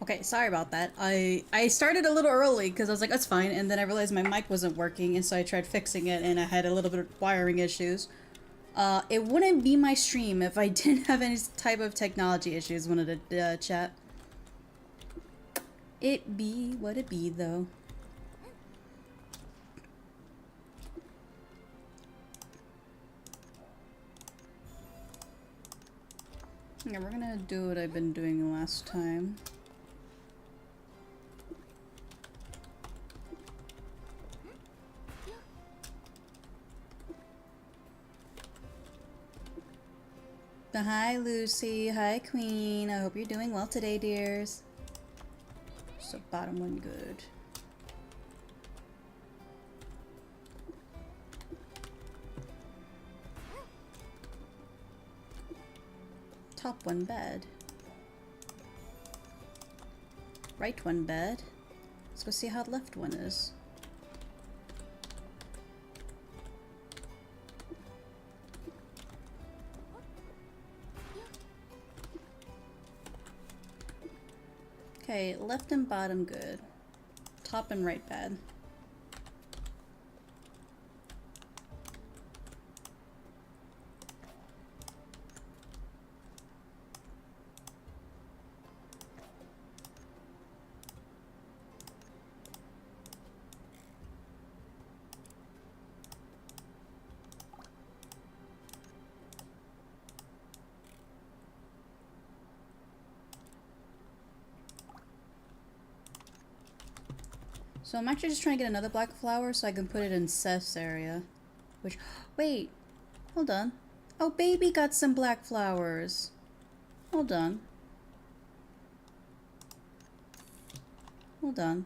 Okay, sorry about that. I started a little early because I was like, that's fine, and then I realized my mic wasn't working, and so I tried fixing it, and I had a little bit of wiring issues. It wouldn't be my stream if I didn't have any type of technology issues. Wanted to chat. It be what it be, though. Yeah, we're gonna do what I've been doing last time. Hi, Lucy. Hi, Queen. I hope you're doing well today, dears. So bottom one good. Top one bad. Right one bad. Let's go see how the left one is. Okay, left and bottom good. Top and right bad. So I'm actually just trying to get another black flower so I can put it in Seth's area. Which, wait, hold on. Oh, baby got some black flowers. Hold on. Hold on.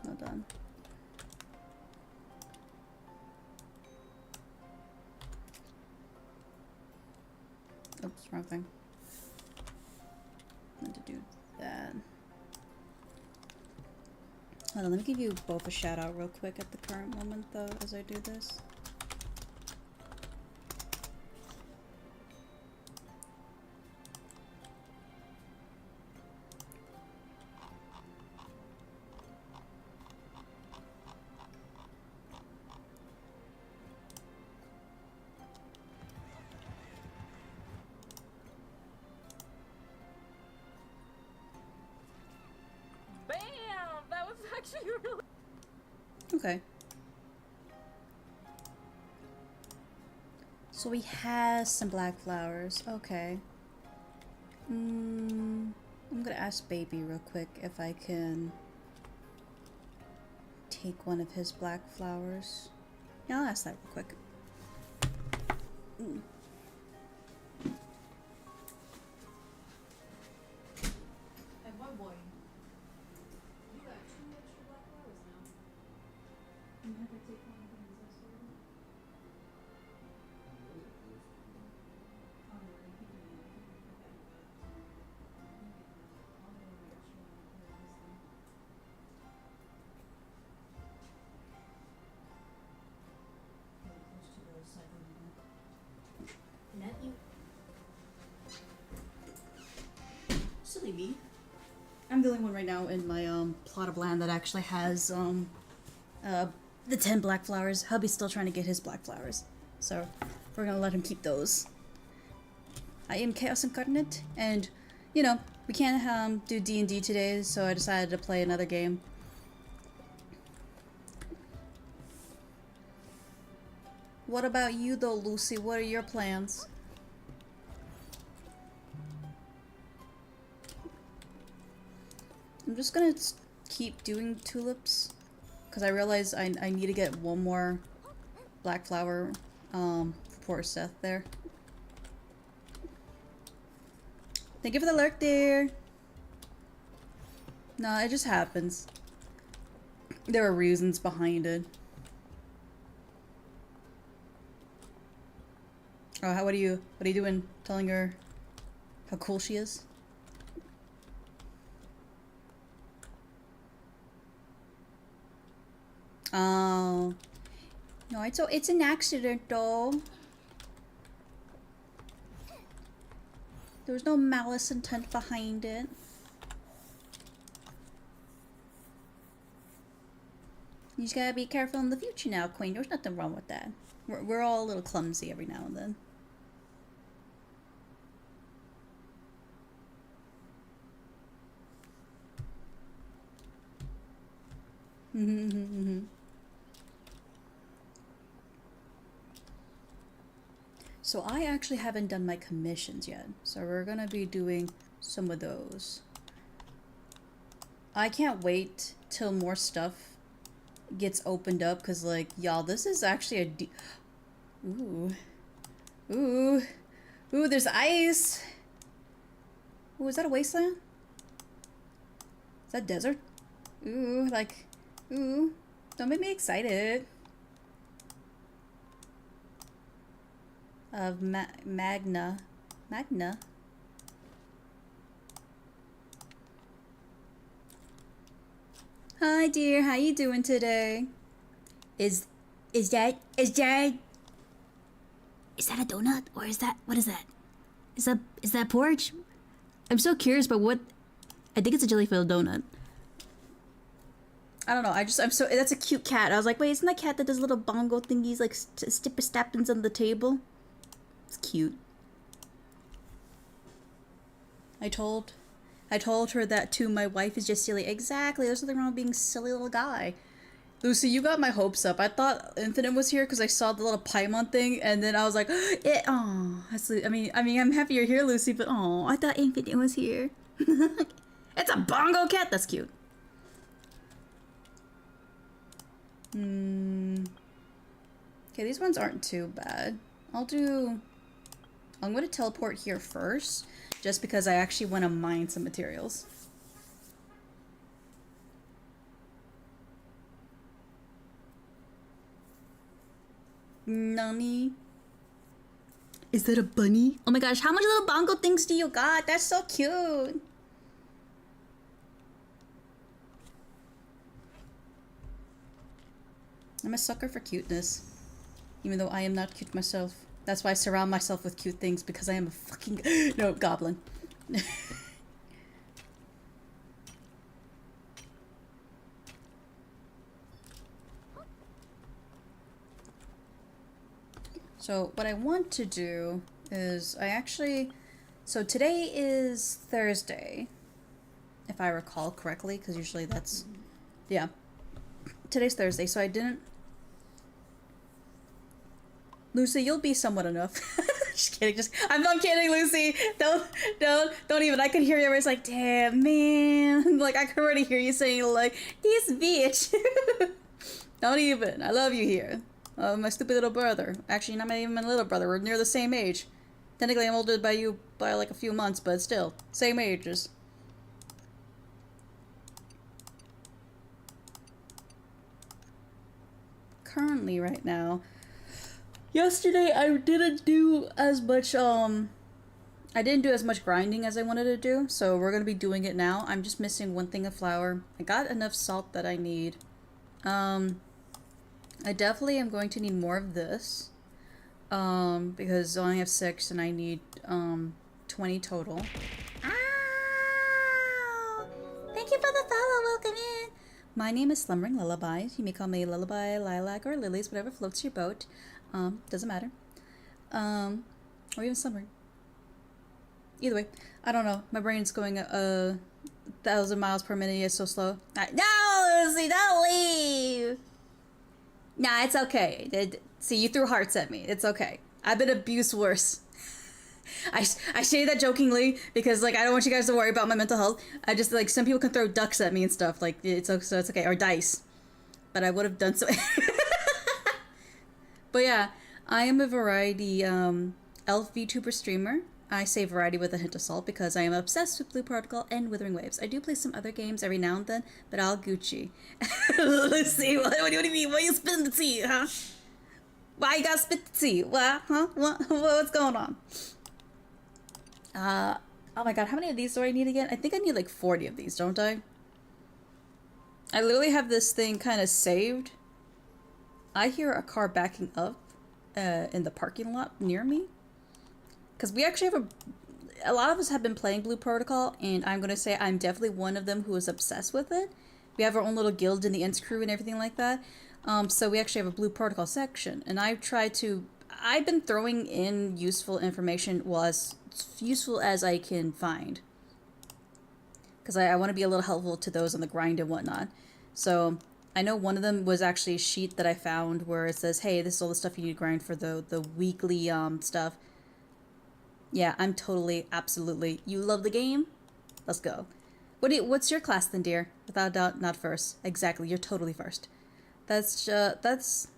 Hold on. Oops, wrong thing. I meant to do that. Hold on, let me give you both a shout out real quick at the current moment though as I do this. Okay. So he has some black flowers. Okay. I'm gonna ask Baby real quick if I can take one of his black flowers. Yeah, I'll ask that real quick. And one boy. You got 2 extra black flowers now. You have to take one of them. Is that so? Oh, no, they keep it in. I'll go over extra one and put it this thing. Really close to the cycling bin. Net you. Silly me. I'm the only one right now in my plot of land that actually has the 10 black flowers. Hubby's still trying to get his black flowers. So we're gonna let him keep those. I am Chaos Incarnate, and you know, we can't do DnD today, so I decided to play another game. What about you though, Lucy? What are your plans? I'm just gonna keep doing tulips because I realize I need to get one more black flower for poor Seth there. Thank you for the lurk, dear. No, it just happens. There are reasons behind it. Oh, what are you doing? Telling her how cool she is? Oh. No, it's an accident though. There was no malice intent behind it. You just gotta be careful in the future now, Queen. There's nothing wrong with that. We're all a little clumsy every now and then. So I actually haven't done my commissions yet. So we're gonna be doing some of those. I can't wait till more stuff gets opened up because, like, y'all, this is actually a ooh. Ooh. Ooh, there's ice. Ooh, is that a wasteland? Is that desert? Ooh, like, ooh. Don't make me excited. Of Magna. Hi dear, how you doing today? Is that a donut or is that what is that? Is that porridge? I'm so curious about what. I think it's a jelly-filled donut. I don't know. I'm so. That's a cute cat. I was like, wait, isn't that cat that does little bongo thingies like stappins on the table? It's cute. I told her that too. My wife is just silly. Exactly. There's nothing wrong with being a silly little guy. Lucy, you got my hopes up. I thought Infinite was here because I saw the little Paimon thing, and then I was like, I mean, I'm happy you're here, Lucy, but I thought Infinite was here. It's a bongo cat. That's cute. Okay, these ones aren't too bad. I'm going to teleport here first, just because I actually want to mine some materials. Nani? Is that a bunny? Oh my gosh, how much little bongo things do you got? That's so cute. I'm a sucker for cuteness, even though I am not cute myself. That's why I surround myself with cute things, because I am a fucking no goblin. So what I want to do is so today is Thursday, if I recall correctly, because usually that's, yeah. Today's Thursday, so I didn't. Lucy, you'll be somewhat enough. Just kidding. I'm kidding, Lucy. Don't even. I could hear you. It's like, damn, man. Like, I could already hear you saying, like, this bitch. Don't even. I love you here. My stupid little brother. Actually, not even my little brother. We're near the same age. Technically, I'm older by you by like a few months, but still, same ages. Currently, right now. Yesterday I didn't do as much grinding as I wanted to do, so we're gonna be doing it now. I'm just missing one thing of flour. I got enough salt that I need. I definitely am going to need more of this. Because I only have 6 and I need 20 total. Ow! Thank you for the follow, welcome in! My name is Slumbering Lullaby. You may call me Lullaby, Lilac, or Lilies, whatever floats your boat. Doesn't matter. Or even Slumbering. Either way, I don't know. My brain's going 1,000 miles per minute. It's so slow. No, Lucy, don't leave! Nah, it's okay. See, you threw hearts at me. It's okay. I've been abused worse. I say that jokingly because, like, I don't want you guys to worry about my mental health. I just, like, some people can throw ducks at me and stuff. Like, so it's okay. Or dice. But I would have done so. But yeah, I am a variety elf VTuber streamer. I say variety with a hint of salt because I am obsessed with Blue Particle and Withering Waves. I do play some other games every now and then, but I'll Gucci. Let's see, what do you mean? Why you spitting the tea, huh? Why you gotta spit the tea? What, huh? What's going on? Oh my god, how many of these do I need again? I think I need like 40 of these, don't I? I literally have this thing kind of saved I hear a car backing up in the parking lot near me. Because we actually have a lot of us have been playing Blue Protocol, and I'm going to say I'm definitely one of them who is obsessed with it. We have our own little guild in the Ents crew and everything like that. So we actually have a Blue Protocol section, and I've been throwing in useful information, well, as useful as I can find. Because I want to be a little helpful to those on the grind and whatnot. So I know one of them was actually a sheet that I found where it says, hey, this is all the stuff you need to grind for the weekly stuff. Yeah, I'm totally, absolutely. You love the game? Let's go. What's your class then, dear? Without a doubt, not first. Exactly, you're totally first. That's just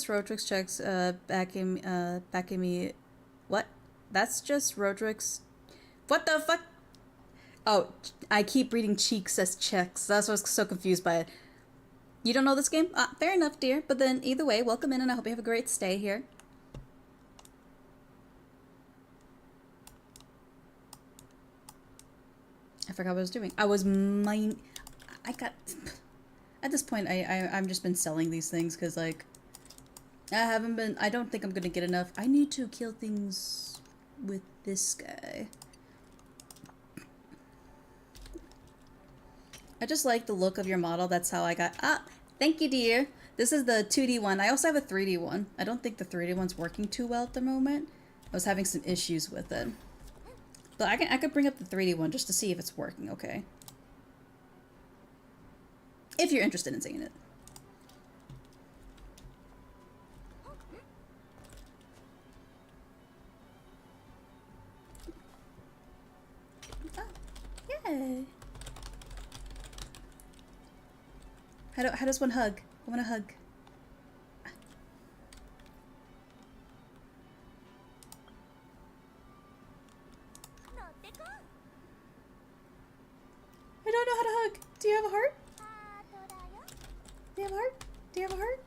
Roderick's checks, backing me. What? That's just Roderick's. What the fuck? Oh, I keep reading cheeks as checks. That's why I was so confused by it. You don't know this game? Fair enough, dear. But then, either way, welcome in, and I hope you have a great stay here. I forgot what I was doing. I got... At this point, I've just been selling these things, because, like... I don't think I'm gonna get enough. I need to kill things with this guy. I just like the look of your model. That's how I got... Thank you, dear. This is the 2D one. I also have a 3D one. I don't think the 3D one's working too well at the moment. I was having some issues with it. But I could bring up the 3D one just to see if it's working okay. If you're interested in seeing it. Oh, yay. How does one hug? I want to hug. I don't know how to hug. Do you have a heart? Do you have a heart? Do you have a heart?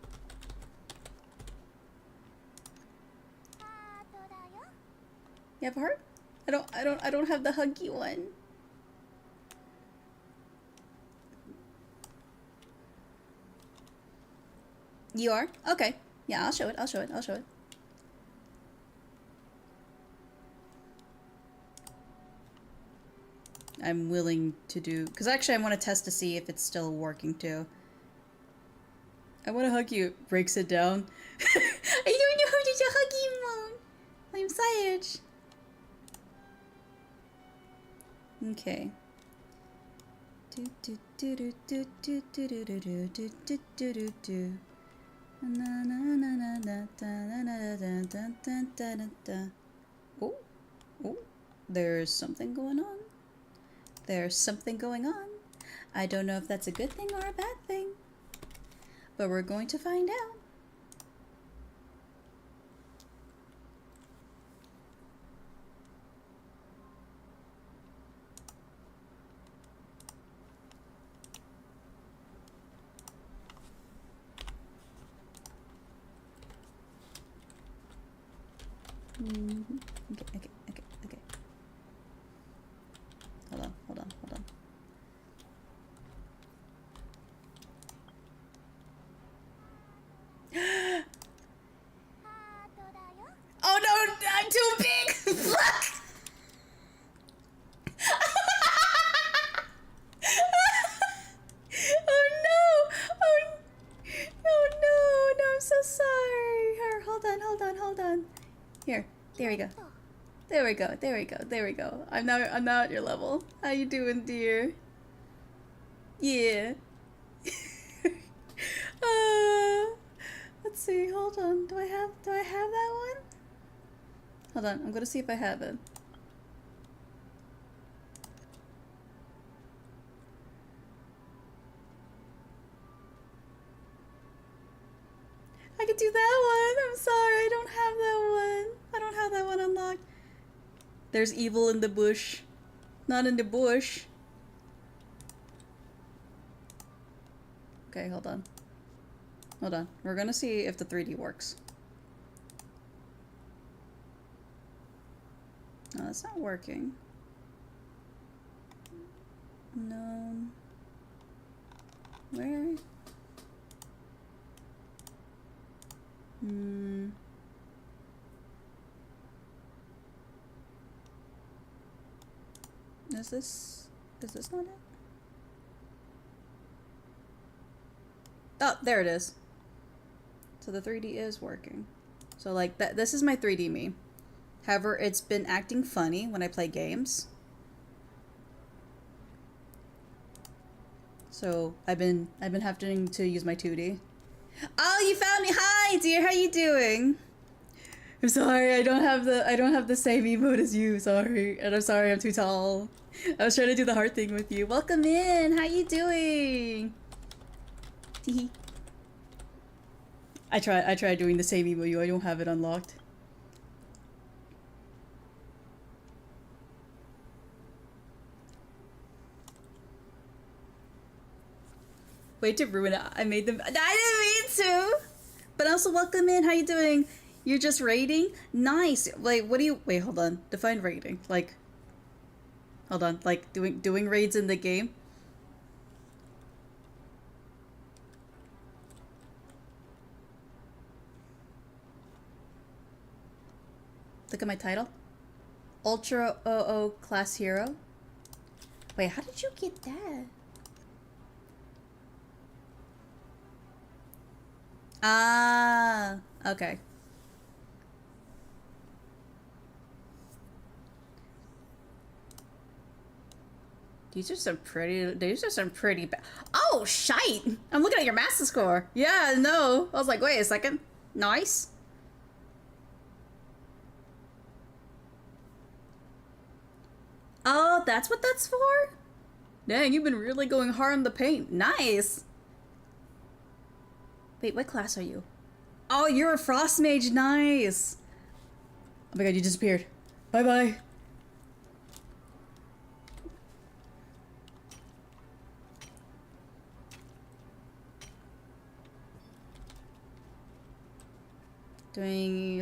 You have a heart? I don't have the huggy one. You are? Okay. Yeah, I'll show it. I'll show it. I'll show it. I'm willing to do... Because actually I want to test to see if it's still working too. I want to hug you. Breaks it down. I don't know how to hug you, Mom. I'm Sage. Okay. Oh, oh, there's something going on. There's something going on. I don't know if that's a good thing or a bad thing, but we're going to find out. Okay. Hold on. Oh no, I'm too big! Fuck! Oh no! Oh no, I'm so sorry. Here, hold on. Here, there we go. I'm now at your level. How you doing, dear? Yeah. Let's see, hold on. Do I have that one? Hold on, I'm gonna see if I have it. I could do that one. I'm sorry, I don't have that one. I don't have that one unlocked. There's evil in the bush. Not in the bush. Okay, hold on. We're gonna see if the 3D works. No, that's not working. No. Where? Is this not it? Oh, there it is. So the 3D is working. So like that, this is my 3D me. However, it's been acting funny when I play games. So I've been having to use my 2D. Oh, you found me! Hi, dear. How you doing? I'm sorry. I don't have the same emote as you. Sorry, and I'm sorry. I'm too tall. I was trying to do the heart thing with you. Welcome in. How you doing? Teehee. I tried doing the same emote you. I don't have it unlocked. Way to ruin it. I made them. I didn't mean to. But also, welcome in. How you doing? You're just raiding? Nice. Wait, what do you? Wait, hold on. Define raiding. Like, hold on. Like doing raids in the game. Look at my title. Ultra OO class hero. Wait, how did you get that? Ah, okay. These are some pretty bad. Oh, shite! I'm looking at your master score. Yeah, no. I was like, wait a second. Nice. Oh, that's what that's for? Dang, you've been really going hard on the paint. Nice. Wait, what class are you? Oh, you're a frost mage. Nice. Oh my god, you disappeared. Bye-bye.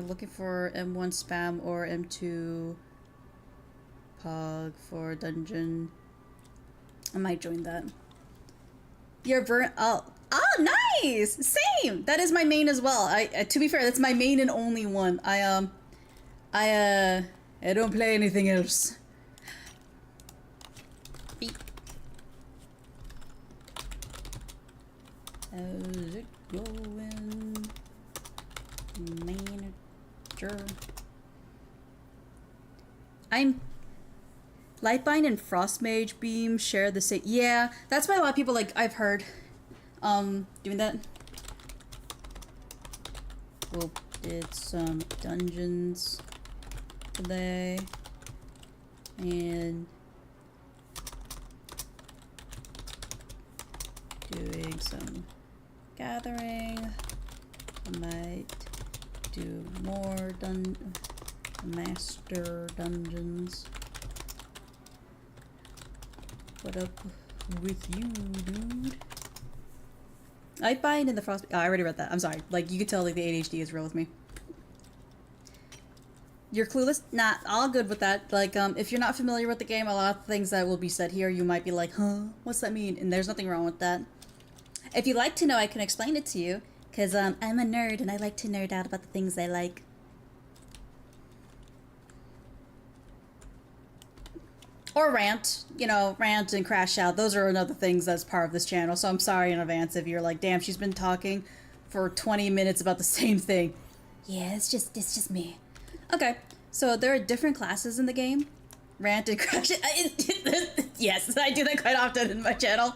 Looking for M1 spam or M2 pog for dungeon. I might join that. You're burnt. Oh, nice. Same. That is my main as well. To be fair, that's my main and only one. I don't play anything else. Beep. How's it going? Manager. I'm Lightbind and Frostmage Beam share the same. Yeah, that's why a lot of people, like, I've heard doing that. We'll did some dungeons today and doing some gathering. I might do more master dungeons. What up with you, dude? Lightbind and the Frost. Oh, I already read that. I'm sorry. Like, you could tell, like, the ADHD is real with me. You're clueless? Nah, all good with that. Like, if you're not familiar with the game, a lot of things that will be said here, you might be like, huh? What's that mean? And there's nothing wrong with that. If you'd like to know, I can explain it to you. Because, I'm a nerd and I like to nerd out about the things I like. Or rant, you know, rant and crash out. Those are another things that's part of this channel. So I'm sorry in advance if you're like, damn, she's been talking for 20 minutes about the same thing. Yeah, it's just me. Okay, so there are different classes in the game. Rant and crash. Yes, I do that quite often in my channel.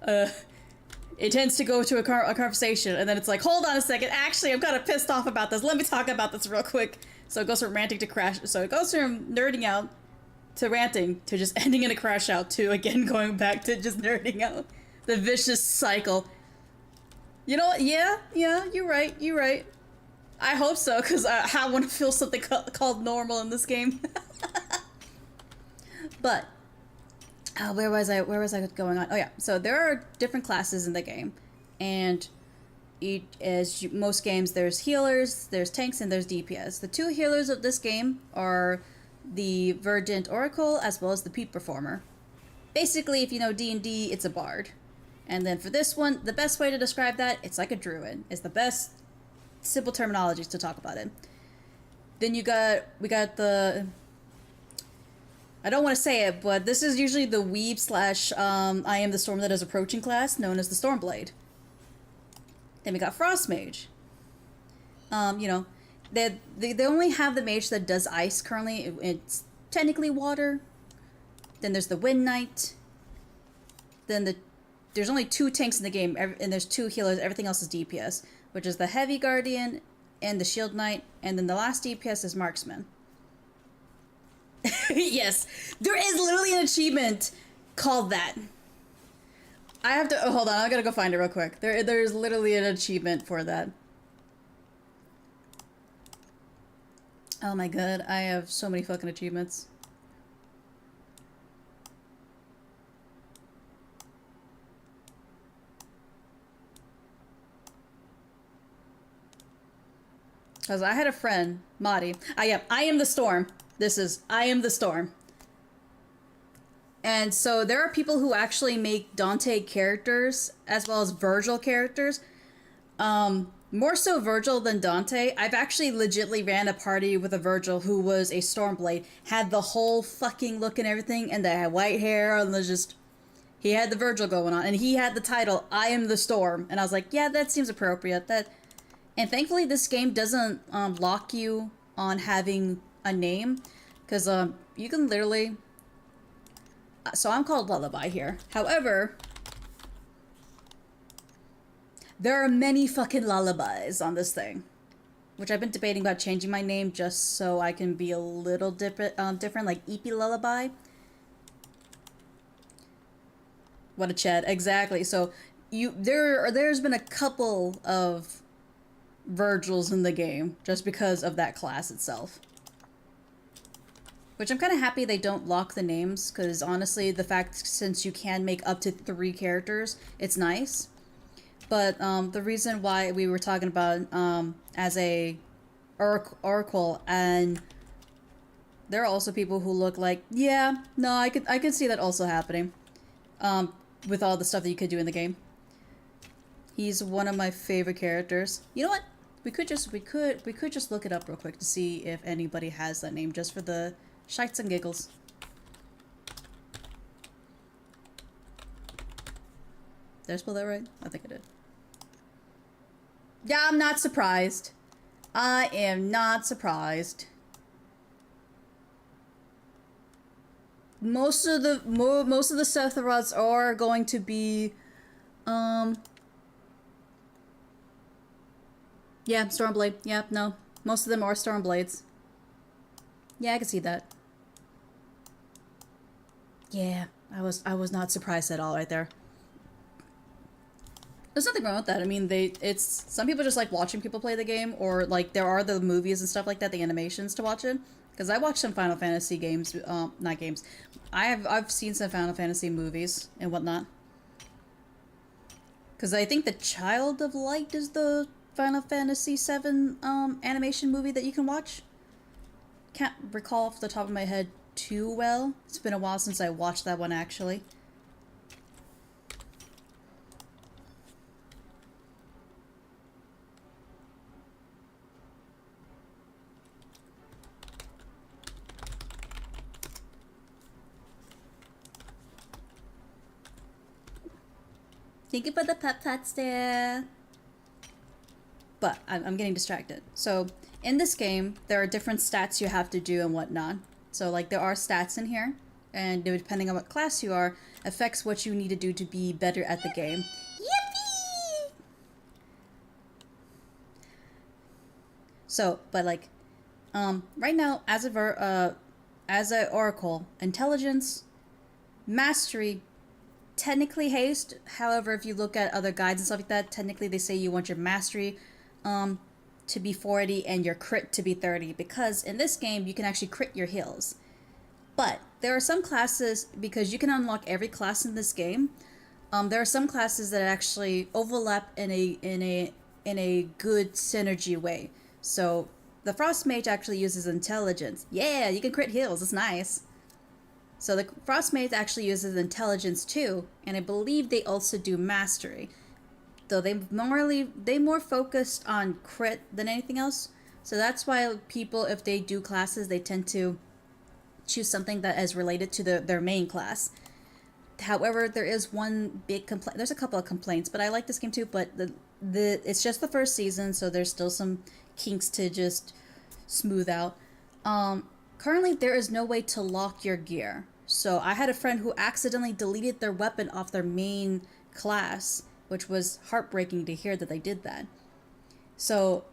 It tends to go to a conversation, and then it's like, hold on a second. Actually, I'm kind of pissed off about this. Let me talk about this real quick. So it goes from ranting to crash. So it goes from nerding out to ranting to just ending in a crash out to again going back to just nerding out. The vicious cycle. You know what? Yeah, you're right. You're right. I hope so, because I want to feel something called normal in this game. But where was I going on? Oh yeah, so there are different classes in the game, and most games, there's healers, there's tanks, and there's DPS. The two healers of this game are the Verdant Oracle as well as the Peep Performer. Basically, if you know D&D, it's a bard. And then for this one, the best way to describe that, it's like a druid. It's the best simple terminologies to talk about it. Then we got the, I don't want to say it, but this is usually the weeb slash I am the storm that is approaching class, known as the Stormblade. Then we got Frost Mage. You know, they only have the mage that does ice currently. It's technically water. Then there's the Wind Knight. Then there's only 2 tanks in the game, and there's 2 healers. Everything else is DPS, which is the Heavy Guardian and the Shield Knight, and then the last DPS is Marksman. Yes, there is literally an achievement called that. I have to, oh, hold on, I gotta go find it real quick. There's literally an achievement for that. Oh my god, I have so many fucking achievements. Because I had a friend, Madi. I am the storm. This is, I am the storm. And so there are people who actually make Dante characters as well as Virgil characters. More so Virgil than Dante. I've actually legitly ran a party with a Virgil who was a Stormblade. Had the whole fucking look and everything, and they had white hair, and was just... He had the Virgil going on, and he had the title, I am the Storm. And I was like, yeah, that seems appropriate. And thankfully this game doesn't lock you on having a name. Because you can literally... So I'm called Lullaby here. However... There are many fucking lullabies on this thing. Which I've been debating about changing my name just so I can be a little different, like Eepy Lullaby. What a chat, exactly. So there's been a couple of Virgils in the game just because of that class itself. Which I'm kind of happy they don't lock the names, because honestly, the fact since you can make up to 3 characters, it's nice. But the reason why we were talking about as a Oracle, and there are also people who look like, yeah, no, I could see that also happening. With all the stuff that you could do in the game. He's one of my favorite characters. You know what? We could just look it up real quick to see if anybody has that name, just for the shites and giggles. Did I spell that right? I think I did. Yeah, I'm not surprised. I am not surprised. Most of the Sephiroths are going to be, yeah, Stormblade. Yeah, no, most of them are Stormblades. Yeah, I can see that. Yeah, I was not surprised at all right there. There's nothing wrong with that. I mean, it's some people just like watching people play the game, or like there are the movies and stuff like that, the animations to watch it. Because I watched some Final Fantasy games, not games. I've seen some Final Fantasy movies and whatnot. Because I think the Child of Light is the Final Fantasy VII animation movie that you can watch. Can't recall off the top of my head too well. It's been a while since I watched that one actually. Thank you for the pep there. But I'm getting distracted. So in this game, there are different stats you have to do and whatnot. So like there are stats in here, and depending on what class you are, affects what you need to do to be better at the game. Yippee! So, but like, right now as a Oracle, intelligence, mastery, technically haste. However, if you look at other guides and stuff like that, technically they say you want your mastery to be 40 and your crit to be 30, because in this game you can actually crit your heals. But there are some classes, because you can unlock every class in this game, there are some classes that actually overlap in a good synergy way. So the Frost Mage actually uses intelligence. Yeah, you can crit heals, it's nice. So the Frost Mage actually uses intelligence too, and I believe they also do mastery. though. They more focused on crit than anything else. So that's why people, if they do classes, they tend to choose something that is related to their main class. However, there is one big complaint. There's a couple of complaints, but I like this game too. But it's just the first season, so there's still some kinks to just smooth out. Currently, there is no way to lock your gear. So I had a friend who accidentally deleted their weapon off their main class, which was heartbreaking to hear that they did that. So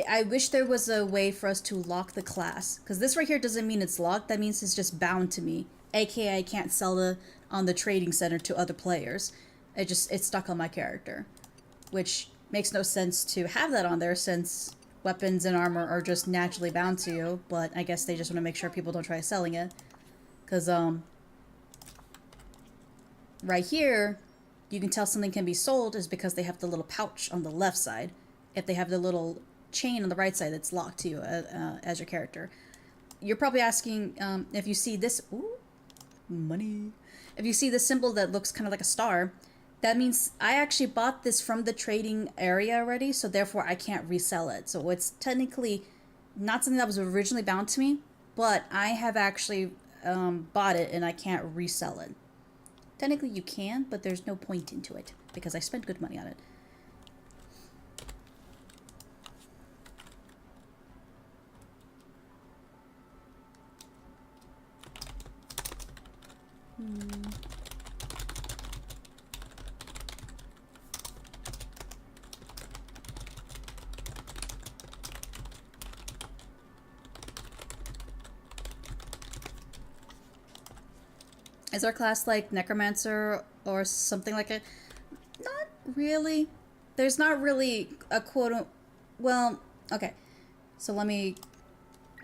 I wish there was a way for us to lock the class, because this right here doesn't mean it's locked. That means it's just bound to me, aka I can't sell it on the trading center to other players. It's stuck on my character, which makes no sense to have that on there, since weapons and armor are just naturally bound to you. But I guess they just want to make sure people don't try selling it, because right here you can tell something can be sold is because they have the little pouch on the left side. If they have the little chain on the right side that's locked to you as your character. You're probably asking if you see this, ooh, money. If you see the symbol that looks kind of like a star, that means I actually bought this from the trading area already, so therefore I can't resell it. So it's technically not something that was originally bound to me, but I have actually bought it and I can't resell it. Technically you can, but there's no point into it because I spent good money on it. Is our class like Necromancer or something like it? Not really. There's not really a quote. Well, okay. So let me...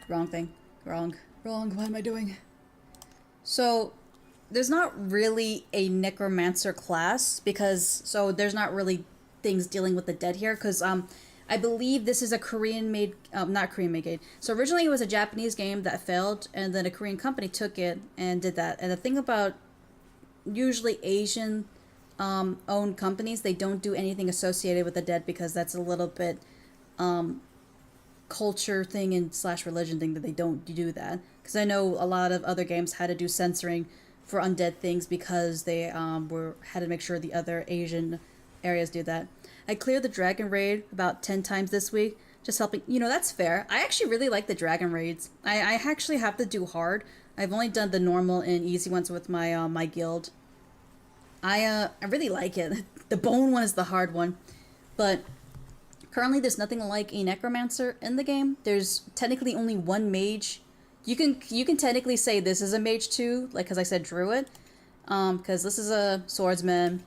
Wrong thing. Wrong. What am I doing? So there's not really a Necromancer class because... So there's not really things dealing with the dead here because I believe this is a Korean-made... not Korean-made game. So originally it was a Japanese game that failed, and then a Korean company took it and did that. And the thing about usually Asian owned companies, they don't do anything associated with the dead because that's a little bit culture thing and / religion thing that they don't do that. Because I know a lot of other games had to do censoring for undead things because they had to make sure the other Asian areas do that. I cleared the Dragon Raid about 10 times this week, just helping. You know, that's fair. I actually really like the Dragon Raids. I actually have to do hard. I've only done the normal and easy ones with my my guild. I really like it. The bone one is the hard one. But currently there's nothing like a Necromancer in the game. There's technically only one mage. You can technically say this is a mage too, like because I said druid. Because this is a swordsman,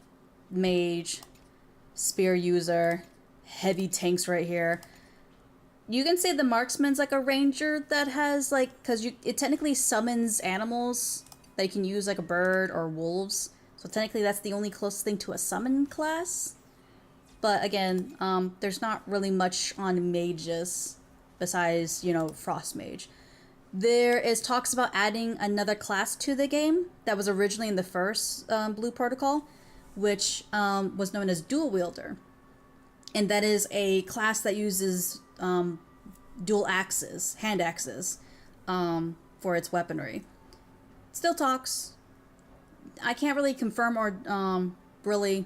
mage, spear user, heavy tanks right here. You can say the marksman's like a ranger that has like, because it technically summons animals that you can use like a bird or wolves. So technically that's the only closest thing to a summon class. But again, there's not really much on mages besides, you know, frost mage. There is talks about adding another class to the game that was originally in the first Blue Protocol, which was known as Dual Wielder. And that is a class that uses dual axes, hand axes, for its weaponry. Still talks. I can't really confirm or really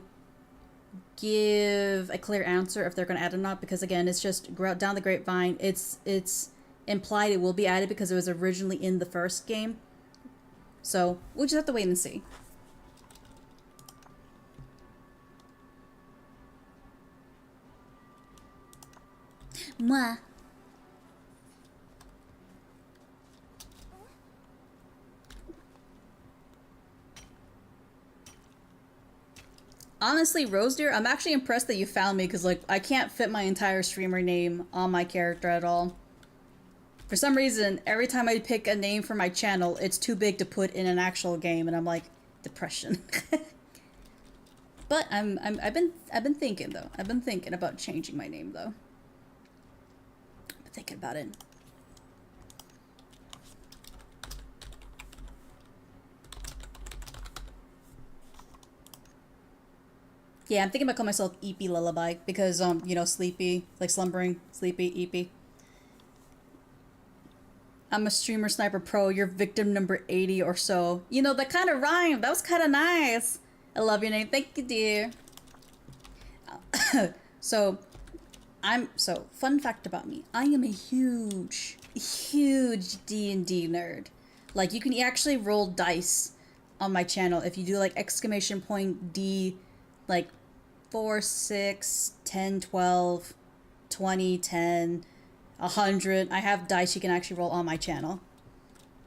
give a clear answer if they're going to add it or not, because again, it's just down the grapevine. It's implied it will be added because it was originally in the first game. So we'll just have to wait and see. Mwah. Honestly, Rose Deer, I'm actually impressed that you found me because, like, I can't fit my entire streamer name on my character at all. For some reason, every time I pick a name for my channel, it's too big to put in an actual game, and I'm like, depression. But I've been thinking though. I've been thinking about changing my name though. I've been thinking about it. Yeah, I'm thinking about calling myself EP Lullaby because, you know, sleepy, like slumbering, sleepy, EP. I'm a streamer sniper pro. You're victim number 80 or so. You know, that kind of rhymed. That was kind of nice. I love your name. Thank you, dear. So, fun fact about me. I am a huge, huge D&D nerd. Like, you can actually roll dice on my channel if you do, like, exclamation point D, like, 4, 6, 10, 12, 20, 10, 100. I have dice you can actually roll on my channel.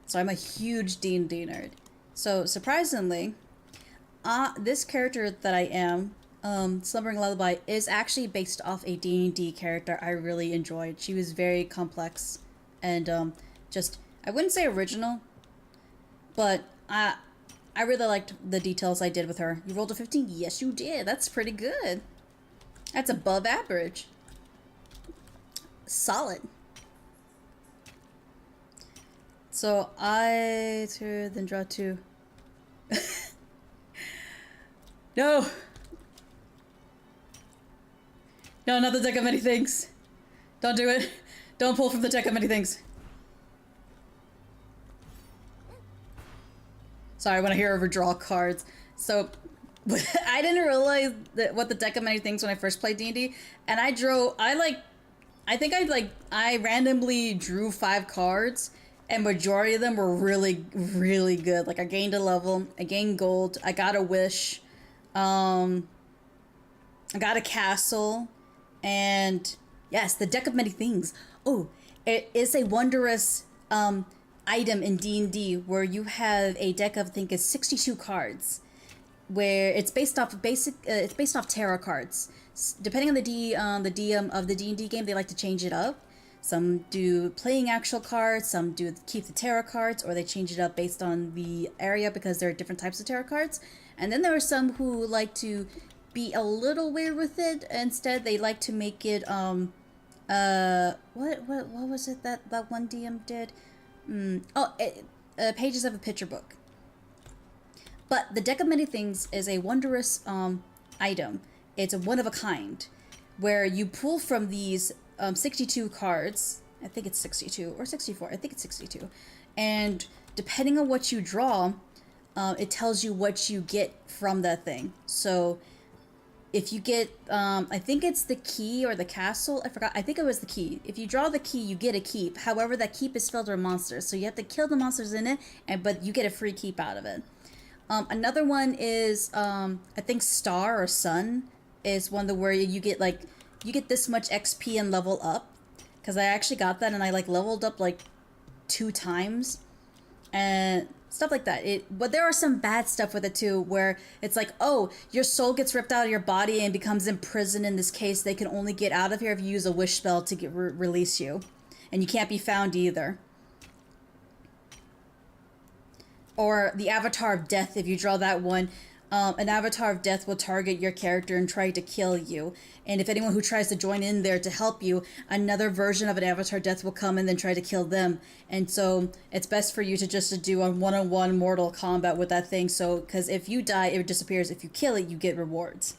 So I'm a huge D&D nerd. So, surprisingly, this character that I am, Slumbering Lullaby, is actually based off a D&D character I really enjoyed. She was very complex and just, I wouldn't say original, but I really liked the details I did with her. You rolled a 15? Yes, you did. That's pretty good. That's above average. Solid. So I then draw 2. No! No, not the deck of many things. Don't do it. Don't pull from the deck of many things. Sorry, when I hear overdraw cards. So, I didn't realize what the deck of many things when I first played D&D, and I randomly drew 5 cards, and majority of them were really, really good. Like, I gained a level, I gained gold, I got a wish, I got a castle, and yes, the deck of many things. Oh, it is a wondrous, item in D&D where you have a deck of, I think, is 62 cards, where it's based off it's based off tarot cards. Depending on the DM of the D&D game, they like to change it up. Some do playing actual cards, some do keep the tarot cards, or they change it up based on the area because there are different types of tarot cards. And then there are some who like to be a little weird with it. Instead, they like to make it what was it that one DM did? Pages of a picture book. But the deck of many things is a wondrous item. It's a one of a kind, where you pull from these 62 cards. I think it's 62 or 64. I think it's 62. And depending on what you draw, it tells you what you get from that thing. So if you get, I think it's the key or the castle. I forgot. I think it was the key. If you draw the key, you get a keep. However, that keep is filled with monsters. So you have to kill the monsters in it, but you get a free keep out of it. Another one is, I think Star or Sun is one where you get this much XP and level up. Because I actually got that and I leveled up 2 times. And stuff like that. But there are some bad stuff with it too, where it's like, oh, your soul gets ripped out of your body and becomes imprisoned in this case. They can only get out of here if you use a wish spell to release you. And you can't be found either. Or the Avatar of Death, if you draw that one, an Avatar of Death will target your character and try to kill you. And if anyone who tries to join in there to help you, another version of an Avatar of Death will come and then try to kill them. And so it's best for you to just do a one-on-one mortal combat with that thing. So, because if you die, it disappears. If you kill it, you get rewards.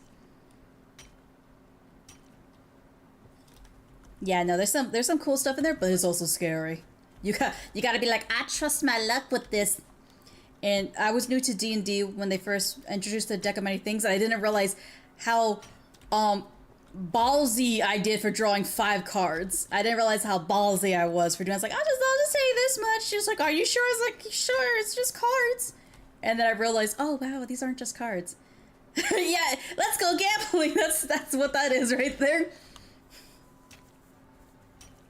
Yeah, no, there's some cool stuff in there, but it's also scary. You gotta be like, I trust my luck with this. And I was new to D&D when they first introduced the deck of many things. I didn't realize how ballsy I did for drawing 5 cards. I didn't realize how ballsy I was for doing. I was like, I'll just say this much. She's like, are you sure? I was like, sure, it's just cards. And then I realized, oh wow, these aren't just cards. Yeah, let's go gambling. That's what that is right there.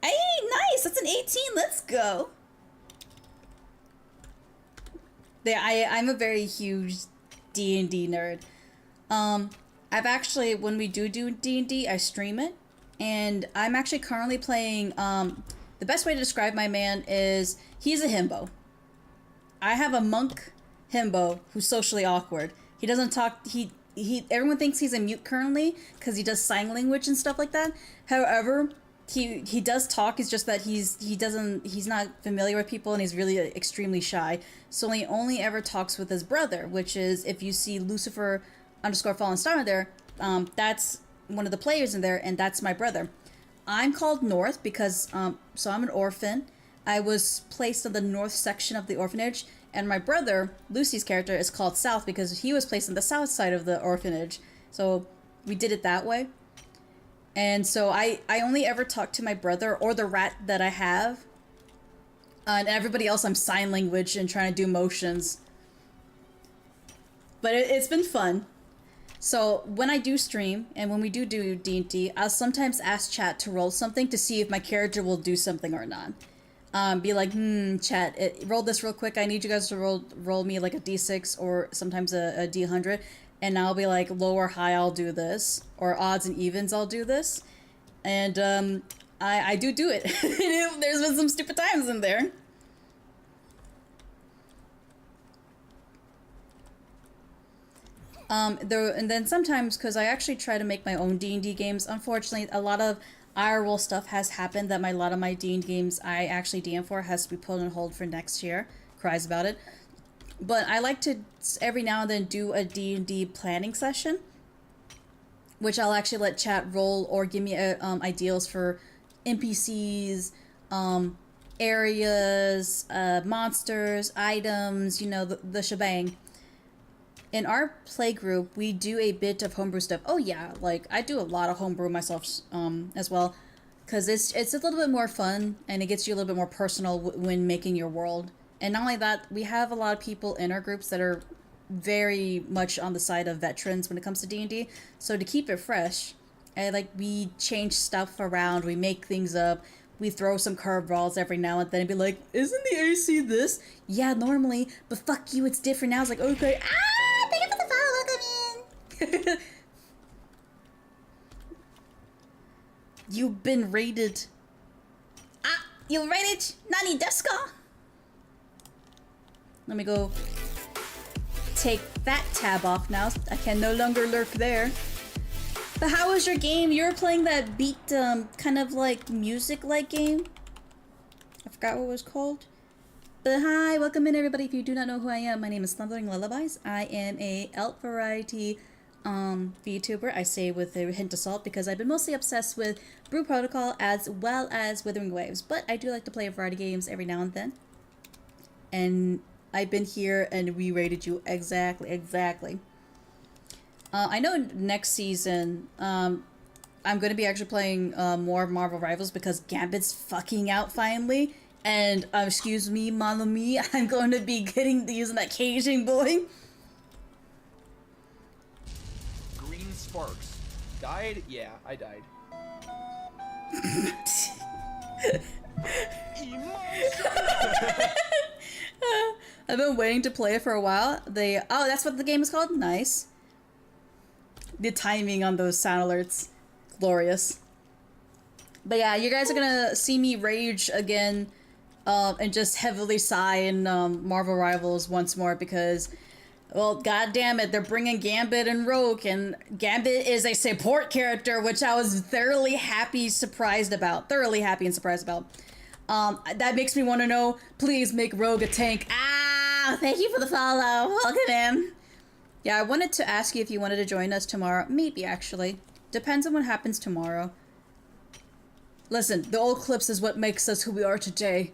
Hey, nice. That's an 18. Let's go. Yeah, I'm a very huge D&D nerd. I've actually, when we do D&D, I stream it. And I'm actually currently playing, the best way to describe my man is, he's a himbo. I have a monk himbo who's socially awkward. He doesn't talk, everyone thinks he's a mute currently, because he does sign language and stuff like that. However, he does talk. It's just that he's not familiar with people and he's really extremely shy. So he only ever talks with his brother, which is, if you see Lucifer _ Fallen Star there, that's one of the players in there, and that's my brother. I'm called North because, so I'm an orphan. I was placed in the north section of the orphanage, and my brother, Lucy's character, is called South because he was placed on the south side of the orphanage. So we did it that way. And so I only ever talk to my brother or the rat that I have. And everybody else I'm sign language and trying to do motions. But it's been fun. So when I do stream and when we do D&D, I'll sometimes ask chat to roll something to see if my character will do something or not. Be like, chat, roll this real quick. I need you guys to roll me like a d6 or sometimes a d100. And I'll be like, low or high, I'll do this. Or odds and evens, I'll do this. And I do it. There's been some stupid times in there. And then sometimes, because I actually try to make my own D&D games, unfortunately, a lot of IRL stuff has happened that a lot of my D&D games I actually DM for has to be put on hold for next year. Cries about it. But I like to, every now and then, do a D&D planning session, which I'll actually let chat roll or give me ideas for NPCs, areas, monsters, items, you know, the shebang. In our play group, we do a bit of homebrew stuff. Oh yeah, like I do a lot of homebrew myself as well, because it's a little bit more fun and it gets you a little bit more personal when making your world. And not only that, we have a lot of people in our groups that are very much on the side of veterans when it comes to D&D. So to keep it fresh, we change stuff around, we make things up, we throw some curveballs every now and then and be like, isn't the AC this? Yeah, normally, but fuck you, it's different now. It's like, okay, thank you for the follow, welcome in. You've been raided. You raided? Nani desu ka? Let me go take that tab off now. I can no longer lurk there. But how was your game? You were playing that beat, kind of like music-like game? I forgot what it was called. But hi, welcome in everybody. If you do not know who I am, my name is Thundering Lullabies. I am a elf variety VTuber. I say with a hint of salt because I've been mostly obsessed with Brew Protocol as well as Withering Waves. But I do like to play a variety of games every now and then. And I've been here and we rated you exactly. I know next season, I'm going to be actually playing more Marvel Rivals because Gambit's fucking out finally. And, excuse me, mama me, I'm going to be using that Cajun boy. Green Sparks. Died? Yeah, I died. I've been waiting to play it for a while. Oh, that's what the game is called? Nice. The timing on those sound alerts. Glorious. But yeah, you guys are gonna see me rage again and just heavily sigh in Marvel Rivals once more because, well, god damn it, they're bringing Gambit and Rogue, and Gambit is a support character, which I was thoroughly happy and surprised about. That makes me want to know, please make Rogue a tank. Thank you for the follow. Welcome in. Yeah, I wanted to ask you if you wanted to join us tomorrow. Maybe, actually. Depends on what happens tomorrow. Listen, the old clips is what makes us who we are today.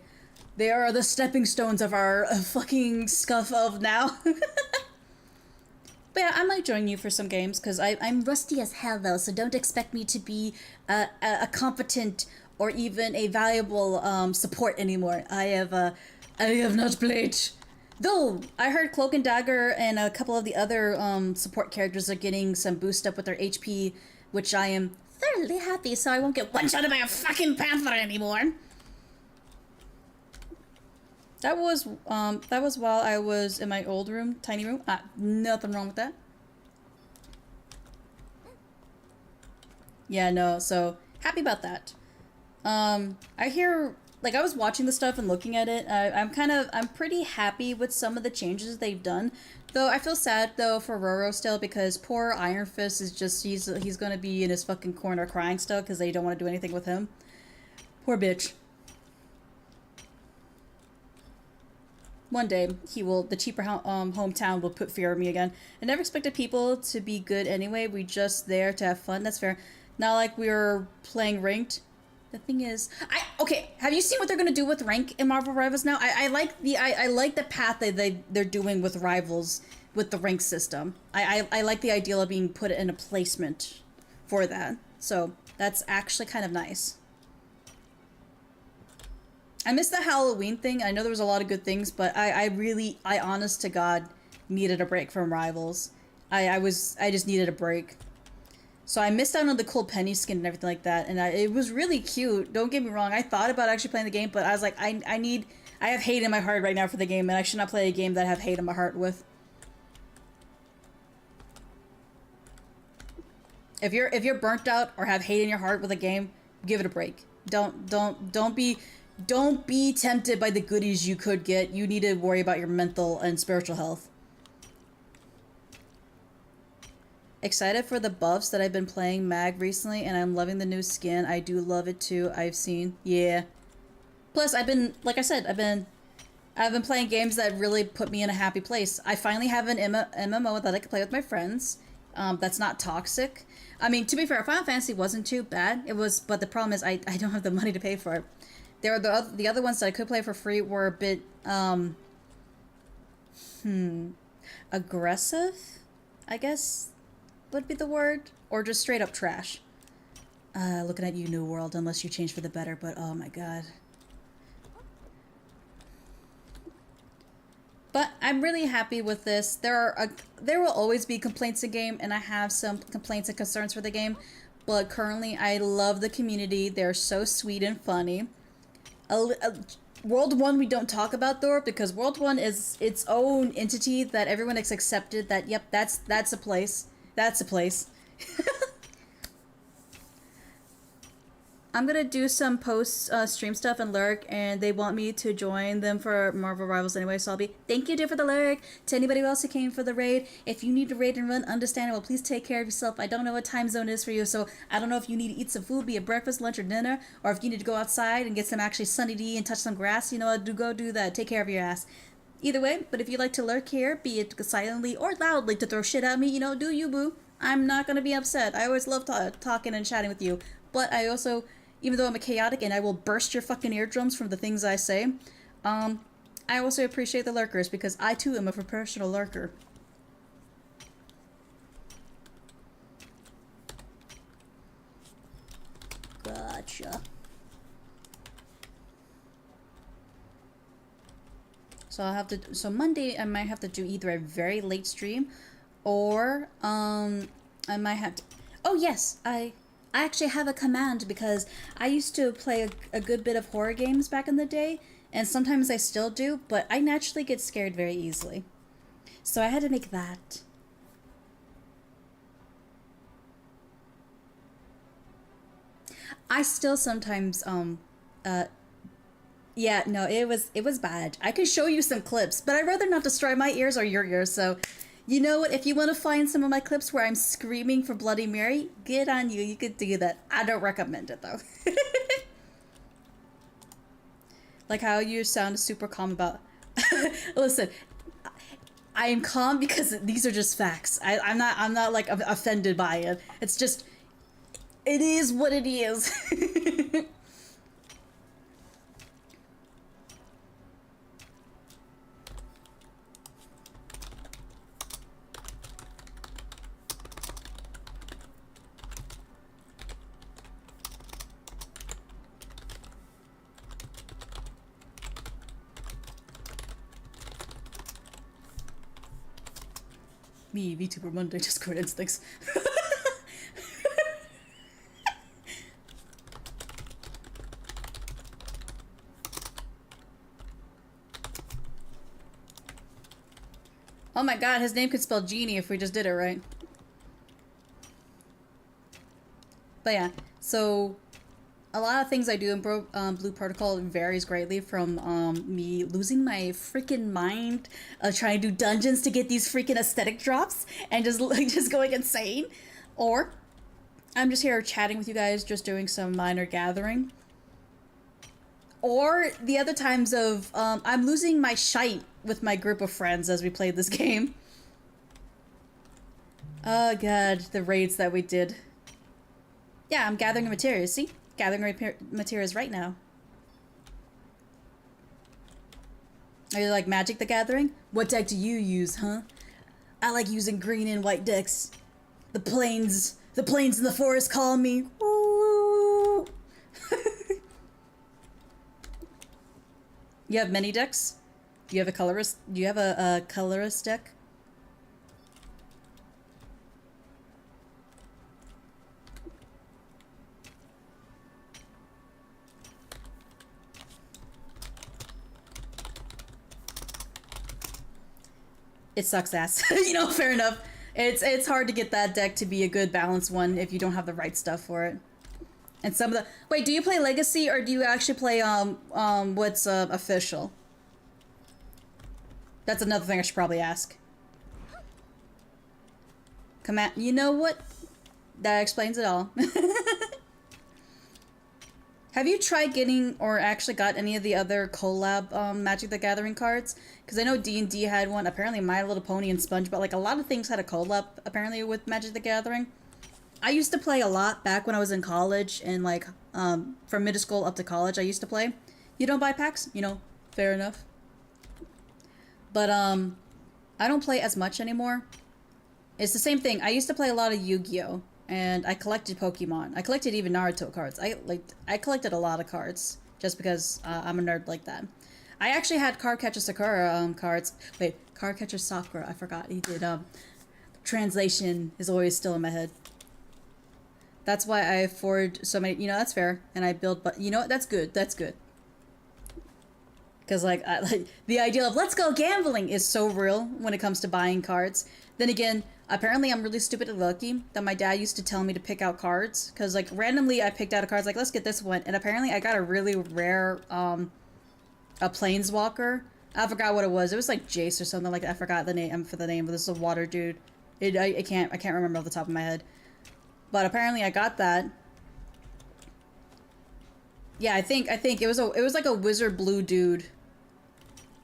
They are the stepping stones of our fucking scuff of now. But yeah, I might join you for some games, because I'm rusty as hell, though, so don't expect me to be a competent or even a valuable support anymore. I have not played. Though, I heard Cloak and Dagger and a couple of the other support characters are getting some boost up with their HP, which I am thoroughly happy, so I won't get one-shotted by a fucking panther anymore. That was while I was in my old room, tiny room. Nothing wrong with that. Yeah, no, so happy about that. I hear, like, I was watching the stuff and looking at it. I'm pretty happy with some of the changes they've done. Though I feel sad though for Roro still because poor Iron Fist is just he's gonna be in his fucking corner crying still because they don't want to do anything with him. Poor bitch. one day the cheaper hometown will put fear in me again. I never expected people to be good anyway. We just there to have fun. That's fair. Not like we were playing ranked. The thing is, okay. Have you seen what they're gonna do with rank in Marvel Rivals now? I like the path that they're doing with Rivals with the rank system. I like the idea of being put in a placement for that. So that's actually kind of nice. I missed the Halloween thing. I know there was a lot of good things, but I honest to God needed a break from Rivals. I just needed a break. So I missed out on the cool Penny skin and everything like that, and it was really cute. Don't get me wrong. I thought about actually playing the game, but I was like, I have hate in my heart right now for the game, and I should not play a game that I have hate in my heart with. If you're burnt out or have hate in your heart with a game, give it a break. Don't be tempted by the goodies you could get. You need to worry about your mental and spiritual health. Excited for the buffs that I've been playing Mag recently, and I'm loving the new skin. I do love it too. I've seen, yeah. Plus, like I said, I've been playing games that really put me in a happy place. I finally have an MMO that I can play with my friends. That's not toxic. I mean, to be fair, Final Fantasy wasn't too bad. It was, but the problem is I don't have the money to pay for it. There are the other ones that I could play for free were a bit aggressive, I guess would be the word, or just straight up trash. Looking at you, New World, unless you change for the better, but oh my god. But I'm really happy with this. There will always be complaints in game, and I have some complaints and concerns for the game, but currently I love the community. They're so sweet and funny. World 1 we don't talk about though, because World 1 is its own entity that everyone has accepted that, yep, that's a place. That's a place. I'm gonna do some post stream stuff and lurk, and they want me to join them for Marvel Rivals anyway, so I'll be, thank you, dear, for the lurk. To anybody else who came for the raid, if you need to raid and run, understandable, please take care of yourself. I don't know what time zone is for you, so I don't know if you need to eat some food, be it breakfast, lunch, or dinner, or if you need to go outside and get some actually sunny D and touch some grass, you know what, go do that. Take care of your ass. Either way, but if you like to lurk here, be it silently or loudly to throw shit at me, you know, do you, boo. I'm not gonna be upset. I always love talking and chatting with you, but I also, even though I'm a chaotic and I will burst your fucking eardrums from the things I say, I also appreciate the lurkers, because I too am a professional lurker. Gotcha. So Monday I might have to do either a very late stream, or I might have to, oh yes, I actually have a command, because I used to play a good bit of horror games back in the day, and sometimes I still do, but I naturally get scared very easily. So I had to make that. I still sometimes, yeah, no, it was bad. I could show you some clips, but I'd rather not destroy my ears or your ears, so you know what? If you want to find some of my clips where I'm screaming for Bloody Mary, good on you. You could do that. I don't recommend it, though. Like how you sound super calm about... Listen, I am calm because these are just facts. I'm not like offended by it. It's just... It is what it is. Me, VTuber Monday, Discord instincts. Oh my god, his name could spell genie if we just did it right. But yeah, so a lot of things I do in Blue Protocol varies greatly from me losing my freaking mind, trying to do dungeons to get these freaking aesthetic drops and just going insane, or I'm just here chatting with you guys, just doing some minor gathering, or the other times of I'm losing my shite with my group of friends as we played this game. Oh god, the raids that we did. Yeah, I'm gathering materials. See? Gathering materials right now. Are you like Magic the Gathering? What deck do you use, huh? I like using green and white decks. The plains in the forest call me. Ooh. You have many decks? Do you have a colorist? Do you have a colorist deck? It sucks ass. You know, fair enough. It's hard to get that deck to be a good balanced one if you don't have the right stuff for it. And some of the wait, do you play Legacy or do you actually play what's official? That's another thing I should probably ask. Command. You know what? That explains it all. Have you tried getting or actually got any of the other collab Magic the Gathering cards? Because I know DnD had one. Apparently My Little Pony and SpongeBob, like a lot of things had a collab apparently with Magic the Gathering. I used to play a lot back when I was in college and like from middle school up to college I used to play. You don't buy packs? You know, fair enough. But I don't play as much anymore. It's the same thing. I used to play a lot of Yu-Gi-Oh! And I collected Pokemon. I collected even Naruto cards. I collected a lot of cards just because I'm a nerd like that. I actually had Cardcatcher Sakura cards. Wait, Cardcatcher Sakura. I forgot he did. Translation is always still in my head. That's why I forged so many. You know, that's fair. And I build, but you know what? That's good. That's good. Because like the idea of let's go gambling is so real when it comes to buying cards. Then again, apparently I'm really stupid and lucky that my dad used to tell me to pick out cards. Because like randomly I picked out a card like let's get this one. And apparently I got a really rare a planeswalker. I forgot what it was. It was like Jace or something like that. I forgot the name for the name, but this is a water dude. I can't remember off the top of my head. But apparently I got that. Yeah, I think it was like a wizard blue dude.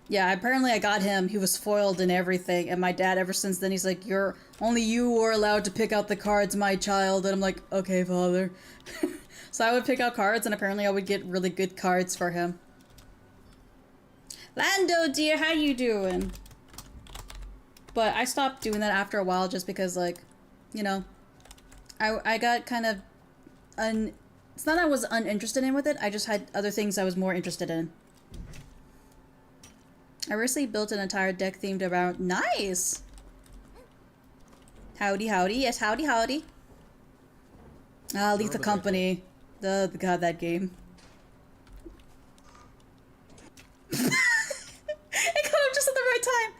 Yeah, apparently I got him. He was foiled and everything. And my dad, ever since then, he's like, only you are allowed to pick out the cards, my child. And I'm like, okay, father. So I would pick out cards, and apparently I would get really good cards for him. Lando, dear, how you doing? But I stopped doing that after a while just because, like, you know, I got kind of it's not that I was uninterested in with it, I just had other things I was more interested in. I recently built an entire deck themed around... Nice! Howdy, howdy. Yes, howdy, howdy. Ah, Lethal Company. God, that game. It came up just at the right time.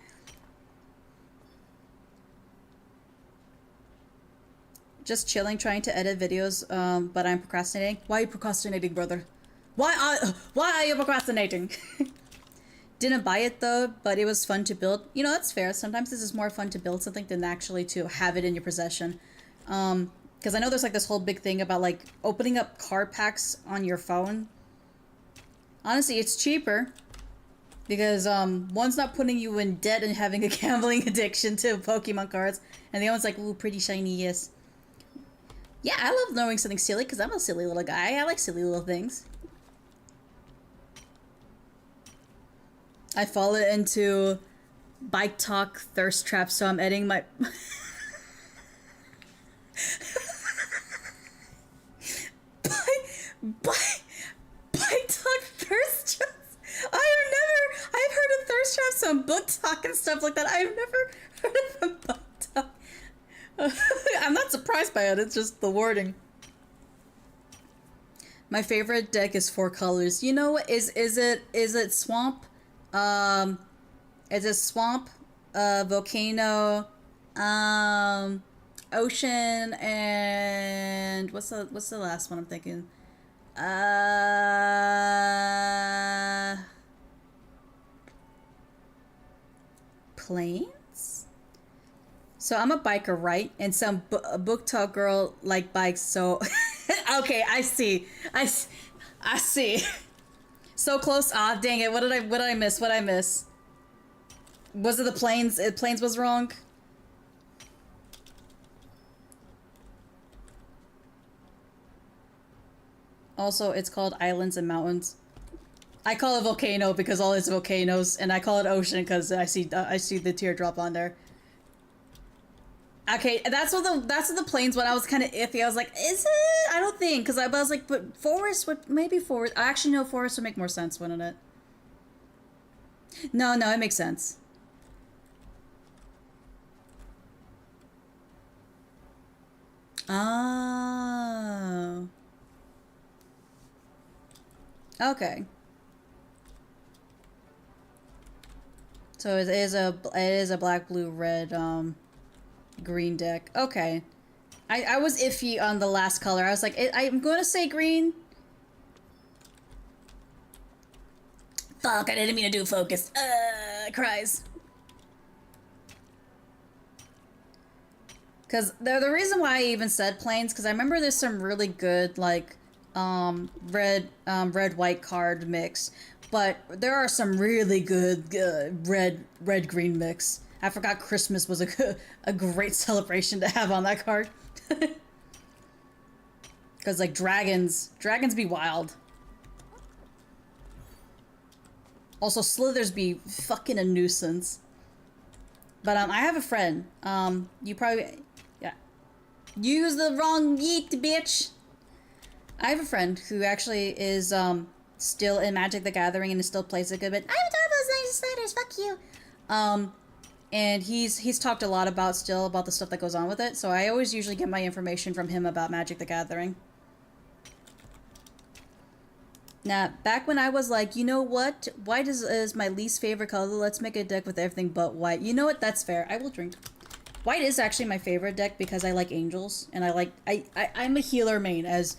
Just chilling, trying to edit videos, but I'm procrastinating. Why are you procrastinating, brother? Why are you procrastinating? Didn't buy it though, but it was fun to build. You know, that's fair. Sometimes this is more fun to build something than actually to have it in your possession. Because I know there's like this whole big thing about like opening up card packs on your phone. Honestly, it's cheaper. Because one's not putting you in debt and having a gambling addiction to Pokemon cards. And the other one's like, ooh, pretty shiny, yes. Yeah, I love knowing something silly because I'm a silly little guy. I like silly little things. I fall into bike talk thirst traps, so I'm editing my... bike talk thirst traps? I've heard of thirst traps on book talk and stuff like that. I've never heard of a book talk. I'm not surprised by it, it's just the wording. My favorite deck is 4 colors. You know, is it swamp? Is it swamp, volcano, ocean, and what's the last one I'm thinking? Plains? So I'm a biker, right? And some book talk girl like bikes, so... Okay, I see. So close. Ah, dang it. What did I miss? What did I miss? Was it the plains? Plains was wrong? Also, it's called islands and mountains. I call it volcano because all it's volcanoes, and I call it ocean because I see the teardrop on there. Okay, that's what the plains when I was kind of iffy. I was like, is it? I don't think, because I was like, but forest would maybe forest. I actually know forest would make more sense, wouldn't it? No, it makes sense. Oh. Okay. So it is a black, blue, red, green deck. Okay. I was iffy on the last color. I was like, I'm gonna say green. Fuck, I didn't mean to do focus. Cries. Because the reason why I even said plains, because I remember there's some really good, like, red, white card mix. But there are some really good red green mix. I forgot Christmas was a great celebration to have on that card. Because like dragons be wild. Also slithers be fucking a nuisance. But I have a friend. You probably use the wrong yeet, bitch. I have a friend who actually is still in Magic the Gathering and still plays a good bit. I have those nice sliders, fuck you. And he's talked a lot about the stuff that goes on with it, so I always usually get my information from him about Magic the Gathering. Now, back when I was like, you know what? White is my least favorite color. Let's make a deck with everything but white. You know what? That's fair. I will drink. White is actually my favorite deck because I like angels, and I'm a healer main. As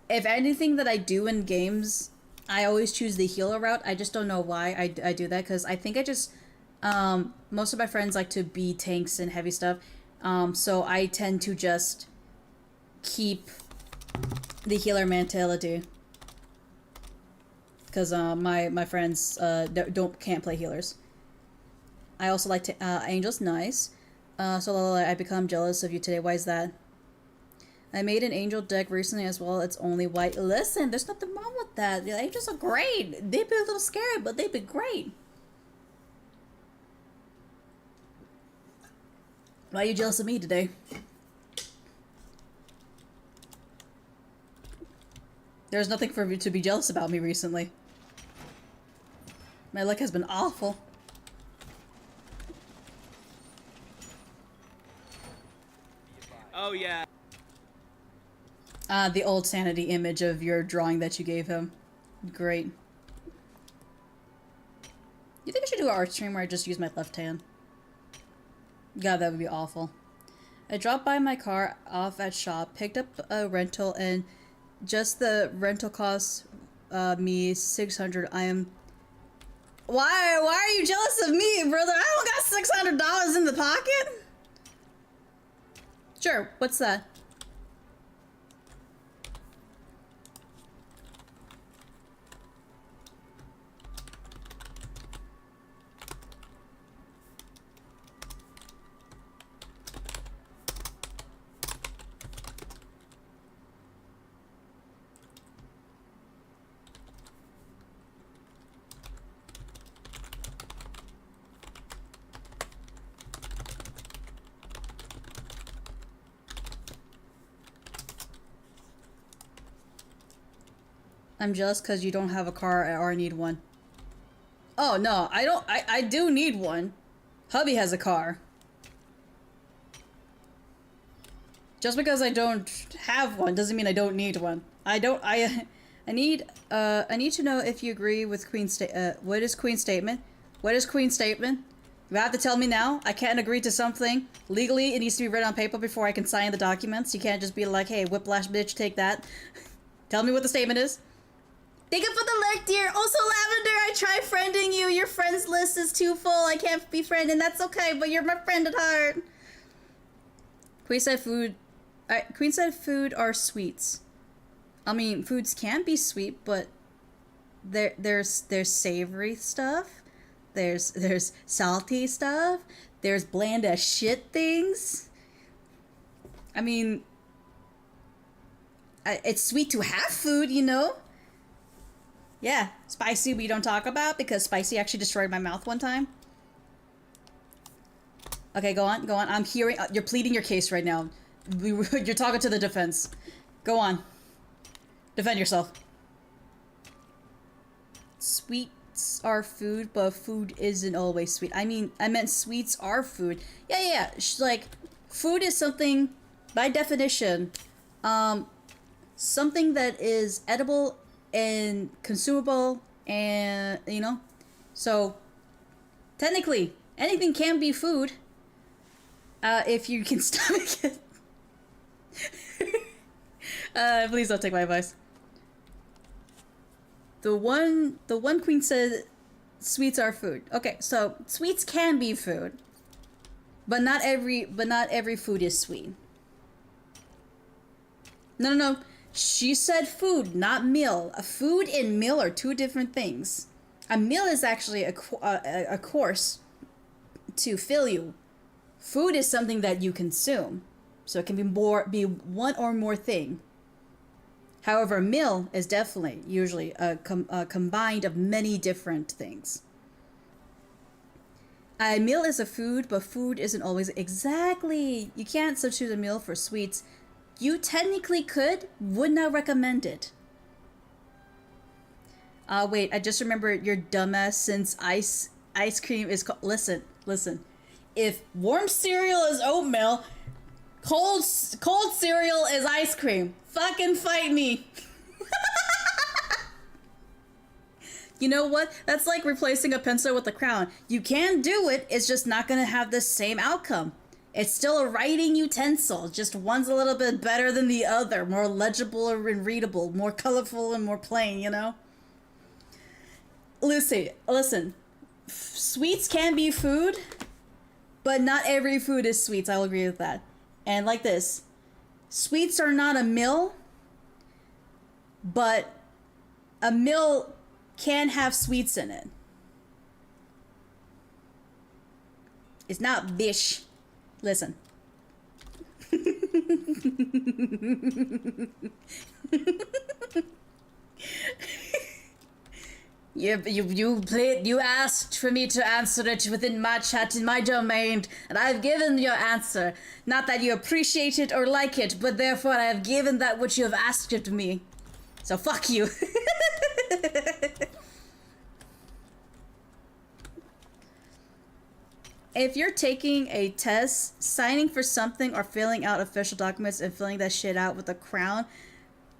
if anything that I do in games, I always choose the healer route. I just don't know why I do that, because I think I just most of my friends like to be tanks and heavy stuff, so I tend to just keep the healer mentality, because my friends can't play healers. I also like angels. Nice. So I become jealous of you today. Why is that? I made an angel deck recently as well. It's only white. Listen, there's nothing wrong with that. The angels are great. They'd be a little scary, but they'd be great. Why are you jealous of me today? There's nothing for you to be jealous about me recently. My luck has been awful. Oh yeah. The old sanity image of your drawing that you gave him. Great. You think I should do an art stream where I just use my left hand? God, that would be awful. I dropped by my car off at shop, picked up a rental, and just the rental cost me $600. I am... Why are you jealous of me, brother? I don't got $600 in the pocket. Sure, what's that? I'm jealous because you don't have a car or need one. Oh, no, I don't. I do need one. Hubby has a car. Just because I don't have one doesn't mean I don't need one. I need to know if you agree with Queen's what is Queen's statement? What is Queen's statement? You have to tell me now. I can't agree to something. Legally, it needs to be written on paper before I can sign the documents. You can't just be like, hey, whiplash bitch, take that. Tell me what the statement is. Thank you for the lurk, dear. Also, Lavender, I tried friending you. Your friends list is too full. I can't be friend, and that's okay, but you're my friend at heart. Queen said food are sweets. I mean, foods can be sweet, but there's savory stuff, there's salty stuff, there's bland as shit things. I mean, it's sweet to have food, you know? Yeah, spicy we don't talk about because spicy actually destroyed my mouth one time. Okay, go on. I'm hearing, you're pleading your case right now. You're talking to the defense. Go on. Defend yourself. Sweets are food, but food isn't always sweet. I meant sweets are food. Yeah. Like, food is something, by definition, something that is edible and consumable and, you know? So, technically, anything can be food. If you can stomach it. Please don't take my advice. The one queen said sweets are food. Okay, so sweets can be food, but not every food is sweet. No. She said food, not meal. A food and meal are two different things. A meal is actually a course to fill you. Food is something that you consume, so it can be one or more thing. However, a meal is definitely usually a combined of many different things. A meal is a food, but food isn't always exactly. You can't substitute a meal for sweets. You technically could, would not recommend it. Wait, I just remembered your dumbass since ice cream is listen. If warm cereal is oatmeal, cold cereal is ice cream. Fucking fight me. You know what? That's like replacing a pencil with a crown. You can do it, it's just not gonna have the same outcome. It's still a writing utensil, just one's a little bit better than the other, more legible and readable, more colorful and more plain, you know? Lucy, listen. Sweets can be food, but not every food is sweets. I'll agree with that. And like this, sweets are not a meal, but a meal can have sweets in it. It's not bish. Listen. You asked for me to answer it within my chat in my domain, and I've given your answer. Not that you appreciate it or like it, but therefore I have given that which you have asked of me. So fuck you. If you're taking a test, signing for something, or filling out official documents and filling that shit out with a crown,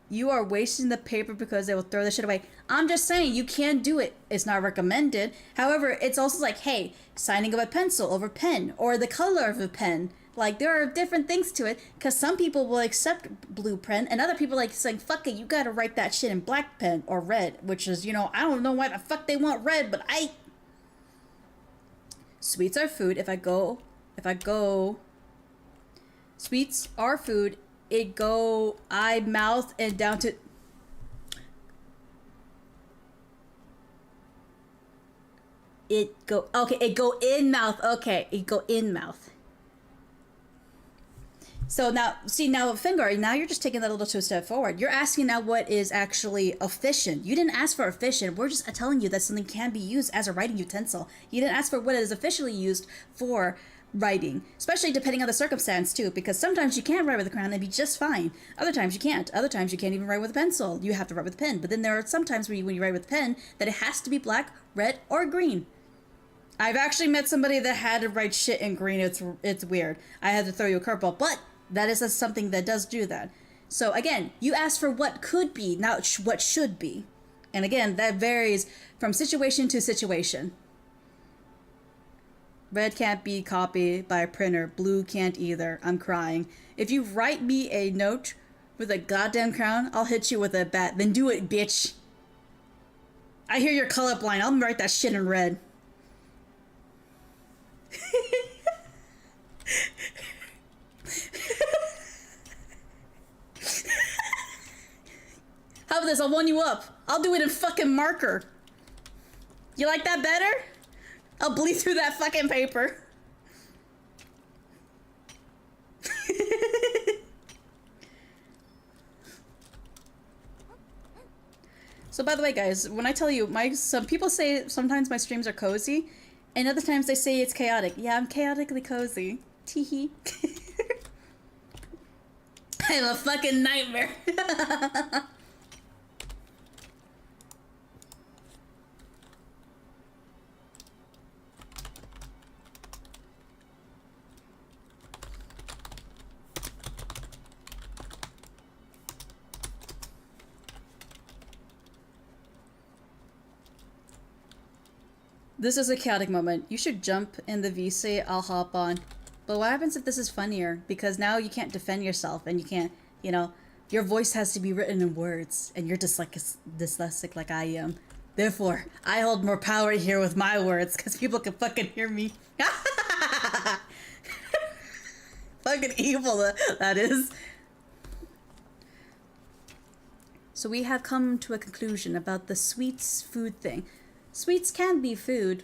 you are wasting the paper because they will throw the shit away. I'm just saying, you can do it. It's not recommended. However, it's also like, hey, signing of a pencil over pen, or the color of a pen. Like, there are different things to it, because some people will accept blue pen, and other people like saying, fuck it, you gotta write that shit in black pen, or red, which is, you know, I don't know why the fuck they want red, but Sweets are food. If I go, sweets are food. It go eye, mouth, and down to. It go in mouth. Okay, it go in mouth. So now, see, now, Finger, now you're just taking that a little two step forward. You're asking now what is actually efficient. You didn't ask for efficient. We're just telling you that something can be used as a writing utensil. You didn't ask for what it is officially used for writing, especially depending on the circumstance, too, because sometimes you can write with a crown and be just fine. Other times you can't. Other times you can't even write with a pencil. You have to write with a pen. But then there are some times when you write with a pen that it has to be black, red, or green. I've actually met somebody that had to write shit in green. It's weird. I had to throw you a curveball, but that is something that does do that. So again, you asked for what could be, not what should be. And again, that varies from situation to situation. Red can't be copied by a printer. Blue can't either. I'm crying. If you write me a note with a goddamn crown, I'll hit you with a bat. Then do it, bitch. I hear you're colorblind. I'll write that shit in red. How about this? I'll one you up. I'll do it in fucking marker. You like that better? I'll bleed through that fucking paper. So by the way, guys, when I tell you, some people say sometimes my streams are cozy, and other times they say it's chaotic. Yeah, I'm chaotically cozy. Teehee. I'm a fucking nightmare. This is a chaotic moment. You should jump in the VC, I'll hop on. But what happens if this is funnier? Because now you can't defend yourself and you can't, you know, your voice has to be written in words and you're just like dyslexic like I am. Therefore, I hold more power here with my words because people can fucking hear me. Fucking evil that is. So we have come to a conclusion about the sweets food thing. Sweets can be food,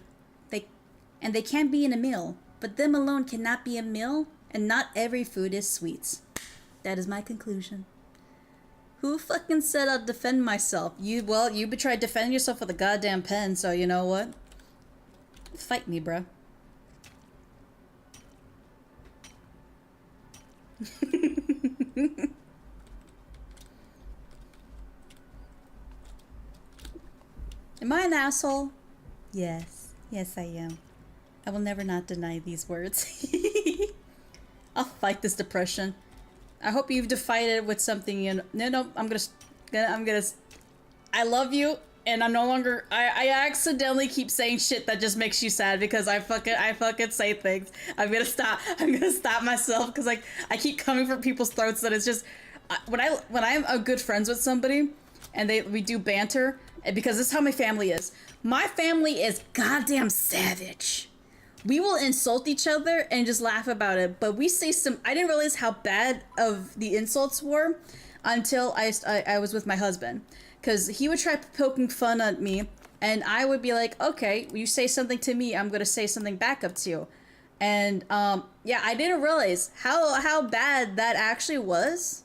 and they can be in a meal, but them alone cannot be a meal, and not every food is sweets. That is my conclusion. Who fucking said I'd defend myself? You tried defending yourself with a goddamn pen, so you know what? Fight me, bro. Am I an asshole? Yes. Yes, I am. I will never not deny these words. I'll fight this depression. I hope you've defied it with something, you know. No, I'm gonna, I love you, and I'm no longer, I accidentally keep saying shit that just makes you sad because I fucking say things. I'm gonna stop myself because like, I keep coming for people's throats that it's just, when I'm good friends with somebody, and we do banter, because this is how my family is. My family is goddamn savage. We will insult each other and just laugh about it, but we say I didn't realize how bad of the insults were until I was with my husband. Because he would try poking fun at me, and I would be like, okay, you say something to me, I'm gonna say something back up to you. And yeah, I didn't realize how bad that actually was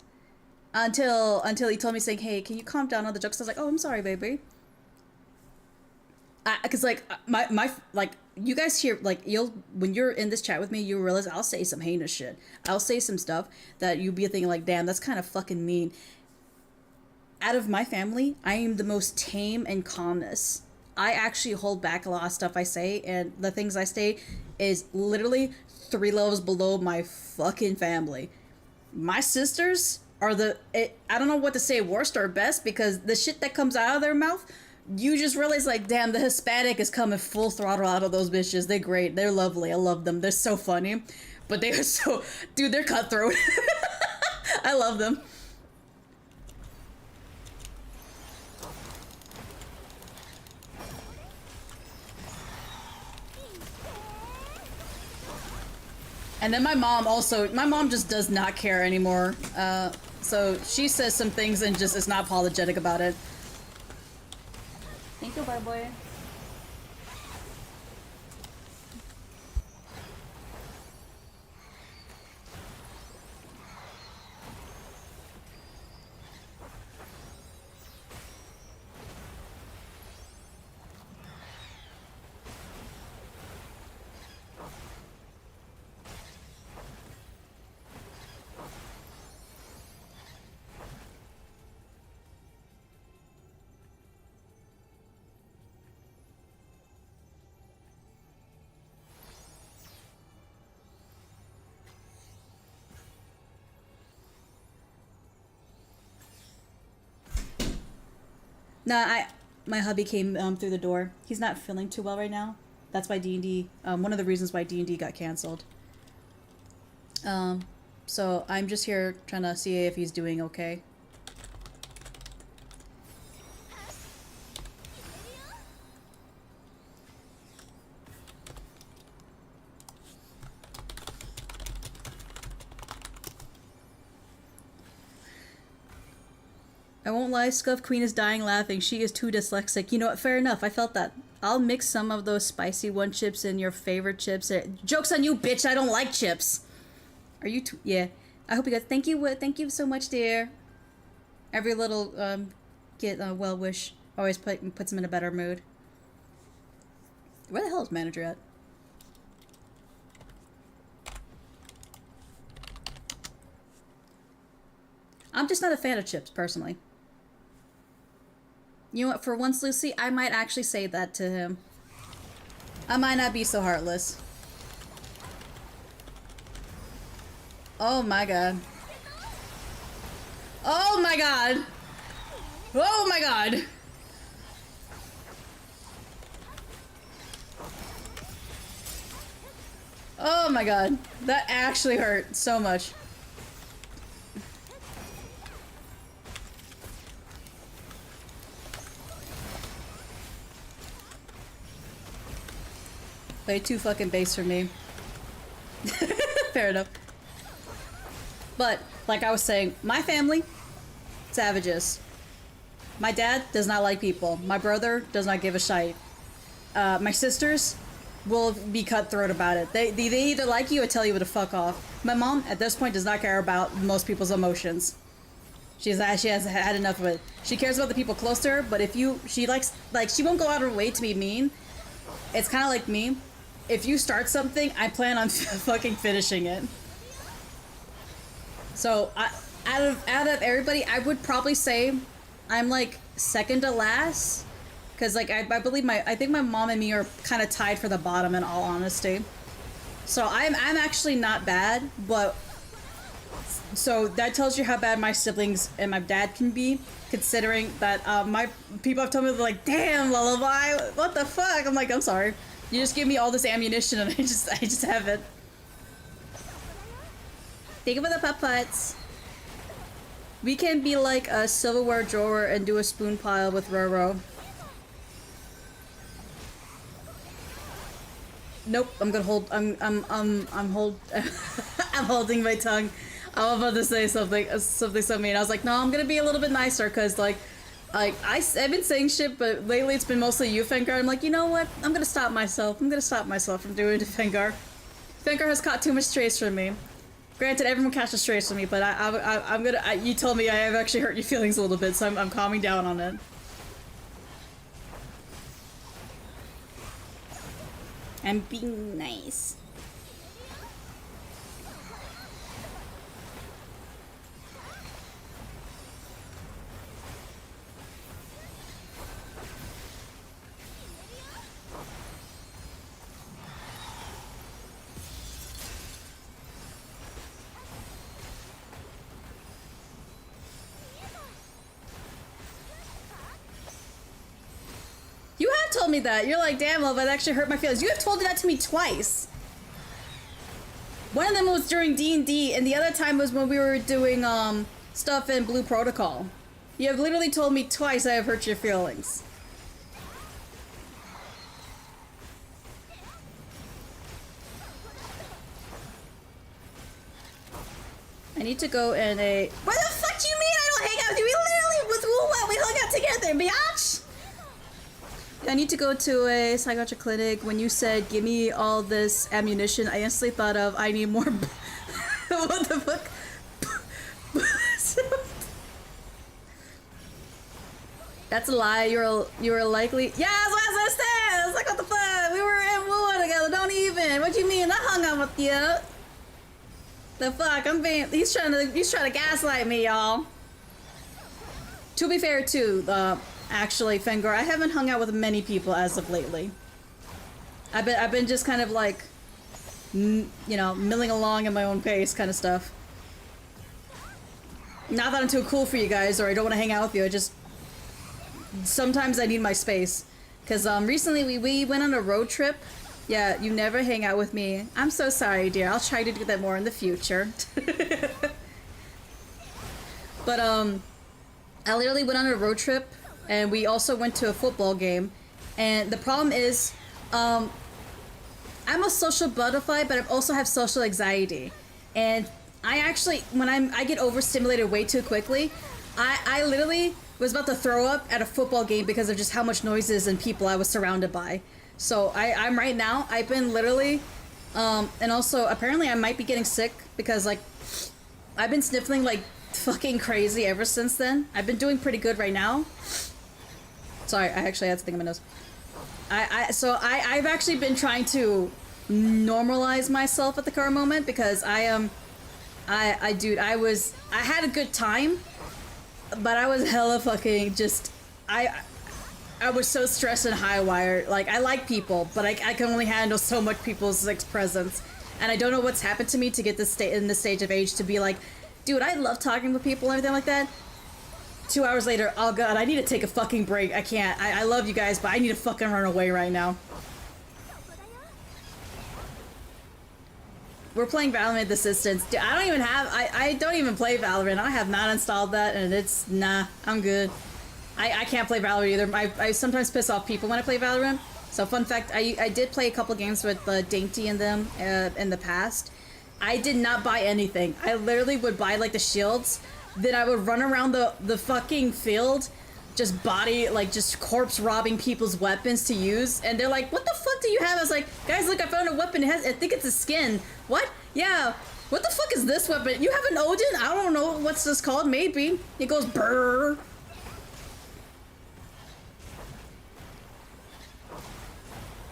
until he told me, saying, hey, can you calm down on the jokes? I was like, oh, I'm sorry, baby. Cause like my like you guys hear, like, when you're in this chat with me, you realize I'll say some heinous shit. I'll say some stuff that you'll be thinking like, damn, that's kind of fucking mean. Out of my family, I am the most tame and calmness. I actually hold back a lot of stuff I say, and the things I say is literally 3 levels below my fucking family. My sisters are I don't know what to say, worst or best, because the shit that comes out of their mouth, you just realize, like, damn, the Hispanic is coming full throttle out of those bitches. They're great. They're lovely. I love them. They're so funny. But they are so... Dude, they're cutthroat. I love them. And then my mom just does not care anymore. So she says some things and just is not apologetic about it. Thank you, boy. Nah, my hubby came through the door. He's not feeling too well right now. That's why D&D, one of the reasons why D&D got canceled. So I'm just here trying to see if he's doing okay. I won't lie, Scuff Queen is dying laughing. She is too dyslexic. You know what? Fair enough. I felt that. I'll mix some of those spicy one chips in your favorite chips. Joke's on you, bitch. I don't like chips. Are you too? Yeah. I hope you guys. Thank you. Thank you so much, dear. Every little well wish always puts him in a better mood. Where the hell is manager at? I'm just not a fan of chips, personally. You know what, for once, Lucy, I might actually say that to him. I might not be so heartless. Oh my god. Oh my god! Oh my god! Oh my god. That actually hurt so much. Way too fucking base for me. Fair enough. But, like I was saying, my family, savages. My dad does not like people. My brother does not give a shite. My sisters will be cutthroat about it. They either like you or tell you to fuck off. My mom, at this point, does not care about most people's emotions. She has had enough of it. She cares about the people close to her, but if she won't go out of her way to be mean. It's kind of like me. If you start something, I plan on fucking finishing it. So, out of everybody, I would probably say I'm like second to last. Cause like I believe I think my mom and me are kind of tied for the bottom in all honesty. So I'm actually not bad, but so that tells you how bad my siblings and my dad can be, considering that my people have told me, they're like, damn, Lullaby, what the fuck? I'm like, I'm sorry. You just give me all this ammunition and I just have it. Think about the putt-putts. We can be like a silverware drawer and do a spoon pile with Roro. Nope, I'm gonna hold. I'm holding my tongue. I'm about to say something so mean. I was like, no, I'm gonna be a little bit nicer, cause like I've been saying shit, but lately it's been mostly you, Fengar. I'm like, you know what? I'm gonna stop myself. I'm gonna stop myself from doing it to Fengar. Fengar has caught too much strays from me. Granted, everyone catches strays from me, but I'm gonna. You told me I have actually hurt your feelings a little bit, so I'm calming down on it. I'm being nice. You have told me that. You're like, damn, love, that actually hurt my feelings. You have told that to me twice. One of them was during DnD, and the other time was when we were doing stuff in Blue Protocol. You have literally told me twice I have hurt your feelings. I need to go in a... What the fuck do you mean I don't hang out with you? We literally, we hung out together, biatch! I need to go to a psychiatric clinic. When you said, give me all this ammunition, I instantly thought of, I need more... What the fuck? That's a lie. You were likely... Yeah, that's what I said! I was like, what the fuck? We were in war together, don't even. What do you mean? I hung out with you. The fuck? He's trying to gaslight me, y'all. To be fair, too, actually, Fengar, I haven't hung out with many people as of lately. I've been just kind of like, you know, milling along at my own pace kind of stuff. Not that I'm too cool for you guys or I don't want to hang out with you, I just... Sometimes I need my space. Because recently we went on a road trip. Yeah, you never hang out with me. I'm so sorry, dear. I'll try to do that more in the future. But I literally went on a road trip. And we also went to a football game. And the problem is, I'm a social butterfly, but I also have social anxiety. And I actually, when I get overstimulated way too quickly, I literally was about to throw up at a football game because of just how much noises and people I was surrounded by. So I'm right now, I've been literally, and also apparently I might be getting sick because like, I've been sniffling like fucking crazy ever since then. I've been doing pretty good right now. Sorry, I actually had something in my nose. I've actually been trying to normalize myself at the current moment because dude, I had a good time, but I was hella fucking just, I was so stressed and high wired. Like, I like people, but I can only handle so much people's like presence. And I don't know what's happened to me to get in this stage of age to be like, dude, I love talking with people and everything like that. 2 hours later, oh god, I need to take a fucking break. I can't. I love you guys, but I need to fucking run away right now. We're playing Valorant this instance. Dude, I don't even have, I don't even play Valorant. I have not installed that, and it's, nah, I'm good. I can't play Valorant either. I sometimes piss off people when I play Valorant. So fun fact, I did play a couple games with Dainty and them in the past. I did not buy anything. I literally would buy like the shields, then I would run around the fucking field, just just corpse robbing people's weapons to use, and they're like, what the fuck do you have? I was like, guys, look, I found a weapon. I think it's a skin. What? Yeah. What the fuck is this weapon? You have an Odin? I don't know what's this called. Maybe. It goes brrr.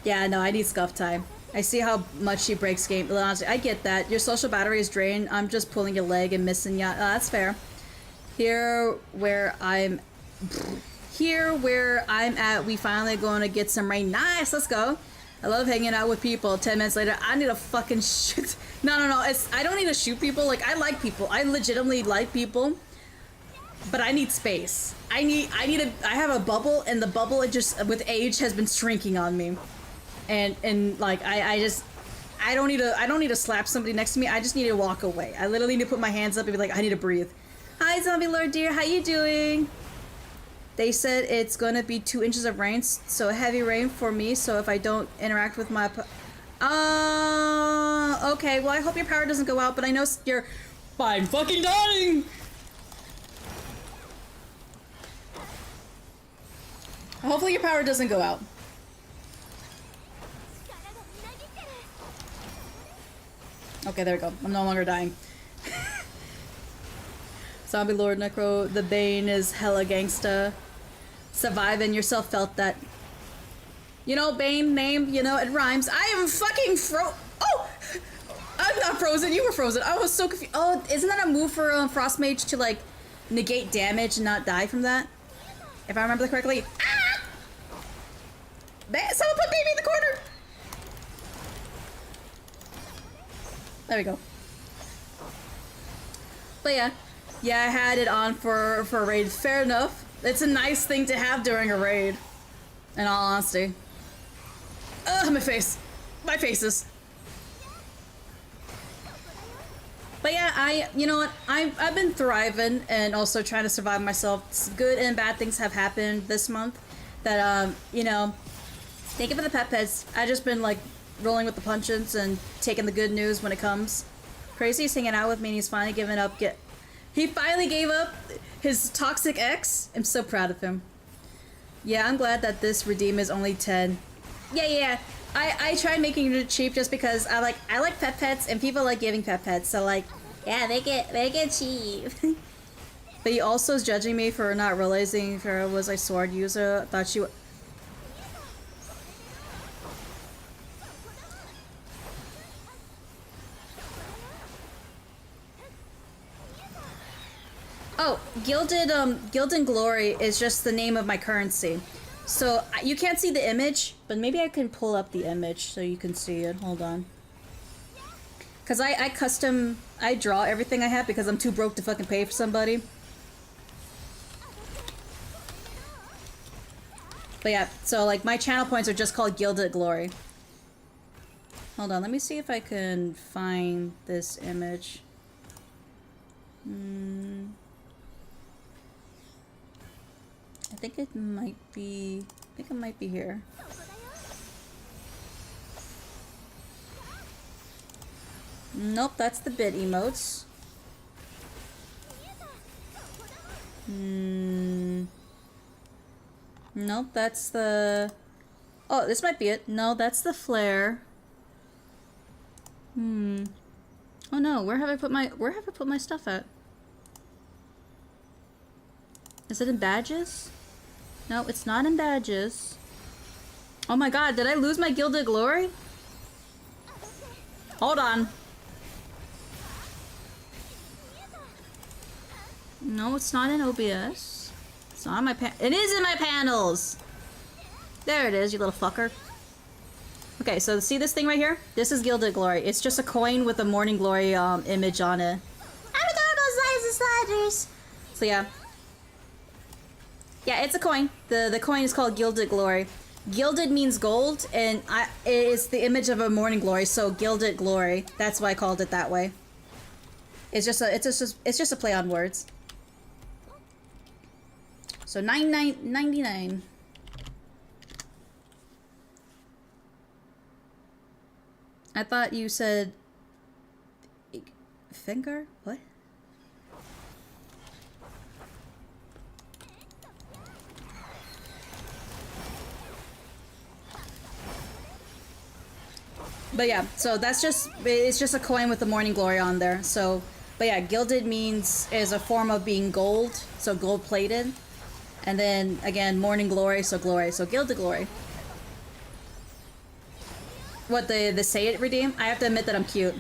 Yeah, no, I need scuff time. I see how much she breaks game. Honestly, I get that. Your social battery is drained. I'm just pulling your leg and missing ya. That's fair. Here where I'm at, we finally going to get some rain. Nice, let's go. I love hanging out with people. 10 minutes later, I need to fucking shoot. No. I don't need to shoot people. Like, I like people. I legitimately like people. But I need space. I have a bubble, and the bubble, it just, with age, has been shrinking on me. And like, I don't need to slap somebody next to me. I just need to walk away. I literally need to put my hands up and be like, I need to breathe. Hi, Zombie Lord Dear, how you doing? They said it's gonna be 2 inches of rain, so heavy rain for me, so if I don't interact with my okay, well, I hope your power doesn't go out, but I know you're fine fucking dying! Hopefully your power doesn't go out. Okay, there we go. I'm no longer dying. Zombie Lord Necro, the Bane is hella gangsta. Surviving yourself felt that. You know, Bane name, you know, it rhymes. I am fucking oh! I'm not frozen, you were frozen. I was so confused. Oh, isn't that a move for Frost Mage to like negate damage and not die from that? If I remember correctly. Ah! Someone put baby in the corner! There we go. But yeah. Yeah, I had it on for a raid. Fair enough. It's a nice thing to have during a raid. In all honesty. Ugh, my face. My faces. But yeah, you know what? I've been thriving and also trying to survive myself. Good and bad things have happened this month. That, you know, thank you for the pets. I've just been like rolling with the punches and taking the good news when it comes. Crazy's hanging out with me and he's finally given up. He finally gave up his toxic ex. I'm so proud of him. Yeah, I'm glad that this redeem is only 10. Yeah. I tried making it cheap just because I like pets and people like giving pets. So like, yeah, make it cheap. But he also is judging me for not realizing if I was a sword user. Thought she would. Oh, Gilded Glory is just the name of my currency. So you can't see the image, but maybe I can pull up the image so you can see it. Hold on. Cause I draw everything I have because I'm too broke to fucking pay for somebody. But yeah, so like my channel points are just called Gilded Glory. Hold on, let me see if I can find this image. I think it might be here. Nope, that's the bit emotes. Nope, that's the... Oh, this might be it. No, that's the flare. Oh no, where have I put my stuff at? Is it in badges? No, it's not in badges. Oh my god, did I lose my Gilded Glory? Hold on. No, it's not in OBS. It's not in my It is in my panels! There it is, you little fucker. Okay, so see this thing right here? This is Gilded Glory. It's just a coin with a Morning Glory image on it. So yeah. Yeah, it's a coin. The coin is called Gilded Glory. Gilded means gold, and it is the image of a Morning Glory, so Gilded Glory. That's why I called it that way. It's just a play on words. So $99.99. I thought you said finger? What? But yeah, so it's just a coin with the Morning Glory on there. So, but yeah, gilded is a form of being gold, so gold plated. And then again, Morning Glory, so Gilded Glory. What, the say it redeem? I have to admit that I'm cute.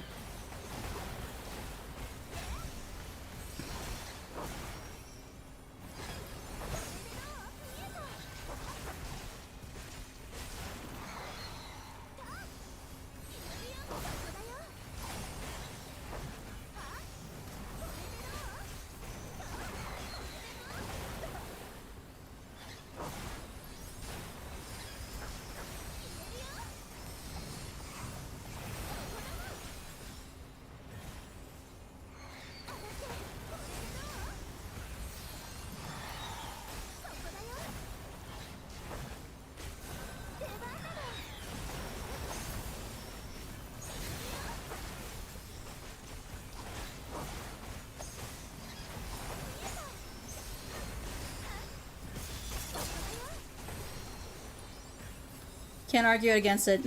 Can't argue against it.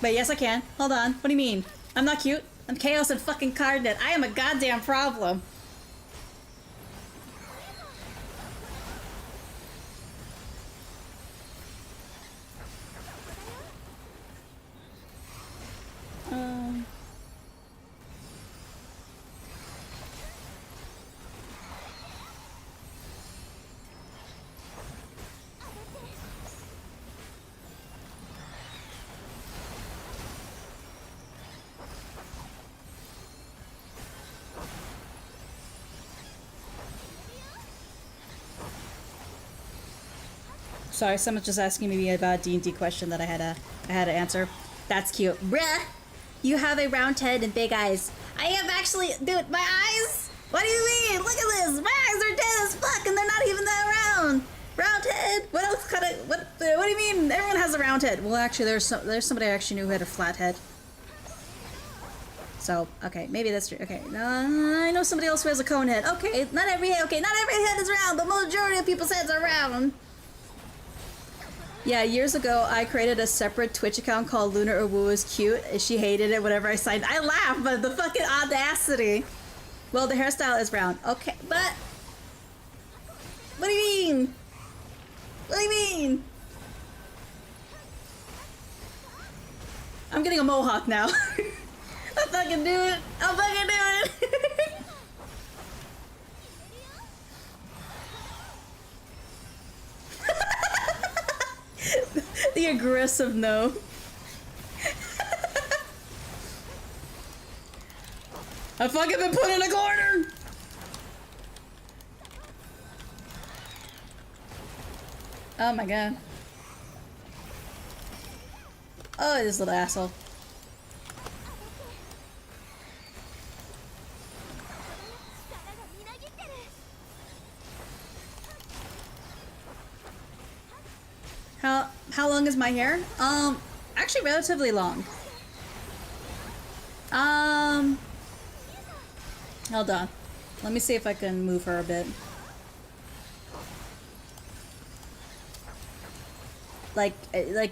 But yes, I can. Hold on. What do you mean? I'm not cute. I'm chaos and fucking cardnet. I am a goddamn problem. Sorry, someone's just asking me about a D&D question that I had to answer. That's cute. Bruh! You have a round head and big eyes. I have actually... Dude, my eyes? What do you mean? Look at this! My eyes are dead as fuck and they're not even that round! Round head? What else kind of... What do you mean? Everyone has a round head. Well, actually, there's somebody I actually knew who had a flat head. So, okay, maybe that's true. Okay, I know somebody else who has a cone head. Okay, not every head is round, but majority of people's heads are round. Yeah, years ago, I created a separate Twitch account called Lunar Uwu is cute. She hated it whenever I signed. I laughed, but the fucking audacity. Well, the hairstyle is round. Okay, but... What do you mean? What do you mean? I'm getting a mohawk now. I'll fucking do it. I'll fucking do it. The aggressive no. I've fucking been put in a corner! Oh my god. Oh, this little asshole. How long is my hair? Actually relatively long. Hold on. Let me see if I can move her a bit.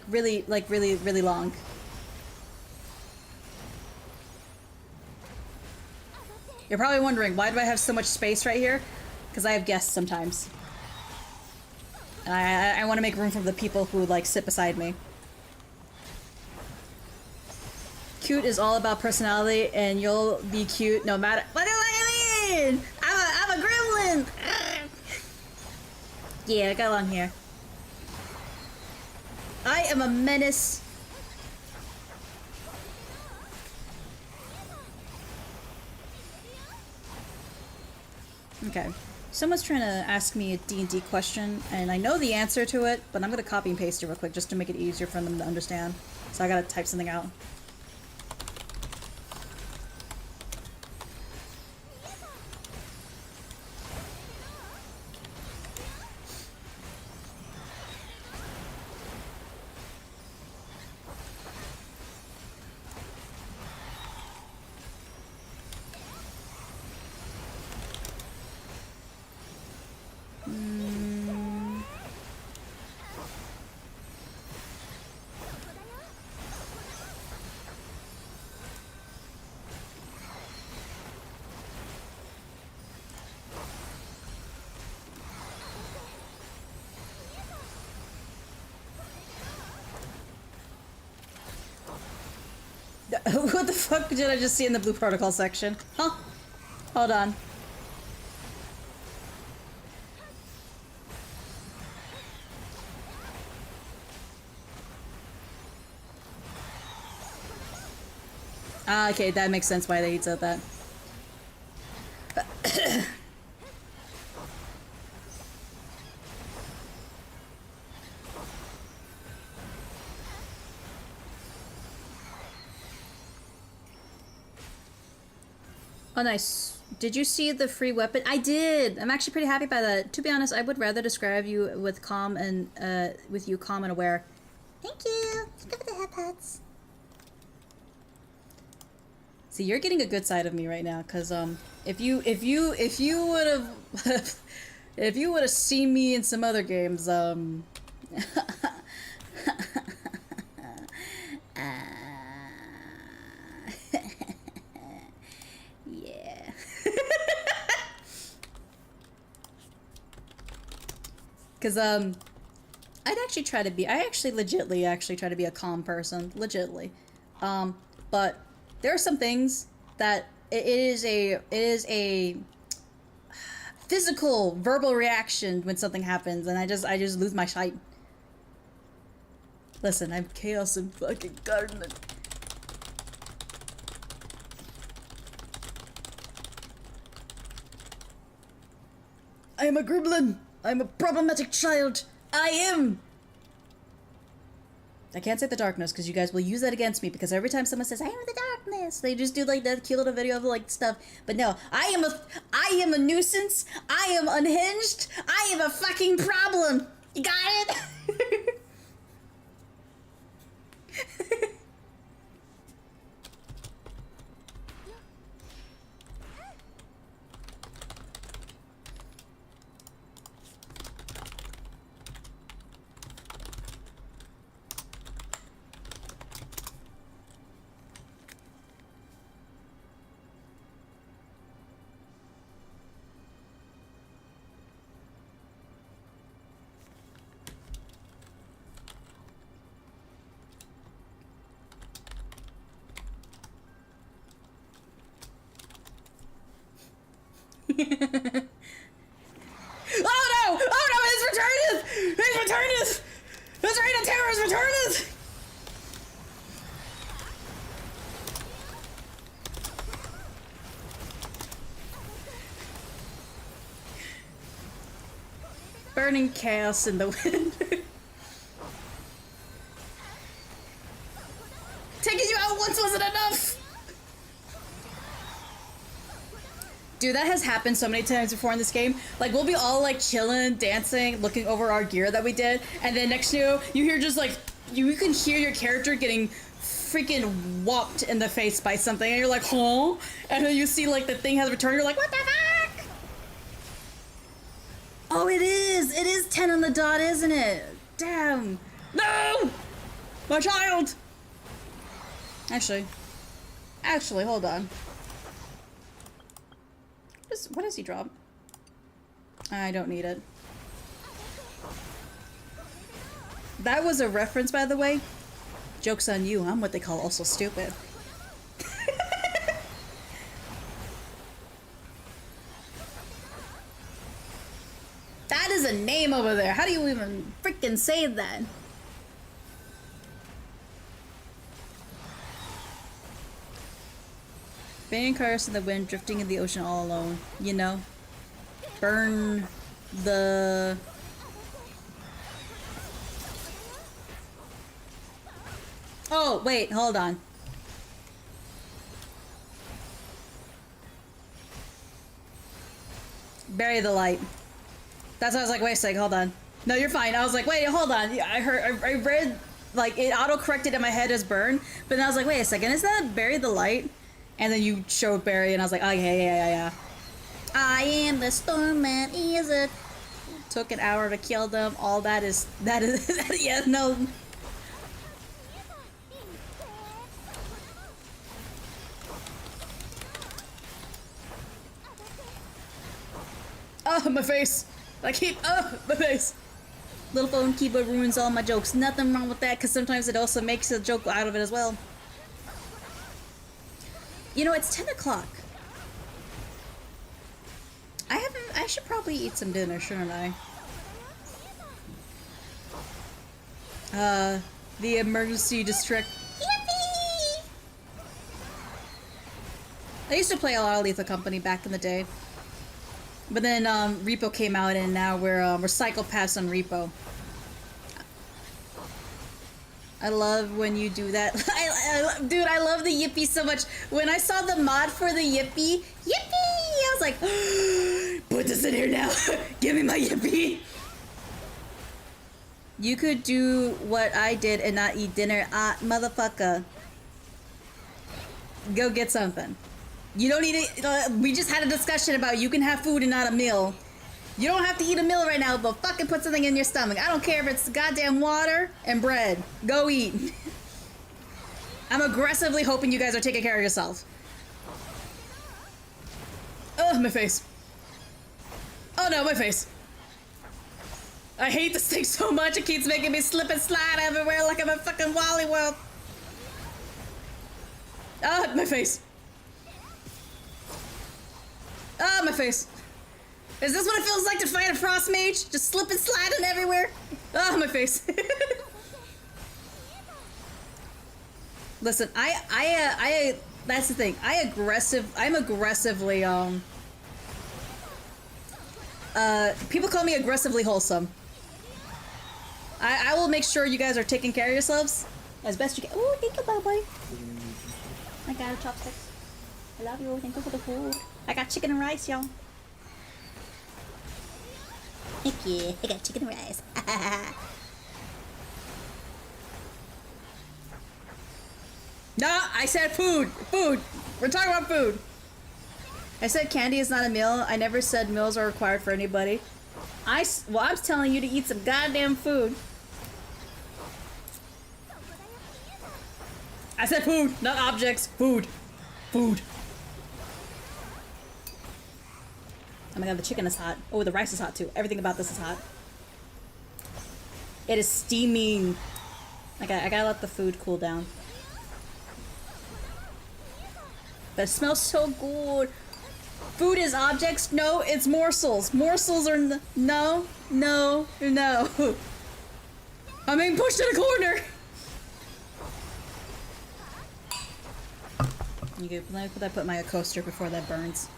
really long. You're probably wondering, why do I have so much space right here? Because I have guests sometimes. And I want to make room for the people who, like, sit beside me. Cute is all about personality, and you'll be cute no matter— What do I mean? I'm a gremlin! Yeah, I got long hair. I am a menace. Okay. Someone's trying to ask me a D&D question, and I know the answer to it, but I'm gonna copy and paste it real quick just to make it easier for them to understand. So I gotta type something out. What the fuck did I just see in the blue protocol section? Huh? Hold on. Ah, okay, that makes sense why they said that. Oh, nice. Did you see the free weapon? I did! I'm actually pretty happy about that. To be honest, I would rather describe you with calm and, calm and aware. Thank you! Look at the head pats. See, you're getting a good side of me right now, cause, if you would've, if you would've seen me in some other games, yeah. Cause, I'd actually try to be— I actually legitly try to be a calm person. Legitly. But there are some things that it is a physical, verbal reaction when something happens, and I just lose my shite. Listen, I'm chaos and fucking government. I am a gremlin! I'm a problematic child! I am! I can't say the darkness because you guys will use that against me, because every time someone says, I am the darkness, they just do like that cute little video of like stuff. But no, I am a nuisance. I am unhinged. I am a fucking problem. You got it? Oh no! Oh no! His returneth! His returneth! His reign of terror is returneth! Burning chaos in the wind. Taking you out once wasn't enough! Dude, that has happened so many times before in this game. Like, we'll be all, like, chilling, dancing, looking over our gear that we did, and then next to you, you hear just, like, you can hear your character getting freaking whopped in the face by something, and you're like, huh? And then you see, like, the thing has returned, you're like, what the fuck? Oh, it is! It is 10 on the dot, isn't it? Damn! No! My child! Actually, hold on. What does he drop? I don't need it. That was a reference, by the way. Joke's on you, I'm what they call also stupid. That is a name over there. How do you even freaking say that? Spinning cars in the wind, drifting in the ocean all alone. You know? Burn the... Oh, wait, hold on. Bury the light. That's why I was like, wait a second, hold on. No, you're fine. I was like, wait, hold on. I read, like, it auto-corrected in my head as burn, but then I was like, wait a second, is that bury the light? And then you showed bury, and I was like, oh, yeah. I am the storm man, is it? Took an hour to kill them. All that is, yeah, no. Oh, my face. My face. Little phone keyboard ruins all my jokes. Nothing wrong with that, because sometimes it also makes a joke out of it as well. You know, it's 10 o'clock. I should probably eat some dinner, shouldn't I? The emergency district. Yippee! I used to play a lot of Lethal Company back in the day. But then, Repo came out and now we're psychopaths on Repo. I love when you do that. Dude, I love the Yippee so much. When I saw the mod for the Yippee, I was like, put this in here now. Give me my Yippee. You could do what I did and not eat dinner. Motherfucker. Go get something. You don't need it. We just had a discussion about you can have food and not a meal. You don't have to eat a meal right now, but fucking put something in your stomach. I don't care if it's goddamn water and bread. Go eat. I'm aggressively hoping you guys are taking care of yourself. Oh, my face. Oh no, my face. I hate this thing so much, it keeps making me slip and slide everywhere like I'm a fucking Wally World. Oh, my face. Oh, my face. Is this what it feels like to fight a frost mage? Just slip and sliding everywhere? Oh, my face. Listen, that's the thing. I'm aggressively, people call me aggressively wholesome. I will make sure you guys are taking care of yourselves as best you can. Ooh, thank you, bye-bye. I got a chopsticks. I love you. Thank you for the food. I got chicken and rice, y'all. Thank you. I got chicken and rice. No, I said food. Food. We're talking about food. I said candy is not a meal. I never said meals are required for anybody. I'm telling you to eat some goddamn food. I said food, not objects. Food. Food. Oh my god, the chicken is hot. Oh, the rice is hot too. Everything about this is hot. It is steaming. I gotta let the food cool down. But it smells so good. Food is objects? No, it's morsels. Morsels are no. I'm being pushed in a corner. Let me put my coaster before that burns.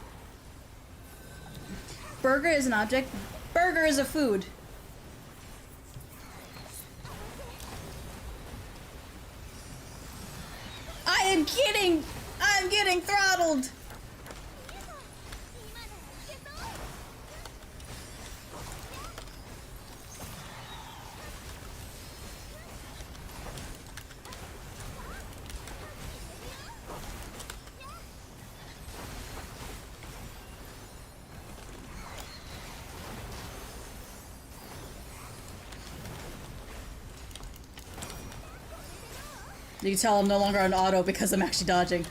Burger is an object. Burger is a food. I am kidding. I'm getting throttled. You can tell I'm no longer on auto because I'm actually dodging.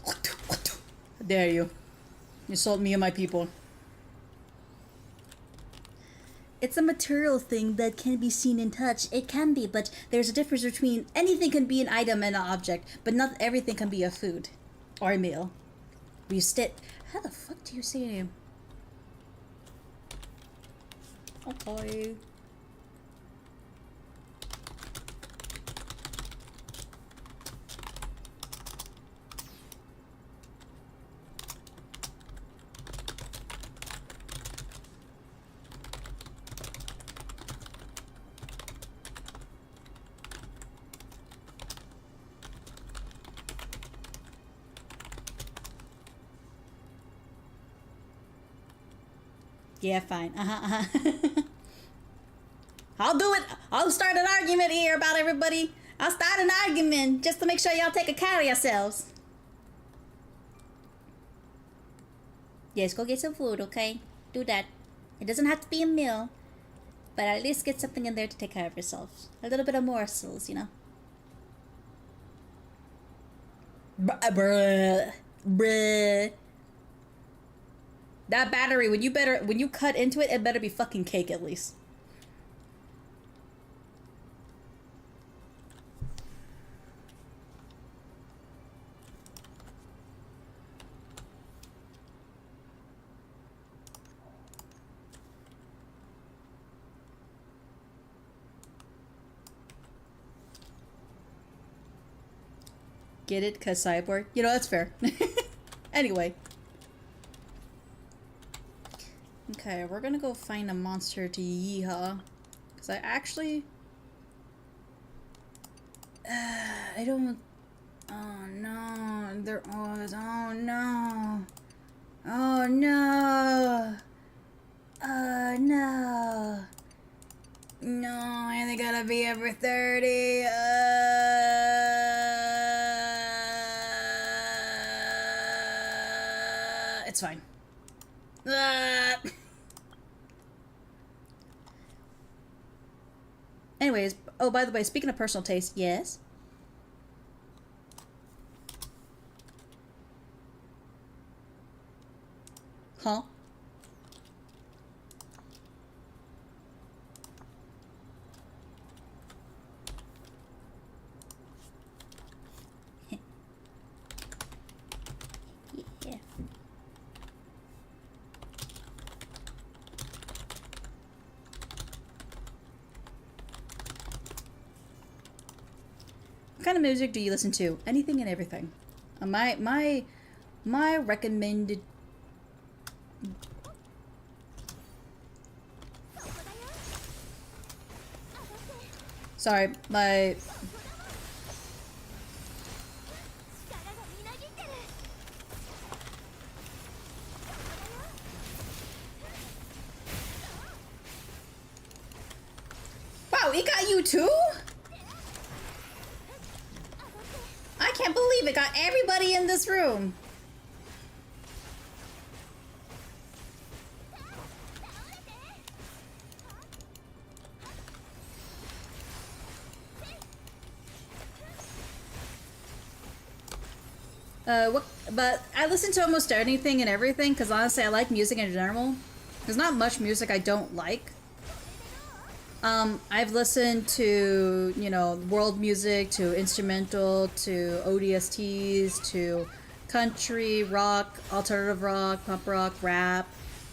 How dare you? You insult me and my people. It's a material thing that can be seen and touched. It can be, but there's a difference between anything can be an item and an object, but not everything can be a food or a meal. We sit. How the fuck do you say him? Okay. Yeah, fine. I'll do it. I'll start an argument here about everybody. I'll start an argument just to make sure y'all take care of yourselves. Yes, go get some food, okay? Do that. It doesn't have to be a meal, but at least get something in there to take care of yourselves. A little bit of morsels, you know? Bruh. Bruh. That battery, when you cut into it, it better be fucking cake at least. Get it? 'Cause cyborg? You know, that's fair. Anyway. Okay, we're gonna go find a monster to yeehaw. Because I actually... I don't... Oh no, they're all... Oh no. Oh no. Oh no. No, I only gotta be every 30. It's fine. Anyways, oh, by the way, speaking of personal taste, yes? Huh? Yeah. What kind of music do you listen to? Anything and everything. My recommended. Sorry, my. Wow, it got you too? I can't believe it got everybody in this room. But I listen to almost anything and everything because honestly I like music in general. There's not much music I don't like. I've listened to, you know, world music, to instrumental, to ODSTs, to country, rock, alternative rock, pop rock, rap.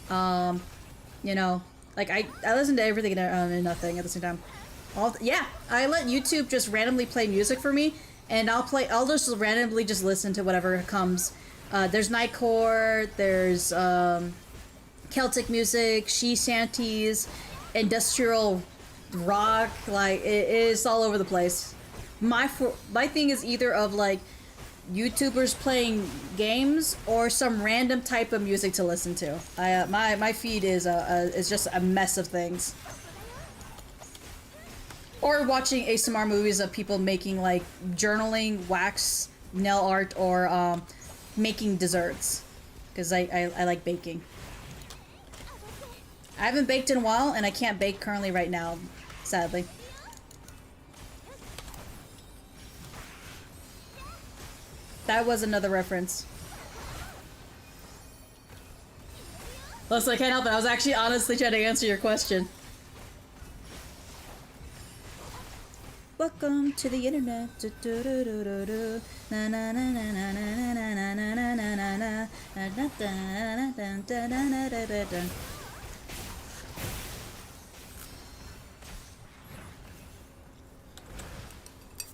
You know, like I listen to everything and nothing at the same time. Yeah, I let YouTube just randomly play music for me, and I'll just randomly just listen to whatever comes. There's nightcore, there's Celtic music, she shanties, industrial rock, like it's all over the place. My thing is either of like YouTubers playing games or some random type of music to listen to. My feed is just a mess of things. Or watching ASMR movies of people making like journaling, wax, nail art, or making desserts. Because I like baking. I haven't baked in a while, and I can't bake currently right now, sadly. That was another reference. Listen, I can't help it. I was actually honestly trying to answer your question. Welcome to the internet.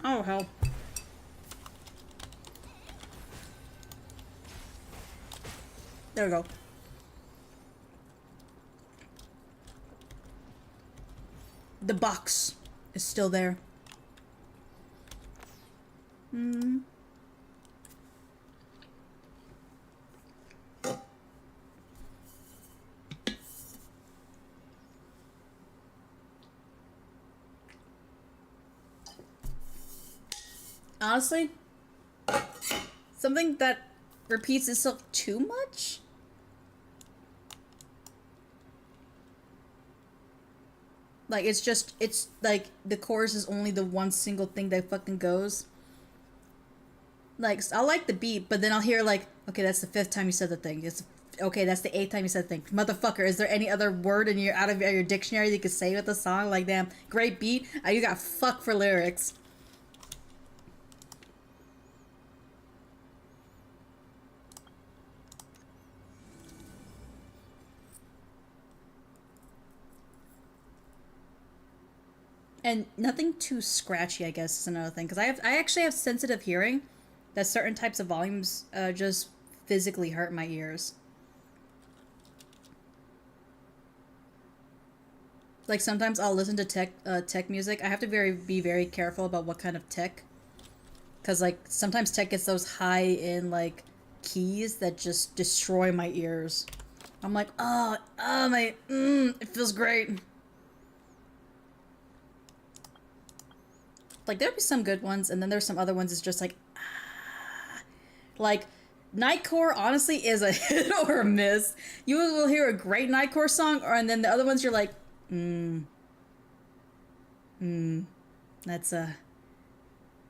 Oh hell. There we go. The box is still there. Hmm. Honestly, something that repeats itself too much? Like, it's like the chorus is only the one single thing that fucking goes. Like, I like the beat, but then I'll hear like, okay, that's the 5th time you said the thing. Okay, that's the 8th time you said the thing. Motherfucker, is there any other word in out of your dictionary that you could say with the song? Like, damn, great beat. You got fucked for lyrics. And nothing too scratchy, I guess, is another thing. Because I actually have sensitive hearing, that certain types of volumes just physically hurt my ears. Like sometimes I'll listen to tech music. I have to be very careful about what kind of tech, because like sometimes tech gets those high in like keys that just destroy my ears. I'm like, it feels great. Like there'll be some good ones, and then there's some other ones it's just like, like Nightcore honestly is a hit or a miss. You will hear a great Nightcore song, and then the other ones you're like, that's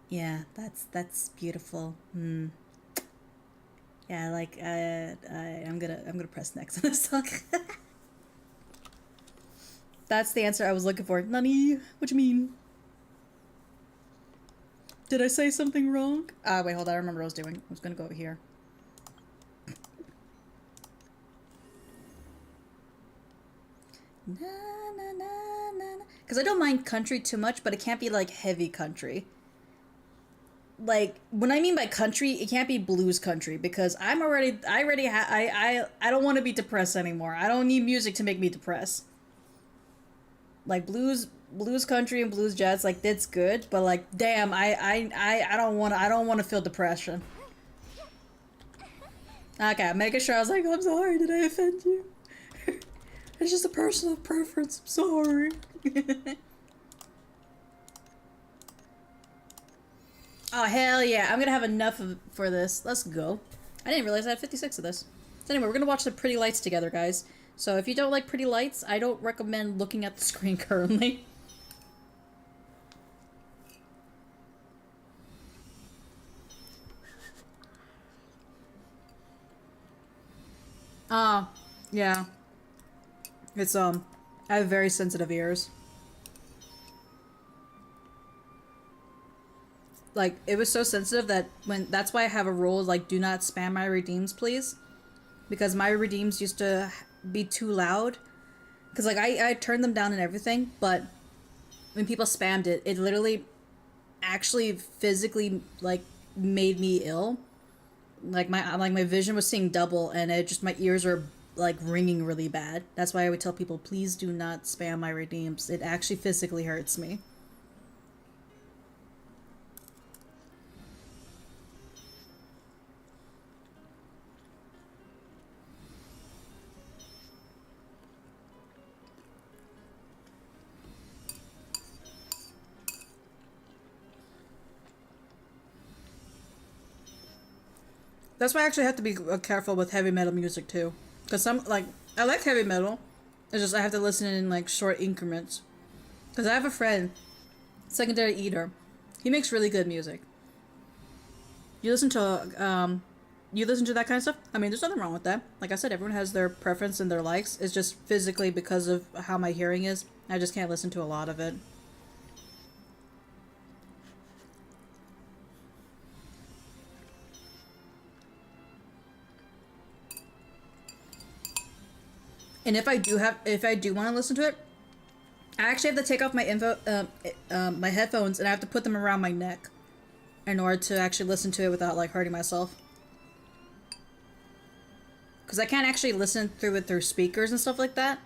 yeah, that's beautiful. Yeah, like I'm gonna press next on this song. That's the answer I was looking for. Nani? What you mean? Did I say something wrong? Wait, hold on. I remember what I was doing. I was gonna go over here. Because I don't mind country too much, but it can't be like heavy country. Like when I mean by country, it can't be blues country, because I don't want to be depressed anymore. I don't need music to make me depressed. Like blues country and blues jazz, like that's good, but like damn, I don't want to feel depression. Okay, I'm making sure. I was like, I'm sorry, did I offend you? It's just a personal preference. I'm sorry. Oh hell yeah, I'm gonna have enough for this. Let's go. I didn't realize I had 56 of this. So anyway, we're gonna watch the pretty lights together, guys. So if you don't like pretty lights, I don't recommend looking at the screen currently. Yeah. It's, I have very sensitive ears. Like, it was so sensitive that that's why I have a rule, like, do not spam my redeems, please. Because my redeems used to be too loud. Because, like, I turned them down and everything, but when people spammed it, it literally actually physically, like, made me ill. Like my vision was seeing double, and my ears were like ringing really bad. That's why I would tell people, please do not spam my redeems. It actually physically hurts me. That's why I actually have to be careful with heavy metal music too. Because some, like, I like heavy metal. It's just I have to listen in, like, short increments. Because I have a friend, Secondary Eater. He makes really good music. You listen to that kind of stuff? I mean, there's nothing wrong with that. Like I said, everyone has their preference and their likes. It's just physically because of how my hearing is. I just can't listen to a lot of it. And if I do want to listen to it, I actually have to take off my my headphones and I have to put them around my neck in order to actually listen to it without like hurting myself. Because I can't actually listen through it through speakers and stuff like that.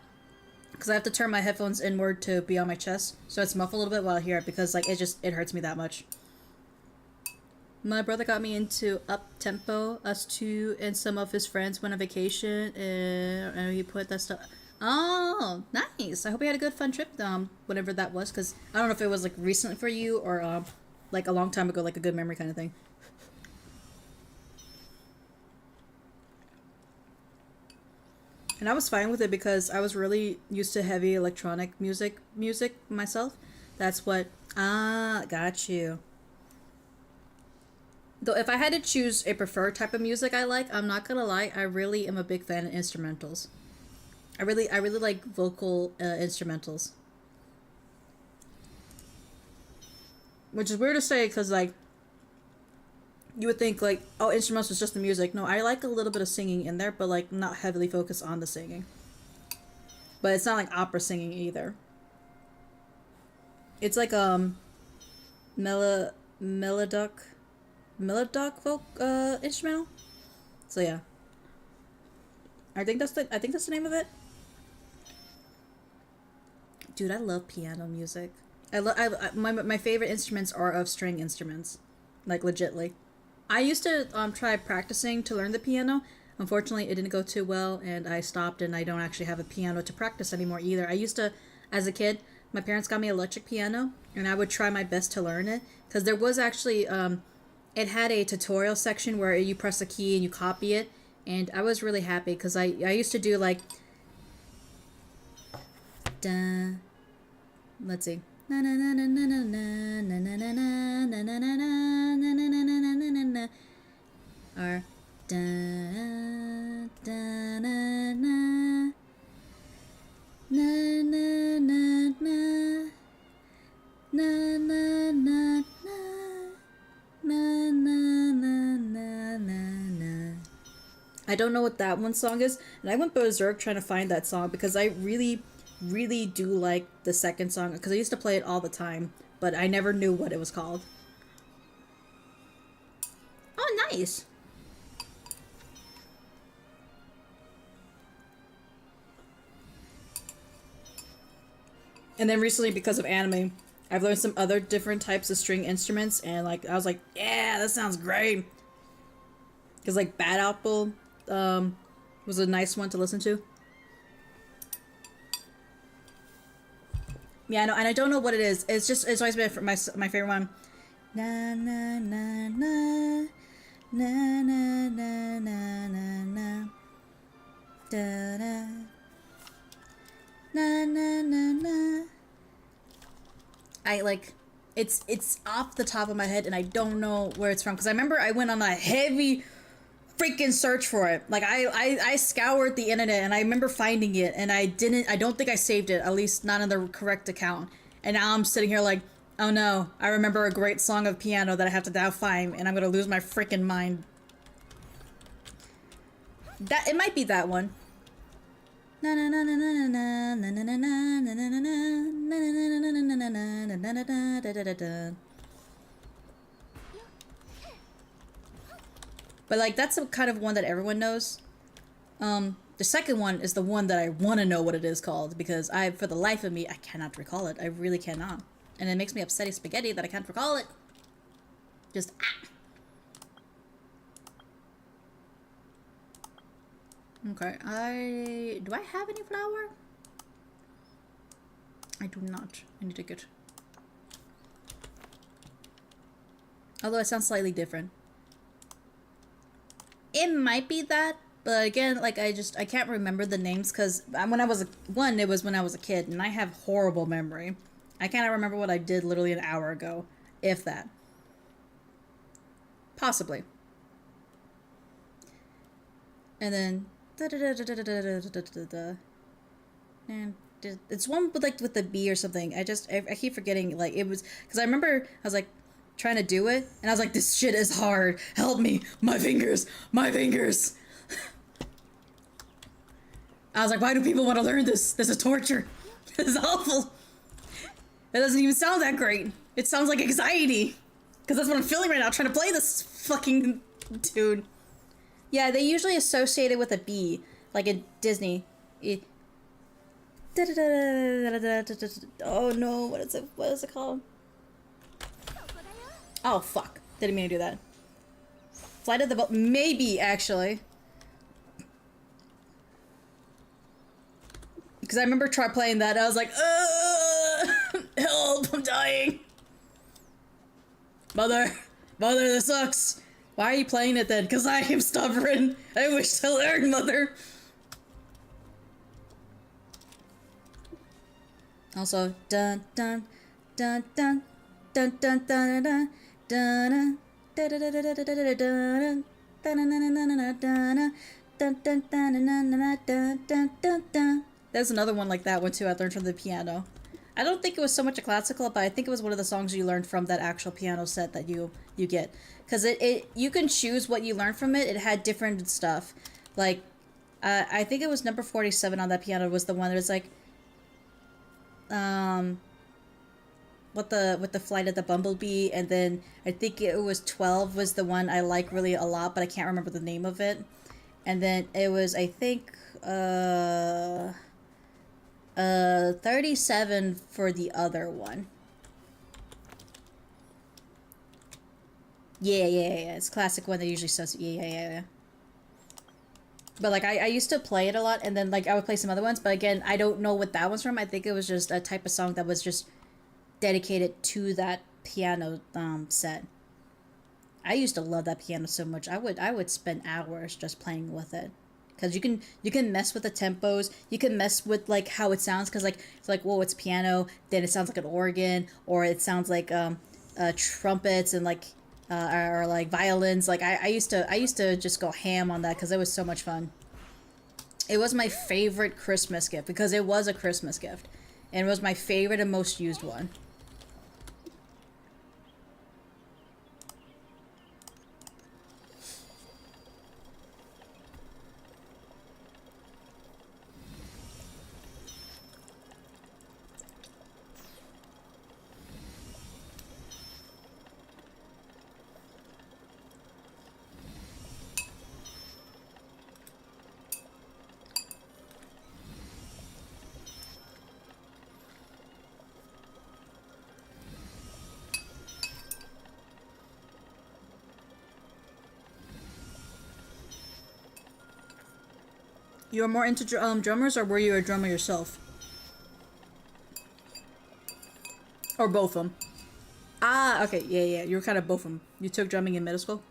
Because I have to turn my headphones inward to be on my chest, so it's muffled a little bit while I hear it because like it hurts me that much. My brother got me into up-tempo. Us two and some of his friends went on vacation, and he put that stuff. Oh, nice! I hope you had a good, fun trip. Whatever that was, because I don't know if it was like recent for you or like a long time ago, like a good memory kind of thing. And I was fine with it because I was really used to heavy electronic music myself. That's what. Got you. Though if I had to choose a preferred type of music I like, I'm not gonna lie, I really am a big fan of instrumentals. I really like vocal instrumentals. Which is weird to say because like you would think like, oh, instrumentals is just the music. No, I like a little bit of singing in there, but like not heavily focused on the singing. But it's not like opera singing either. It's like melodic instrumental. So yeah. I think that's the name of it. Dude, I love piano music. My favorite instruments are of string instruments. Like legitly. I used to try practicing to learn the piano. Unfortunately, it didn't go too well and I stopped and I don't actually have a piano to practice anymore either. I used to, as a kid, my parents got me an electric piano and I would try my best to learn it because there was actually it had a tutorial section where you press a key and you copy it, and I was really happy because I used to do like let's see, or I don't know what that one song is, and I went berserk trying to find that song because I really do like the second song because I used to play it all the time, but I never knew what it was called. Oh, nice. And then recently, because of anime, I've learned some other different types of string instruments, and like I was like, yeah, that sounds great. Because like Bad Apple was a nice one to listen to. Yeah, I know, and I don't know what it is. It's always been my favorite one. Na na na na na na na na na na da da na na na na. I like it's off the top of my head and I don't know where it's from because I remember I went on a heavy freaking search for it. Like I scoured the internet and I remember finding it and I don't think I saved it, at least not on the correct account. And now I'm sitting here like, oh no, I remember a great song of piano that I have to now find and I'm gonna lose my freaking mind. That it might be that one. Na na na na na na na na na na na na na na na. But like that's the kind of one that everyone knows. The second one is the one that I want to know what it is called because for the life of me, I cannot recall it. I really cannot, and it makes me upsetty spaghetti that I can't recall it. Just Okay, do I have any flour? I do not. I need to get. Although it sounds slightly different. it might be that, but again, like I can't remember the names because when I was it was when I was a kid, and I have horrible memory. I cannot remember what I did literally an hour ago, if that. Possibly. And then and it's one with like with the B or something. I keep forgetting, like it was because I remember I was like trying to do it and I was like, this shit is hard, help me, my fingers. I was like, why do people want to learn this? This is torture. This is awful. It doesn't even sound that great. It sounds like anxiety, because that's what I'm feeling right now trying to play this fucking tune. Yeah, they usually associate it with a B, like in Disney. Oh no, what is it called? Oh fuck, didn't mean to do that. Flight of the Boat, maybe actually. Because I remember playing that, and I was like, help, I'm dying. Mother, this sucks. Why are you playing it then? Because I am stubborn. I wish to learn, Mother. Also, dun dun dun dun dun dun dun dun dun dun. There's another one like that one too I learned from the piano. I don't think it was so much a classical, but I think it was one of the songs you learned from that actual piano set that you get. Because it you can choose what you learn from it. It had different stuff. Like, I think it was number 47 on that piano was the one that was like, with the Flight of the Bumblebee, and then I think it was 12 was the one I like really a lot, but I can't remember the name of it. And then it was, I think, 37 for the other one. Yeah. It's a classic one that usually says, yeah. But, like, I used to play it a lot, and then, like, I would play some other ones, but again, I don't know what that one's from. I think it was just a type of song that was just dedicated to that piano, set. I used to love that piano so much. I would spend hours just playing with it. Because you can mess with the tempos, you can mess with, like, how it sounds, because, like, it's like, whoa, it's piano, then it sounds like an organ, or it sounds like, trumpets, and, like, or like violins. Like I used to just go ham on that because it was so much fun. It was my favorite Christmas gift because it was a Christmas gift, and it was my favorite and most used one. You were more into drummers, or were you a drummer yourself? Or both of them? Ah, okay, yeah. You were kind of both of them. You took drumming in middle school?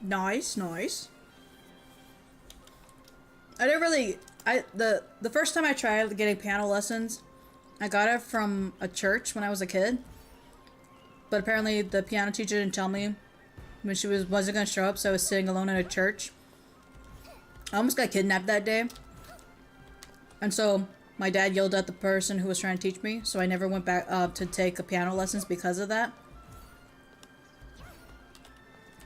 Nice. I didn't really... The first time I tried getting piano lessons, I got it from a church when I was a kid. But apparently the piano teacher didn't tell me when she wasn't gonna show up, so I was sitting alone in a church. I almost got kidnapped that day. And so my dad yelled at the person who was trying to teach me, so I never went back to take the piano lessons because of that.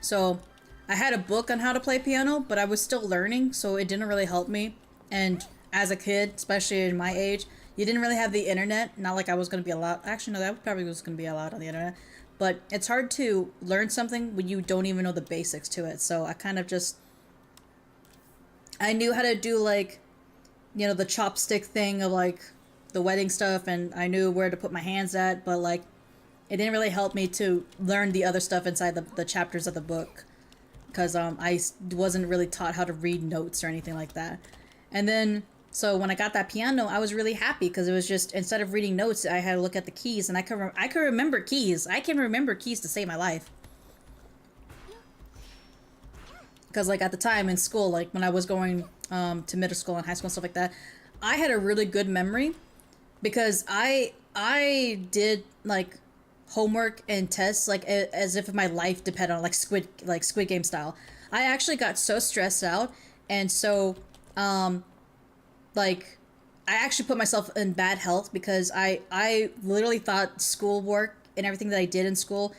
So I had a book on how to play piano, but I was still learning, so it didn't really help me. And as a kid, especially in my age, you didn't really have the internet. Not like I was going to be allowed. Actually, no, that probably was going to be allowed on the internet. But it's hard to learn something when you don't even know the basics to it. So I kind of just... I knew how to do, like, you know, the chopstick thing of, like, the wedding stuff. And I knew where to put my hands at. But, like, it didn't really help me to learn the other stuff inside the chapters of the book. Because I wasn't really taught how to read notes or anything like that. And then So when I got that piano, I was really happy because it was just, instead of reading notes, I had to look at the keys, and I could remember keys. I can remember keys to save my life. Because like at the time in school, like when I was going to middle school and high school and stuff like that, I had a really good memory because I did like homework and tests like as if my life depended on like Squid Game style. I actually got so stressed out and so like I actually put myself in bad health because I literally thought schoolwork and everything that I did in school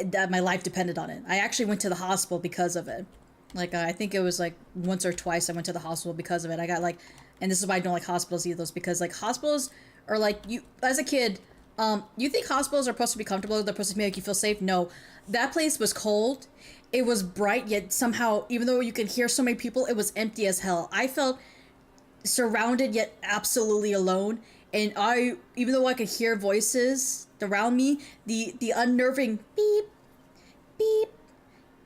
that my life depended on it. I actually went to the hospital because of it. Like I think it was like once or twice I went to the hospital because of it. I got like, and this is why I don't like hospitals either, because like hospitals are like, you as a kid, you think hospitals are supposed to be comfortable, they're supposed to make you feel safe. No, that place was cold, it was bright, yet somehow even though you could hear so many people, it was empty as hell. I felt surrounded yet absolutely alone, and I, even though I could hear voices around me, the unnerving beep beep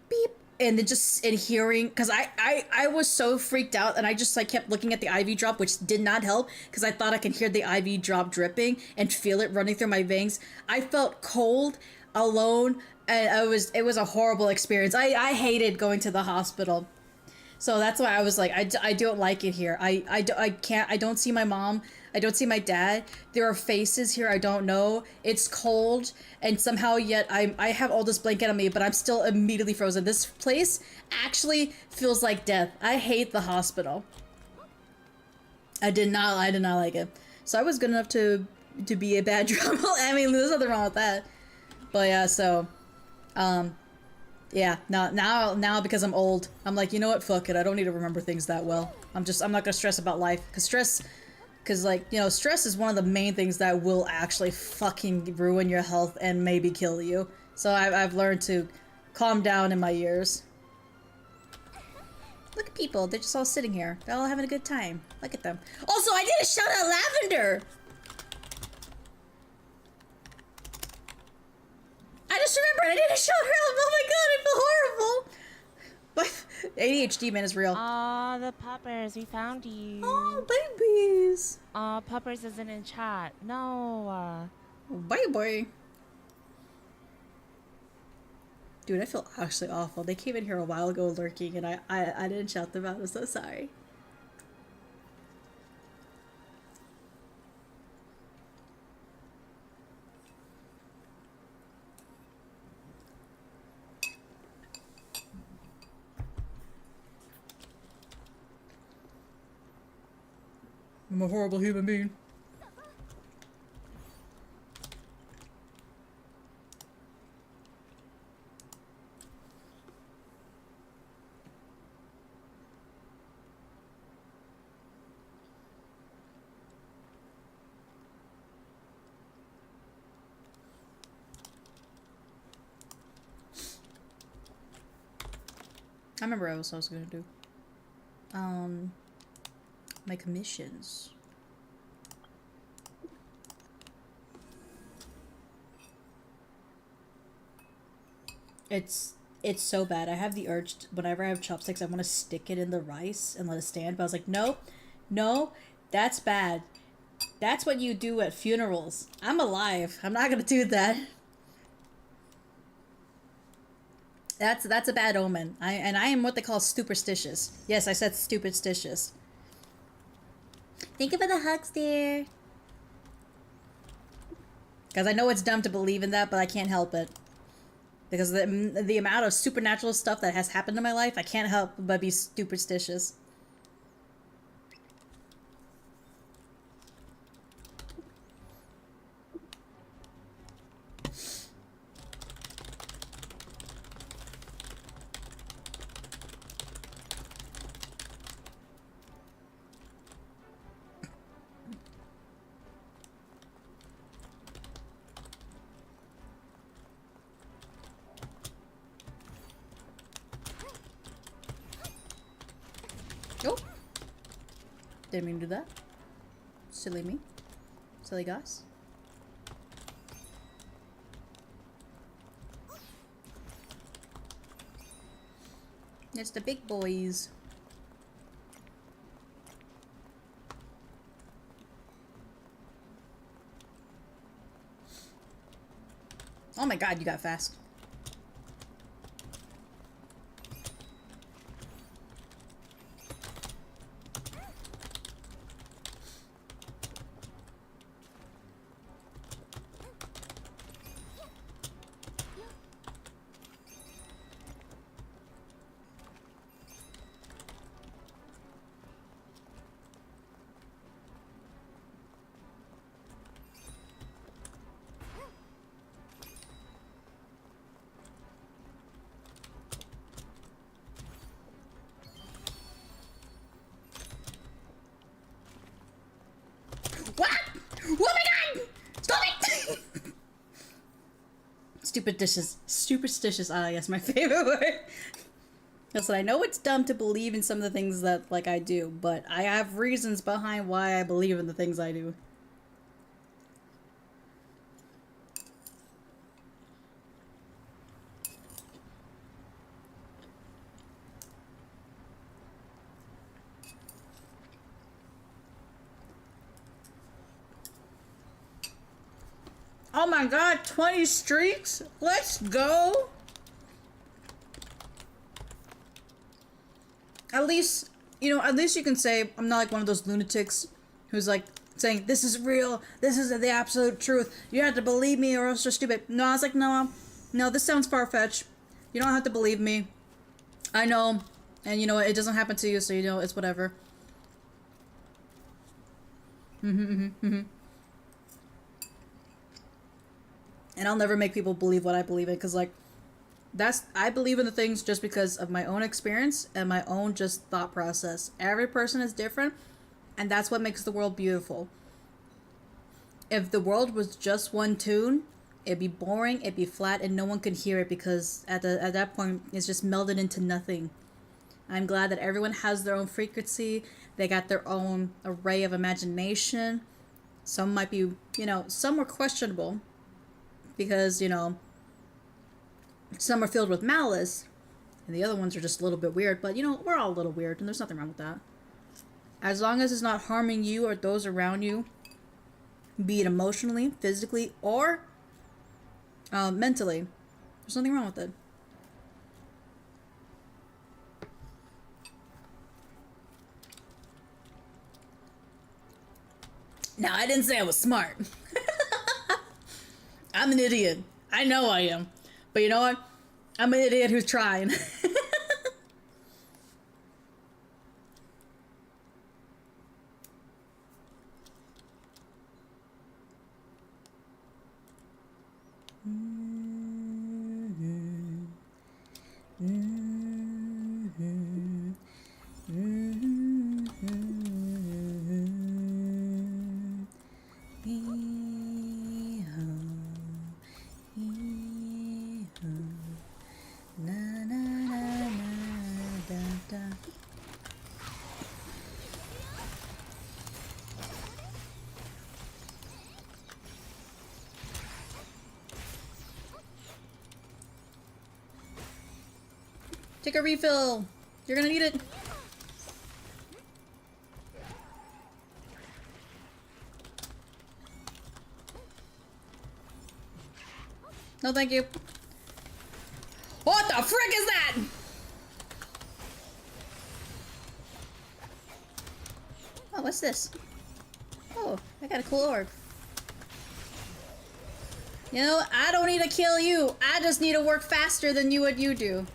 beep, and then just in hearing, because I was so freaked out, and I just like kept looking at the IV drop, which did not help because I thought I could hear the IV drop dripping and feel it running through my veins. I felt cold, alone, and it was a horrible experience. I hated going to the hospital. So that's why I was like, I don't like it here. I can't, I don't see my mom. I don't see my dad. There are faces here I don't know. It's cold, and somehow yet I have all this blanket on me, but I'm still immediately frozen. This place actually feels like death. I hate the hospital. I did not like it. So I was good enough to be a bad drummer. I mean, there's nothing wrong with that. But yeah, so, yeah, now because I'm old, I'm like, you know what, fuck it, I don't need to remember things that well. I'm not gonna stress about life, because like, you know, stress is one of the main things that will actually fucking ruin your health and maybe kill you. So I've learned to calm down in my years. Look at people, they're just all sitting here. They're all having a good time. Look at them. Also, I did a shout out Lavender! I just remembered I didn't shout her out. Oh my god, I feel horrible. But ADHD, man, is real. Aw, the puppers, we found you. Oh, babies. Aw, puppers isn't in chat. No. Bye. Dude, I feel actually awful. They came in here a while ago lurking, and I didn't shout them out. I'm so sorry. I'm a horrible human being. I remember what else I was gonna do. My commissions. It's so bad. I have the urge whenever I have chopsticks, I want to stick it in the rice and let it stand. But I was like, no, that's bad. That's what you do at funerals. I'm alive. I'm not gonna do that. That's a bad omen. I am what they call superstitious. Yes, I said stupidstitious. Thank you for the hugs, dear. Because I know it's dumb to believe in that, but I can't help it. Because the amount of supernatural stuff that has happened in my life, I can't help but be superstitious. Oh! Didn't mean to do that. Silly me. Silly goss. It's the big boys. Oh my god, you got fast. What? Oh my god! Stop it! Stupid dishes. Superstitious, I guess my favorite word. Listen, I know it's dumb to believe in some of the things that, like, I do, but I have reasons behind why I believe in the things I do. Oh my god, 20 streaks? Let's go! At least, you know, at least you can say I'm not like one of those lunatics who's like saying, this is real, this is the absolute truth, you have to believe me or else you're stupid. No, I was like, no, this sounds far-fetched. You don't have to believe me. I know, and you know what, it doesn't happen to you, so you know, it's whatever. And I'll never make people believe what I believe in, because, like, I believe in the things just because of my own experience and my own just thought process. Every person is different, and that's what makes the world beautiful. If the world was just one tune, it'd be boring, it'd be flat, and no one could hear it, because at that point, it's just melded into nothing. I'm glad that everyone has their own frequency, they got their own array of imagination. Some might be, you know, some are questionable, because, you know, some are filled with malice, and the other ones are just a little bit weird, but, you know, we're all a little weird, and there's nothing wrong with that. As long as it's not harming you or those around you, be it emotionally, physically, or mentally, there's nothing wrong with it. Now, I didn't say I was smart. I'm an idiot. I know I am. But you know what? I'm an idiot who's trying. Take a refill. You're gonna need it. No, thank you. What the frick is that? Oh, what's this? Oh, I got a cool orb. You know, I don't need to kill you. I just need to work faster than you do.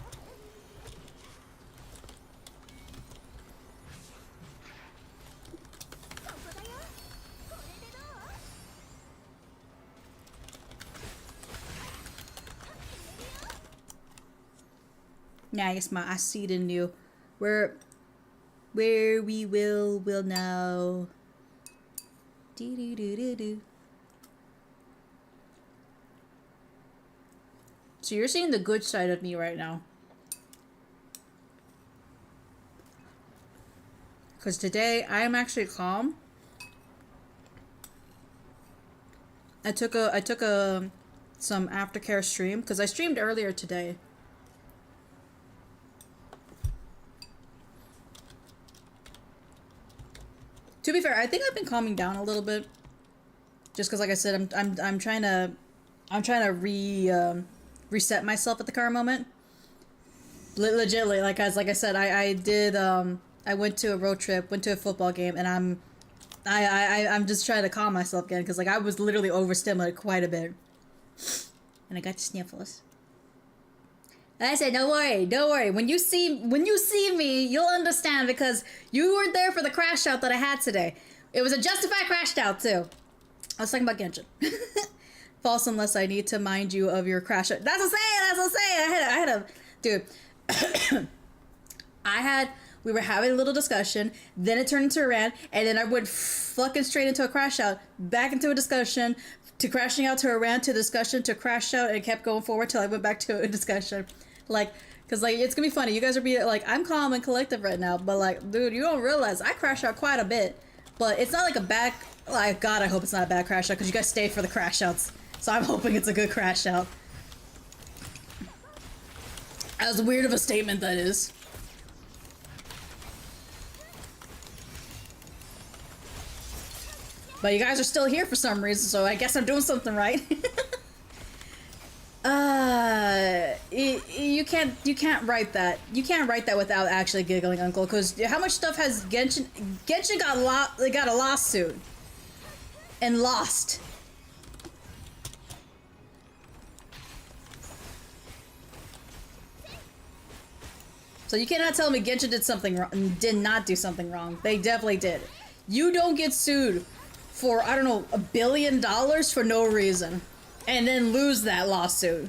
Nice, I see it in you. Where we will now. Doo doo doo doo doo. So you're seeing the good side of me right now. Because today I am actually calm. I took some aftercare stream because I streamed earlier today. To be fair, I think I've been calming down a little bit, just because, like I said, I'm trying to I'm trying to reset myself at the current moment. Legitly, like I said, I did I went to a road trip, went to a football game, and I'm just trying to calm myself again because like I was literally overstimulated quite a bit, and I got the sniffles. And I said, don't worry. When you see me, you'll understand because you weren't there for the crash out that I had today. It was a justified crash out too. I was talking about Genshin. False unless I need to mind you of your crash out. That's what I'm saying. I had a dude. We were having a little discussion, then it turned into a rant, and then I went fucking straight into a crash out, back into a discussion, to crashing out to a rant, to discussion, to crash out, and it kept going forward till I went back to a discussion. Like, cause like, it's gonna be funny, you guys are being like, I'm calm and collective right now, but like, dude, you don't realize, I crash out quite a bit, but it's not like a bad, like, God, I hope it's not a bad crash out, cause you guys stay for the crash outs, so I'm hoping it's a good crash out. As weird of a statement that is. But you guys are still here for some reason, so I guess I'm doing something right. You can't write that. You can't write that without actually giggling, Uncle. Because how much stuff has Genshin? Genshin got a lawsuit and lost. So you cannot tell me Genshin did something wrong. Did not do something wrong. They definitely did. You don't get sued for, I don't know, $1 billion for no reason, and then lose that lawsuit.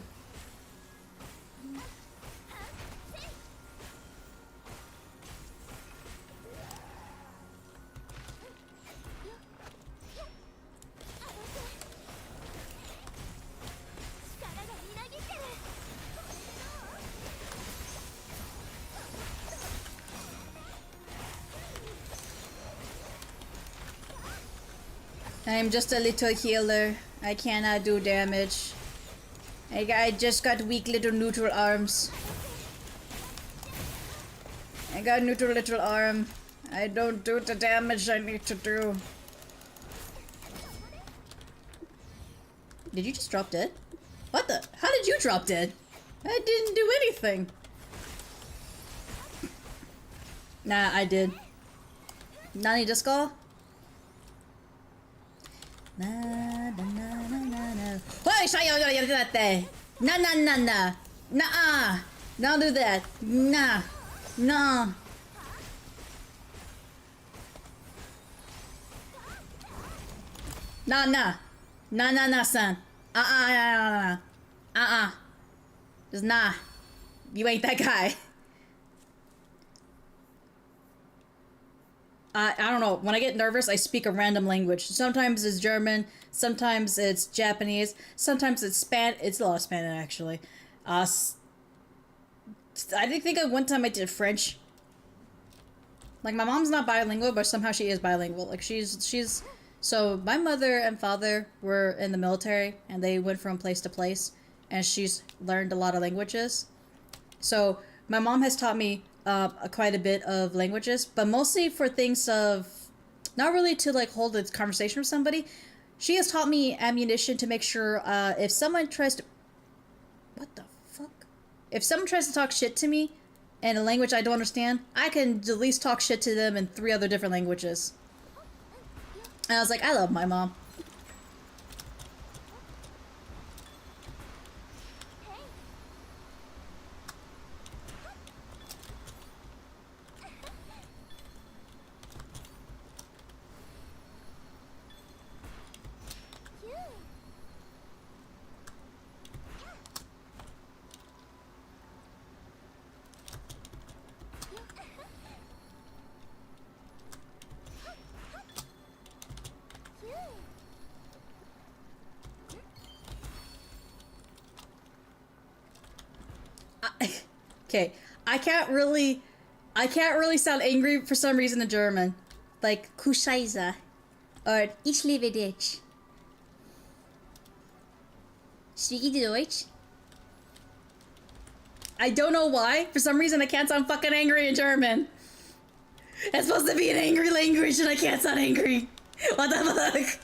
I'm just a little healer. I cannot do damage. I just got weak little neutral arms. I got neutral little arm. I don't do the damage I need to do. Did you just drop dead? What the? How did you drop dead? I didn't do anything. Nah, I did. Nani Discal? Na na na na na na. Why should you do that there? Na na na na. Nah. Don't do that. Nah. No. Nah nah. Nah nah nah son. Just nah. You ain't that guy. I don't know. When I get nervous, I speak a random language. Sometimes it's German, sometimes it's Japanese, sometimes it's It's a lot of Spanish, actually. I didn't think one time I did French. Like, my mom's not bilingual, but somehow she is bilingual. Like, she's... So, my mother and father were in the military, and they went from place to place, and she's learned a lot of languages. So, my mom has taught me quite a bit of languages, but mostly for things of not really to like hold a conversation with somebody. She has taught me ammunition to make sure if someone tries to if someone tries to talk shit to me in a language I don't understand, I can at least talk shit to them in 3 other different languages. And I was like, I love my mom. Okay, I can't really sound angry for some reason in German. Like, Kuscheiße. Or, ich liebe dich. Speak Deutsch? I don't know why. For some reason, I can't sound fucking angry in German. It's supposed to be an angry language and I can't sound angry. What the fuck?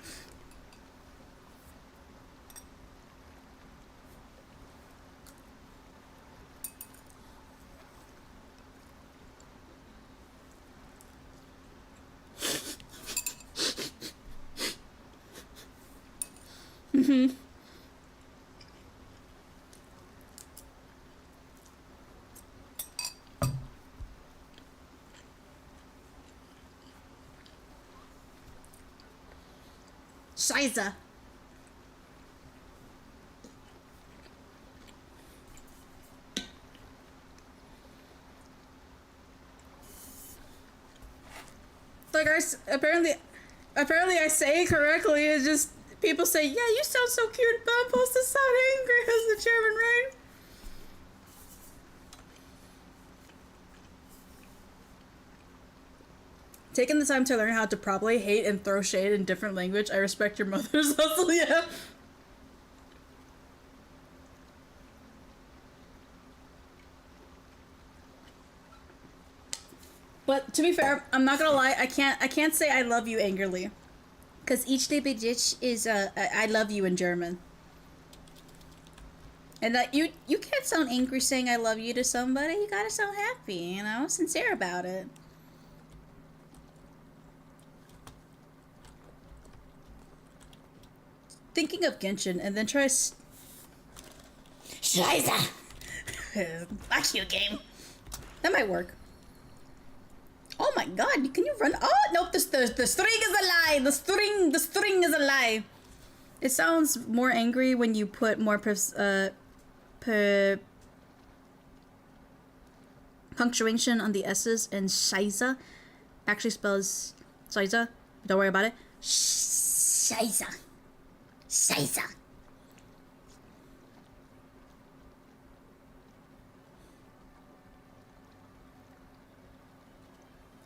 Mm-hmm. Scheiße. Like apparently I say it correctly. It's just people say, "Yeah, you sound so cute, but I'm supposed to sound angry as the German, right?" Taking the time to learn how to properly hate and throw shade in different language. I respect your mother's hustle. Yeah. But to be fair, I'm not gonna lie. I can't say I love you angrily, cause each liebe dich is I love you in German. And that you can't sound angry saying I love you to somebody. You gotta sound happy, you know, sincere about it. Thinking of Genshin and then try. Scheiße! Fuck you, game. That might work. Oh my god, can you run? Oh, nope, the string is a lie. The string is a lie. It sounds more angry when you put more punctuation on the S's, and Scheiße actually spells Scheiße. Don't worry about it. Scheiße. Scheiße.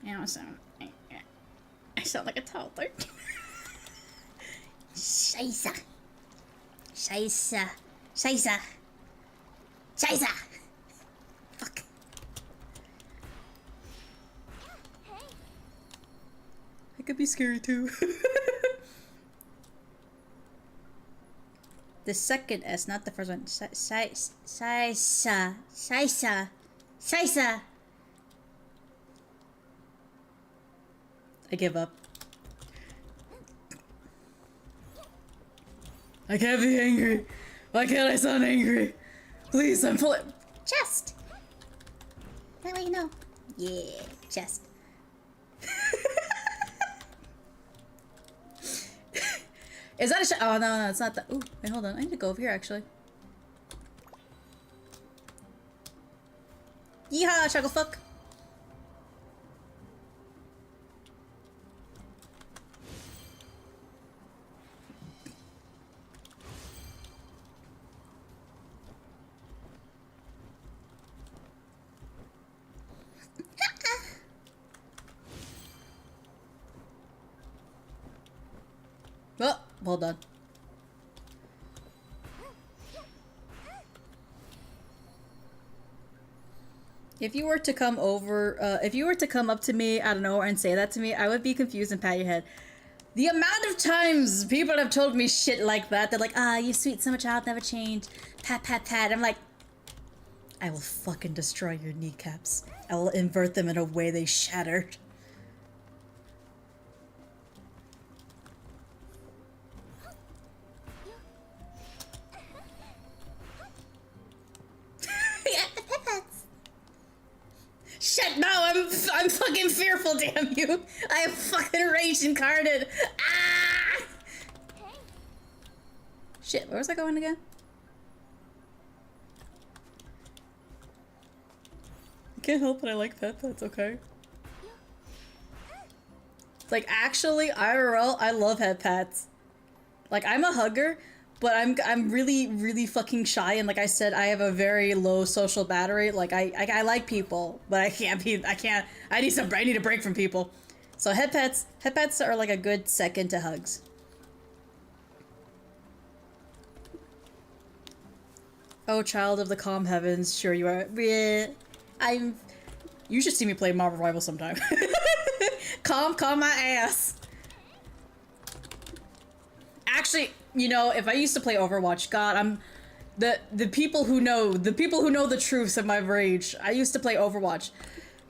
I don't sound. I sound like a toddler. Scheiße. Scheiße. Scheiße. Scheiße. Fuck. I could be scary too. The second S, not the first one. Scheiße. Scheiße. Scheiße. I give up. I can't be angry. Why can't I sound angry? Please, I'm full. Chest. That way you know. Yeah, chest. Is that a shot? Oh no, it's not that. Ooh, wait, hold on. I need to go over here actually. Yeehaw, chuckle fuck. Oh, hold on. If you were to come over, if you were to come up to me out of nowhere and say that to me, I would be confused and pat your head. The amount of times people have told me shit like that, they're like, ah, you sweet summer child, never change. Pat, pat, pat. I'm like, I will fucking destroy your kneecaps. I will invert them in a way they shattered. Shit, no, I'm fucking fearful, damn you. I am fucking rage incarnate. Ah! Shit, where was I going again? I can't help it, I like that, that's okay. Like, actually, IRL, I love head pats. Like, I'm a hugger, but I'm really fucking shy, and like I said, I have a very low social battery. Like I like people, but I need a break from people. So head pats are like a good second to hugs. Oh, child of the calm heavens, sure you are. Yeah, you should see me play Marvel Rivals sometime. calm my ass. Actually, you know, if I used to play Overwatch, God, I'm the people who know the truths of my rage. I used to play Overwatch.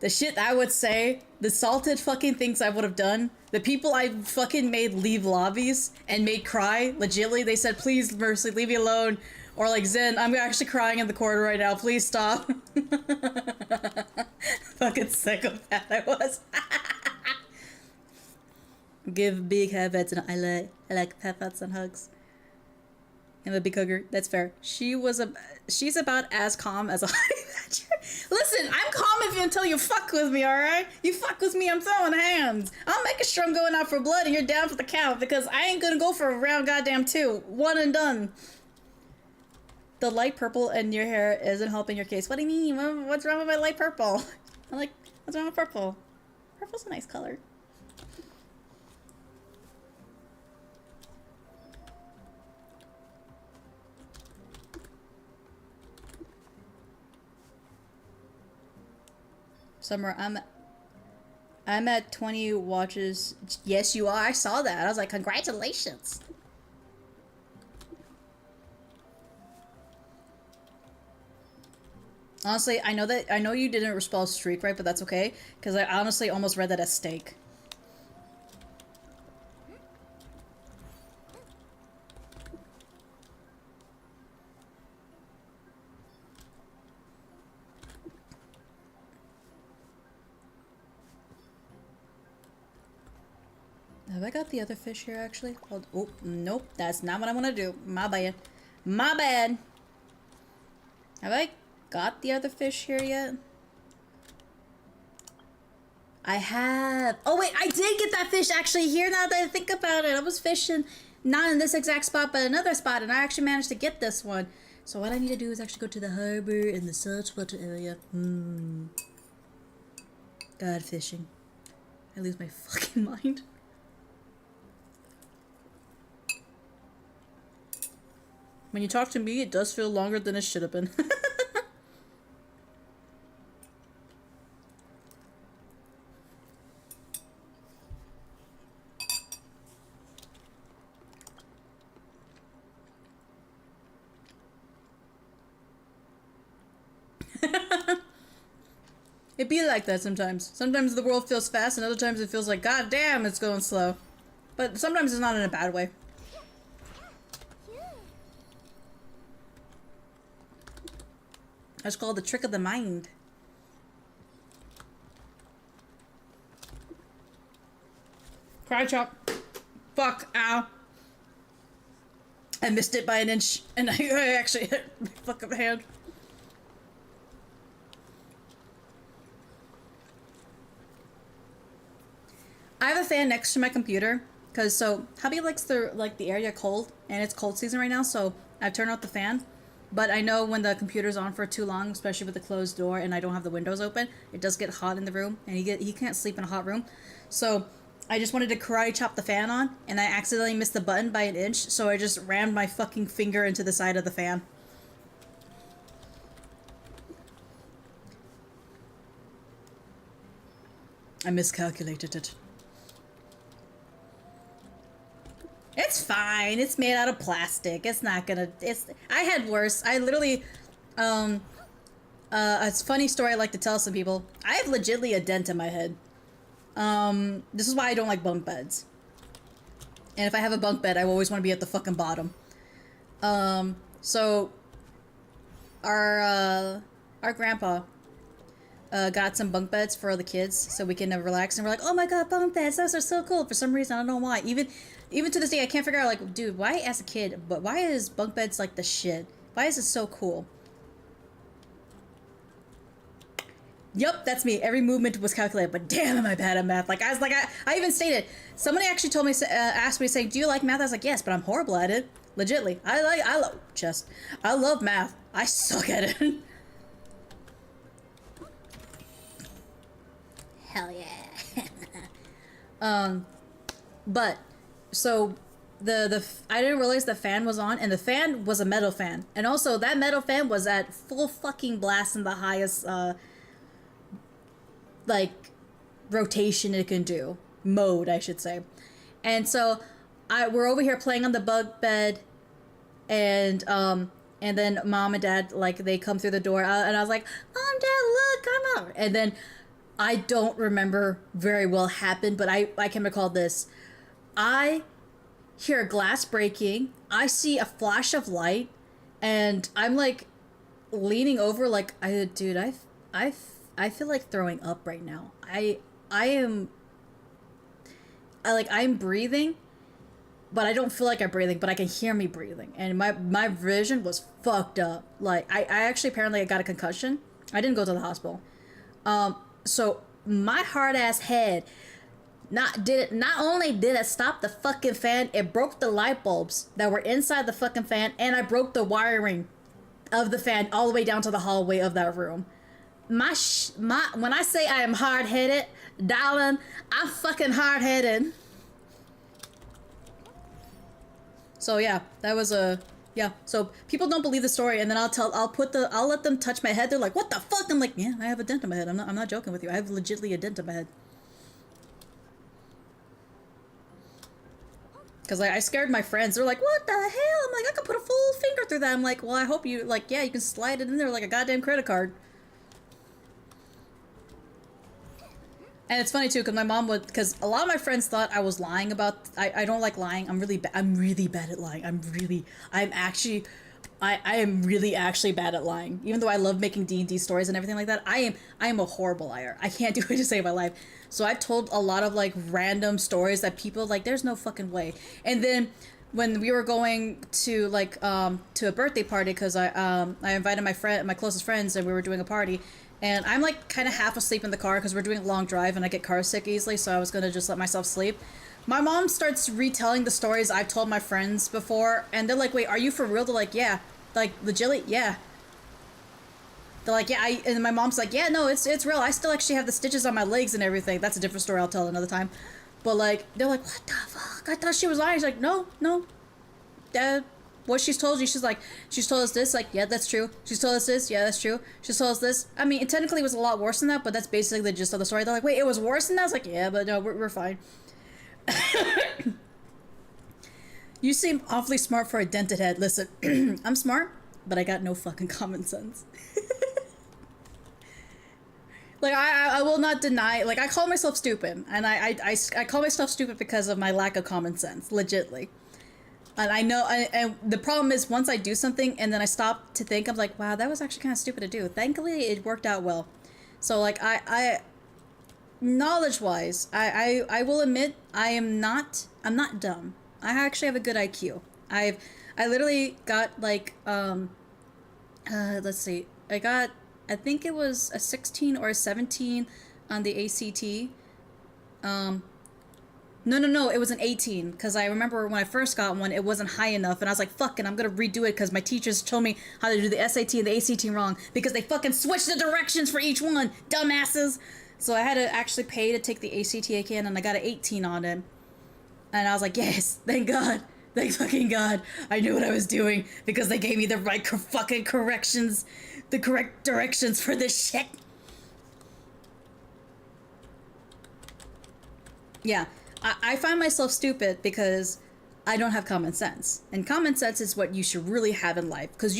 The shit I would say, the salted fucking things I would have done, the people I fucking made leave lobbies and made cry, legitly, they said, please, Mercy, leave me alone. Or like, Zen, I'm actually crying in the corner right now, please stop. Fucking psychopath I was. Give big headbutts and I like pet-pats and hugs. I'm a big hugger. That's fair. She's about as calm as a honey badger. Listen, I'm calm until you fuck with me, alright? You fuck with me, I'm throwing hands. I'll make sure I'm going out for blood and you're down for the count because I ain't gonna go for a round goddamn two. One and done. The light purple in your hair isn't helping your case. What do you mean? What's wrong with my light purple? I'm like, what's wrong with purple? Purple's a nice color. Summer, I'm at 20 watches. Yes, you are. I saw that. I was like, congratulations. Honestly, I know you didn't spell streak right, but that's okay, because I honestly almost read that as steak. Have I got the other fish here, actually? Hold, oh, nope, that's not what I want to do. My bad. My bad. Have I got the other fish here yet? I have. Oh, wait, I did get that fish actually here now that I think about it. I was fishing, not in this exact spot, but another spot, and I actually managed to get this one. So what I need to do is actually go to the harbor in the saltwater area. God, fishing. I lose my fucking mind. When you talk to me, it does feel longer than it should have been. It be like that sometimes. Sometimes the world feels fast and other times it feels like, god damn, it's going slow. But sometimes it's not in a bad way. That's called the trick of the mind. Cry chop. Fuck, ow. I missed it by an inch, and I actually hit my fucking hand. I have a fan next to my computer, cause so hubby likes the area cold, and it's cold season right now, so I've turned off the fan. But I know when the computer's on for too long, especially with the closed door and I don't have the windows open, it does get hot in the room, and he can't sleep in a hot room. So I just wanted to karate chop the fan on, and I accidentally missed the button by an inch, so I just rammed my fucking finger into the side of the fan. I miscalculated it. It's fine. It's made out of plastic. It's not gonna... I had worse. I literally... a funny story I like to tell some people. I have legitly a dent in my head. This is why I don't like bunk beds. And if I have a bunk bed, I always want to be at the fucking bottom. So... Our grandpa... got some bunk beds for the kids so we can relax, and we're like, oh my god, bunk beds, those are so cool. For some reason, I don't know why. Even to this day, I can't figure out, like, dude, why as a kid, but why is bunk beds like the shit? Why is it so cool? Yep, that's me. Every movement was calculated, but damn, am I bad at math. Like, I even stated, somebody actually told me, asked me, saying, do you like math? I was like, yes, but I'm horrible at it. Legitly. I love math. I suck at it. Hell yeah. But so I didn't realize the fan was on, and the fan was a metal fan, and also that metal fan was at full fucking blast in the highest like rotation it can do, mode I should say. And so we're over here playing on the bunk bed, and then mom and dad, like, they come through the door, and I was like, mom, dad, look, I'm out. And then I don't remember very well happened, but I can recall this. I hear a glass breaking. I see a flash of light, and I'm like leaning over, like dude, I feel like throwing up right now. I'm breathing, but I don't feel like I'm breathing, but I can hear me breathing, and my vision was fucked up. Like I actually apparently I got a concussion. I didn't go to the hospital. So my hard ass head not only did it stop the fucking fan, it broke the light bulbs that were inside the fucking fan, and I broke the wiring of the fan all the way down to the hallway of that room. My when I say I am hard headed, darling, I'm fucking hard headed. So yeah, that was yeah. So people don't believe the story, and then I'll let them touch my head. They're like, "What the fuck?" I'm like, "Yeah, I have a dent in my head. I'm not joking with you. I have legitimately a dent in my head." Cause like I scared my friends. They're like, "What the hell?" I'm like, "I could put a full finger through that." I'm like, "Well, I hope you like, yeah, you can slide it in there like a goddamn credit card." And it's funny too, because my mom would, because a lot of my friends thought I was lying about, I don't like lying. I'm really bad at lying. I am really actually bad at lying. Even though I love making D&D stories and everything like that, I am a horrible liar. I can't do it to save my life. So I've told a lot of like random stories that people like, there's no fucking way. And then when we were going to like, to a birthday party, because I invited my closest friends, and we were doing a party. And I'm like kind of half asleep in the car because we're doing a long drive and I get car sick easily, so I was gonna just let myself sleep. My mom starts retelling the stories I've told my friends before, and they're like, "Wait, are you for real?" They're like, "Yeah." Like, legitimately, yeah. They're like, "Yeah," and my mom's like, "Yeah, no, it's real. I still actually have the stitches on my legs and everything." That's a different story I'll tell another time. But like, they're like, "What the fuck? I thought she was lying." She's like, "No. What she's told you," she's told us this, like, yeah, that's true. She's told us this, yeah, that's true. She's told us this. I mean, it technically was a lot worse than that, but that's basically the gist of the story. They're like, "Wait, it was worse than that?" I was like, "Yeah, but no, we're fine." You seem awfully smart for a dented head. Listen, I'm smart, but I got no fucking common sense. Like, I will not deny, like, I call myself stupid, and I call myself stupid because of my lack of common sense, legitly. And I know, and the problem is once I do something and then I stop to think, I'm like, wow, that was actually kind of stupid to do. Thankfully, it worked out well. So like, knowledge-wise, I will admit I'm not dumb. I actually have a good IQ. I literally got like, let's see, I think it was a 16 or a 17 on the ACT. No, it was an 18, because I remember when I first got one, it wasn't high enough, and I was like, fuck it, I'm gonna redo it, because my teachers told me how to do the SAT and the ACT wrong, because they fucking switched the directions for each one, dumbasses! So I had to actually pay to take the ACT again, and I got an 18 on it. And I was like, yes, thank God, thank fucking God, I knew what I was doing, because they gave me the right fucking corrections, the correct directions for this shit. Yeah. I find myself stupid because I don't have common sense. And common sense is what you should really have in life. Because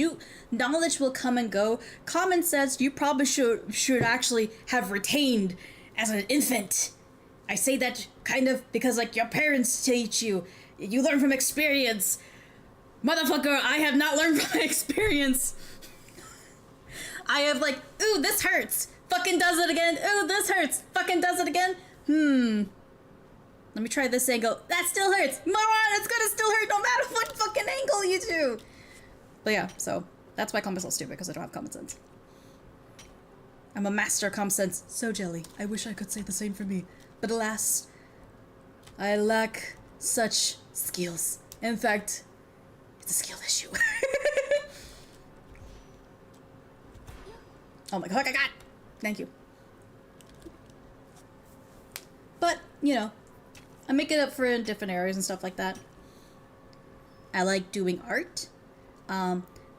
knowledge will come and go. Common sense you probably should actually have retained as an infant. I say that kind of because like your parents teach you. You learn from experience. Motherfucker, I have not learned from experience. I have like, ooh, this hurts. Fucking does it again. Ooh, this hurts. Fucking does it again. Let me try this angle. That still hurts. Moron, it's gonna still hurt no matter what fucking angle you do. But yeah, so that's why I call myself stupid, because I don't have common sense. I'm a master of common sense. So jelly. I wish I could say the same for me. But alas, I lack such skills. In fact, it's a skill issue. Oh my god, thank you. But, you know, I make it up for in different areas and stuff like that. I like doing art.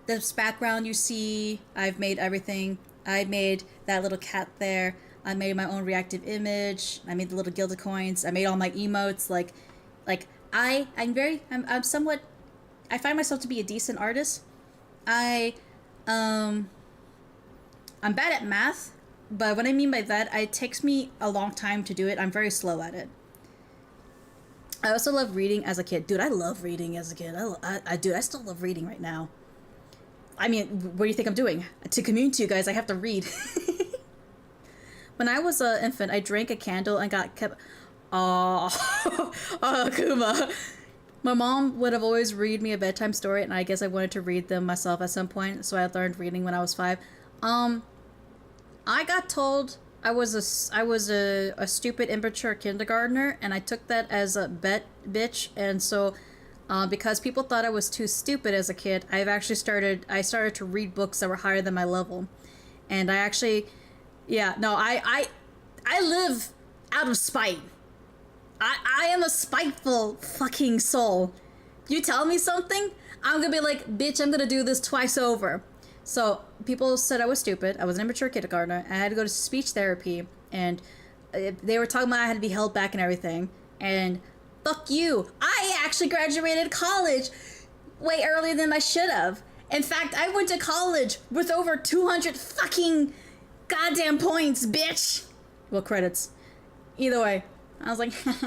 This background you see, I've made everything. I made that little cat there. I made my own reactive image. I made the little gilded coins. I made all my emotes. I'm somewhat, I find myself to be a decent artist. I'm bad at math, But what I mean by that, it takes me a long time to do it. I'm very slow at it. I also love reading as a kid. Dude, I love reading as a kid. Dude, I still love reading right now. I mean, what do you think I'm doing? To commune to you guys, I have to read. When I was an infant, I drank a candle and got kept... Oh, oh, Kuma. My mom would have always read me a bedtime story, and I guess I wanted to read them myself at some point, so I learned reading when I was 5. I got told I was a stupid, immature kindergartner, and I took that as a bitch, and so because people thought I was too stupid as a kid, I started to read books that were higher than my level, and I actually, yeah, no, I live out of spite. I am a spiteful fucking soul. You tell me something, I'm gonna be like, bitch, I'm gonna do this twice over. So people said I was stupid. I was an immature kindergartner. I had to go to speech therapy, and they were talking about I had to be held back and everything. And fuck you. I actually graduated college way earlier than I should have. In fact, I went to college with over 200 fucking goddamn points, bitch. Well, credits. Either way, I was like, fuck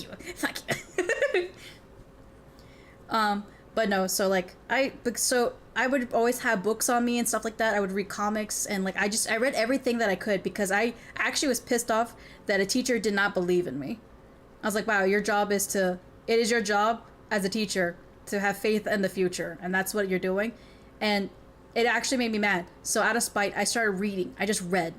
you, fuck you. But no, so like, I would always have books on me and stuff like that. I would read comics, and like, I read everything that I could, because I actually was pissed off that a teacher did not believe in me. I was like, wow, it is your job as a teacher to have faith in the future, and that's what you're doing. And it actually made me mad. So out of spite, I started reading. I read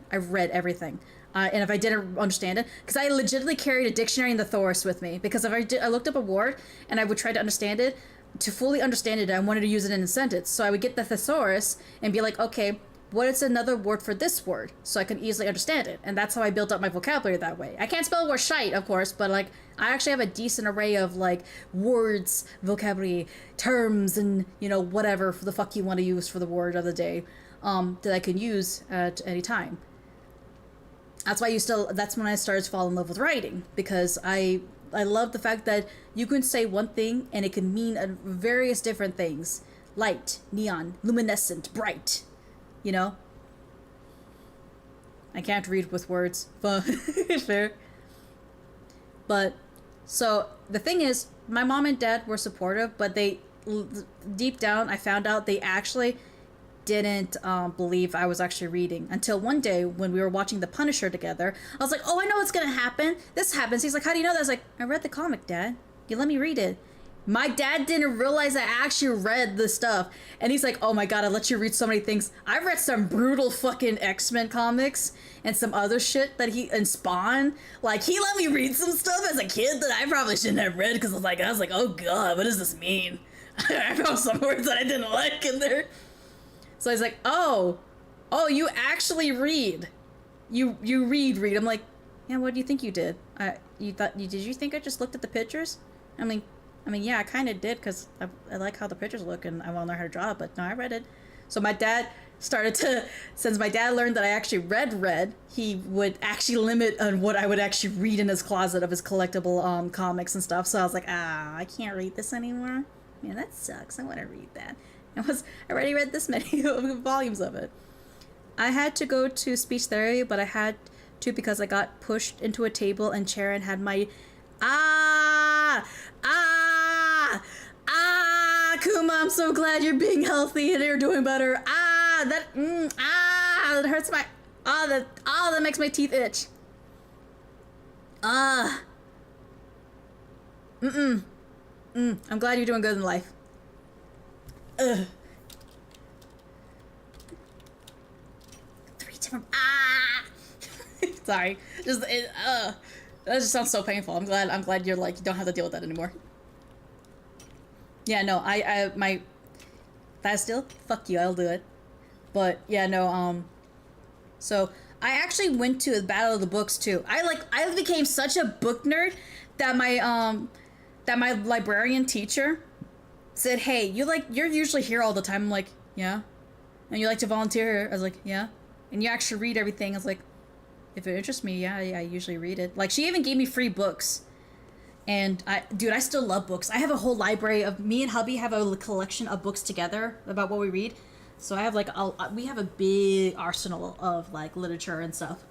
everything. And if I didn't understand it, because I legitimately carried a dictionary and the thesaurus with me, because if I looked up a word and I would try to understand it, to fully understand it, I wanted to use it in a sentence. So I would get the thesaurus and be like, okay, what is another word for this word? So I could easily understand it. And that's how I built up my vocabulary that way. I can't spell the word shite, of course, but like, I actually have a decent array of like words, vocabulary, terms, and you know, whatever the fuck you want to use for the word of the day, that I can use at any time. That's when I started to fall in love with writing, because I love the fact that you can say one thing and it can mean various different things. Light, neon, luminescent, bright, you know? I can't read with words, but fair. But, so, the thing is, my mom and dad were supportive, but deep down, I found out they actually didn't believe I was actually reading, until one day when we were watching The Punisher together. I was like, oh, I know what's gonna happen. This happens. He's like, how do you know that? I was like, I read the comic, Dad. You let me read it. My dad didn't realize I actually read the stuff. And he's like, oh my god, I let you read so many things. I read some brutal fucking X-Men comics and some other shit and Spawn. Like, he let me read some stuff as a kid that I probably shouldn't have read, because I was like, oh god, what does this mean? I found some words that I didn't like in there. So he's like, oh, you actually read. You read. I'm like, yeah, what do you think you did? Did you think I just looked at the pictures? I mean, yeah, I kind of did, because I like how the pictures look and I want to learn how to draw, but no, I read it. So my dad since my dad learned that I actually read, he would actually limit on what I would actually read in his closet of his collectible comics and stuff. So I was like, I can't read this anymore. Man, that sucks. I want to read that. I already read this many volumes of it. I had to go to speech therapy, but I had to because I got pushed into a table and chair and had my Kuma, I'm so glad you're being healthy and you're doing better. That hurts my that makes my teeth itch. I'm glad you're doing good in life. Ugh. 3 different sorry, that just sounds so painful. I'm glad you're like, you don't have to deal with that anymore. Yeah, no, my fast still, fuck you, I'll do it. But yeah, no, so I actually went to the Battle of the Books too. I became such a book nerd that my librarian teacher said, hey, you're usually here all the time. I'm like, yeah. And you like to volunteer? I was like, yeah. And you actually read everything? I was like, if it interests me, yeah, I usually read it. Like, she even gave me free books. And I still love books. I have a whole library of, me and hubby have a collection of books together about what we read. So I have like we have a big arsenal of like literature and stuff.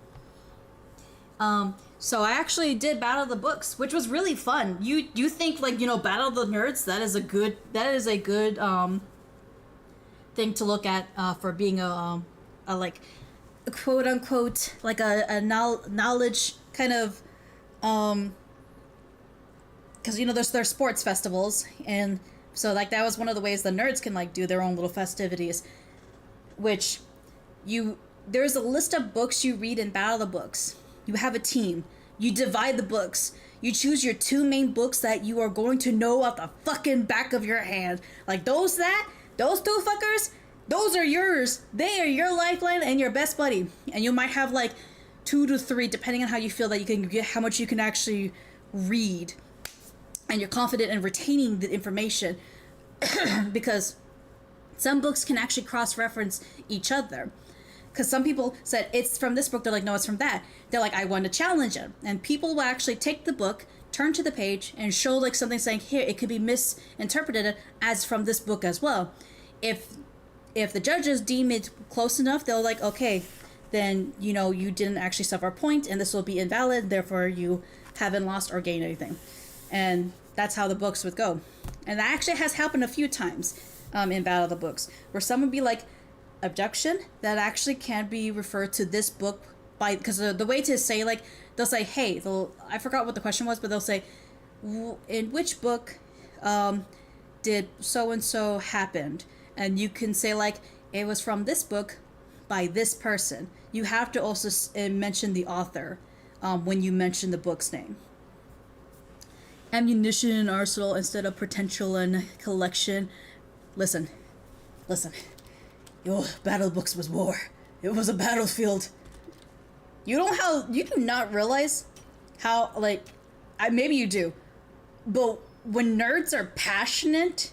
So I actually did Battle of the Books, which was really fun. You think like, you know, Battle of the Nerds, that is a good thing to look at for being a like a quote unquote like a knowledge kind of because you know there's sports festivals, and so like that was one of the ways the nerds can like do their own little festivities, which there's a list of books you read in Battle of the Books. You have a team. You divide the books. You choose your 2 main books that you are going to know off the fucking back of your hand. Like those 2 fuckers, those are yours. They are your lifeline and your best buddy. And you might have like 2 to 3, depending on how you feel that you can get, how much you can actually read. And you're confident in retaining the information. Because some books can actually cross-reference each other. Because some people said, it's from this book. They're like, no, it's from that. They're like, I want to challenge it. And people will actually take the book, turn to the page, and show like something saying, here, it could be misinterpreted as from this book as well. If the judges deem it close enough, they'll like, okay, then, you know, you didn't actually suffer a point, and this will be invalid, therefore you haven't lost or gained anything. And that's how the books would go. And that actually has happened a few times in Battle of the Books, where someone would be like, objection, that actually can be referred to this book by, because the way to say, like, they'll say, hey, I forgot what the question was, but they'll say, in which book did so-and-so happened? And you can say, like, it was from this book by this person. You have to also mention the author when you mention the book's name. Ammunition and arsenal instead of potential and collection. Listen. Your Battle Books was war. It was a battlefield. You do not realize how, like, maybe you do, but when nerds are passionate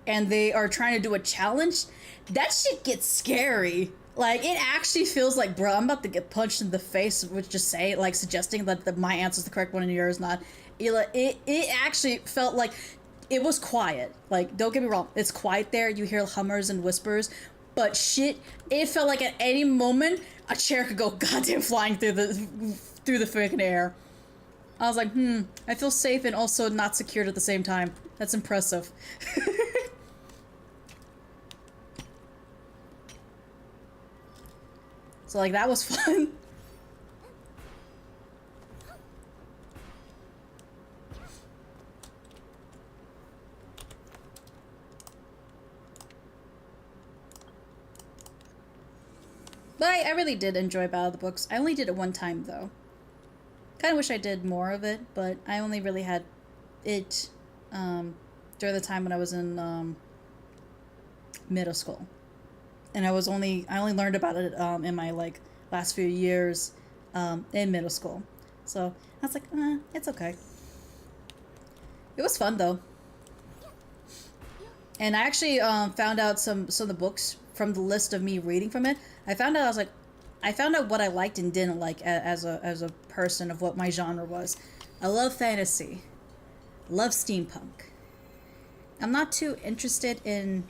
and they are trying to do a challenge, that shit gets scary. Like, it actually feels like, bro, I'm about to get punched in the face, which just say, like, suggesting that my answer's the correct one and yours not. It actually felt like it was quiet. Like, don't get me wrong, it's quiet there. You hear hummers and whispers. But shit, it felt like at any moment a chair could go goddamn flying through the freaking air. I was like, I feel safe and also not secured at the same time. That's impressive. So like that was fun. But I really did enjoy Battle of the Books. I only did it one time, though. Kind of wish I did more of it, but I only really had it during the time when I was in middle school. And I only learned about it in my, like, last few years in middle school. So I was like, it's okay. It was fun, though. And I actually found out some of the books from the list of me reading from it. I found out what I liked and didn't like as a person of what my genre was. I love fantasy. Love steampunk. I'm not too interested in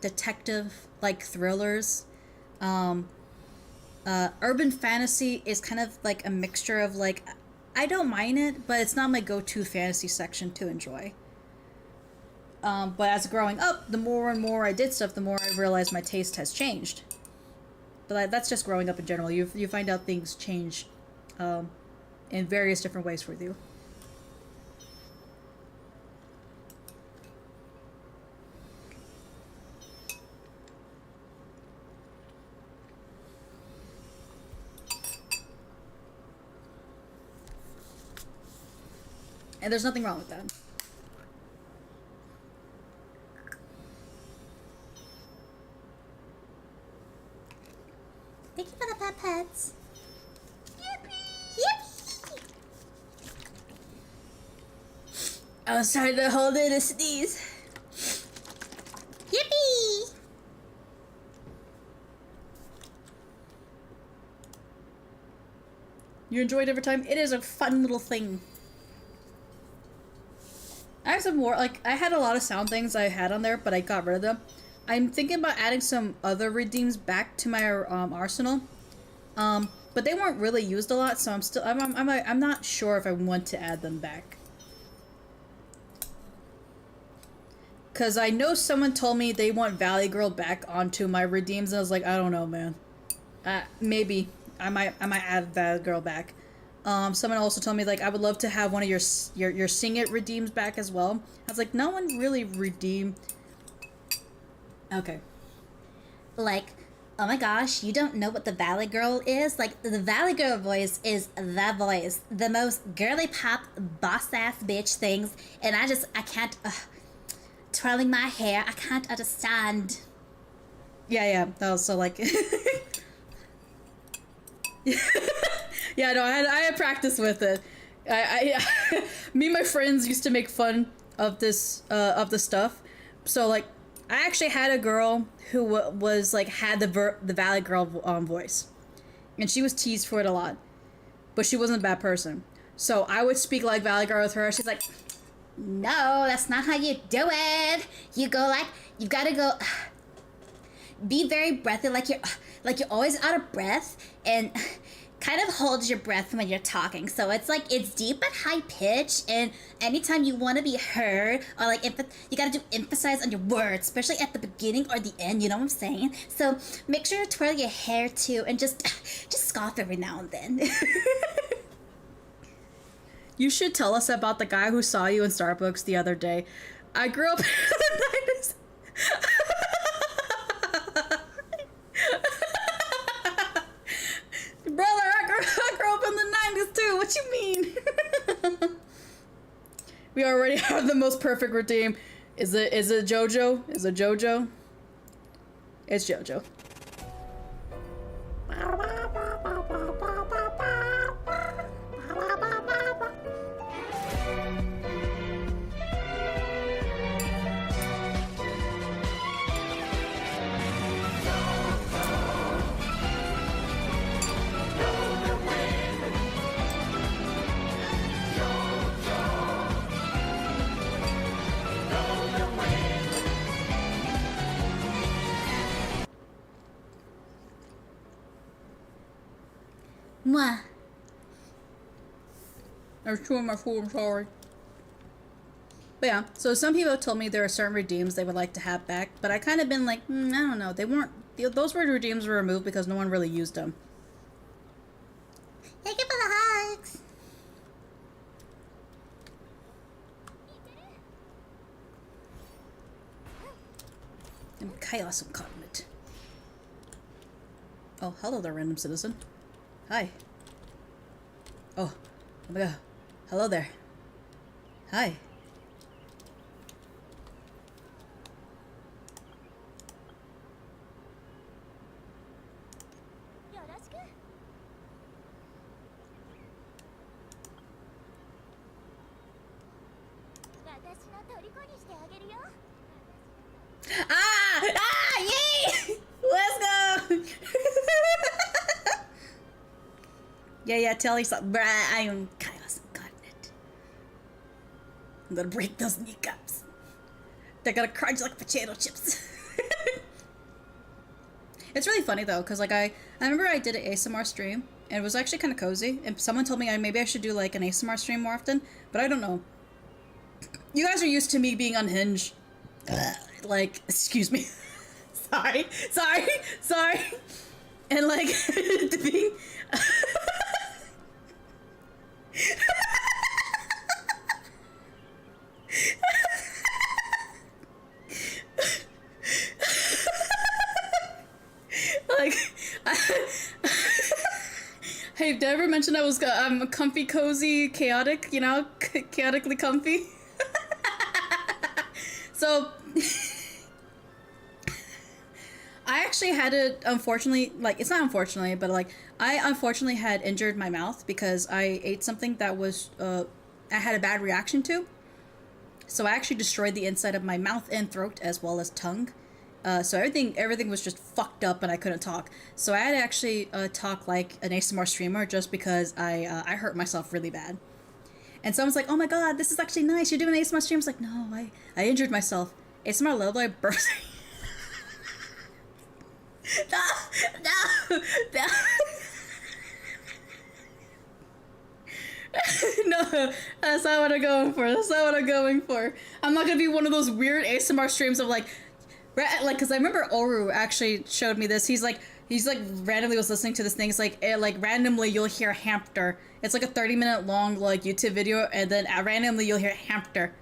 detective like thrillers. Urban fantasy is kind of like a mixture of like, I don't mind it, but it's not my go-to fantasy section to enjoy. But as growing up, the more and more I did stuff, the more I realized my taste has changed. But that's just growing up in general. You find out things change in various different ways for you. And there's nothing wrong with that. Thank you for the pet pets. Yippee! Yippee! I was trying to hold in a sneeze. Yippee! You enjoyed every time? It is a fun little thing. I have some more, like, I had a lot of sound things I had on there, but I got rid of them. I'm thinking about adding some other redeems back to my arsenal. But they weren't really used a lot, so I'm not sure if I want to add them back. Cause I know someone told me they want Valley Girl back onto my redeems, and I was like, I don't know, man. Maybe I might add Valley Girl back. Someone also told me, like, I would love to have one of your Sing It redeems back as well. I was like, no one really redeemed. Okay. Like, oh my gosh, you don't know what the Valley Girl is? Like, the Valley Girl voice is the voice. The most girly pop, boss-ass bitch things. And I can't, twirling my hair, I can't understand. Yeah, that was so, like... Yeah, no, I had practice with it. Me and my friends used to make fun of this, of the stuff. So, like, I actually had a girl who was, like, had the Valley Girl voice. And she was teased for it a lot. But she wasn't a bad person. So I would speak like Valley Girl with her. She's like, no, that's not how you do it. You go like, you gotta go, be very breathy, like you're always out of breath, and kind of hold your breath when you're talking. So it's like, it's deep but high pitch, and anytime you want to be heard, or like, you gotta emphasize on your words, especially at the beginning or the end, you know what I'm saying? So make sure to twirl your hair too, and just scoff every now and then. you should tell us about the guy who saw you in Starbucks the other day. I grew up in the 90s. Brother, I grew up in the 90s too. What you mean? We already have the most perfect redeem. Is it JoJo? Is it JoJo? It's JoJo. Mwah. I was chewing my food, I'm sorry. But yeah, so some people told me there are certain redeems they would like to have back, but I kind of been like, I don't know. They weren't, those redeems were removed because no one really used them. Thank you for the hugs. And chaos incarnate. Oh, hello there, random citizen. Hi. Oh my god. Hello there. Hi. Yay! Let's go! Yeah, tell yourself, bruh, I am chaos incarnate. I'm gonna break those kneecaps. They're gonna crunch like potato chips. It's really funny though, because like I remember I did an ASMR stream, and it was actually kind of cozy, and someone told me maybe I should do like an ASMR stream more often, but I don't know. You guys are used to me being unhinged. Like, excuse me. sorry. And like, being... like, hey, did I ever mention I'm comfy, cozy, chaotic, you know? Chaotically comfy? So... I actually had to, unfortunately, like, it's not unfortunately, but like, I unfortunately had injured my mouth because I ate something that was, I had a bad reaction to. So I actually destroyed the inside of my mouth and throat as well as tongue. So everything was just fucked up and I couldn't talk. So I had to actually talk like an ASMR streamer just because I hurt myself really bad. And someone's like, oh my god, this is actually nice. You're doing an ASMR stream. I was like, no, I injured myself. ASMR level, I burst. No, no, no, that's not what I'm going for. That's not what I'm going for. I'm not gonna be one of those weird ASMR streams of like, because I remember Oru actually showed me this. He's like randomly was listening to this thing. It's like randomly you'll hear hamster. It's like a 30-minute long like YouTube video, and then randomly you'll hear hamster.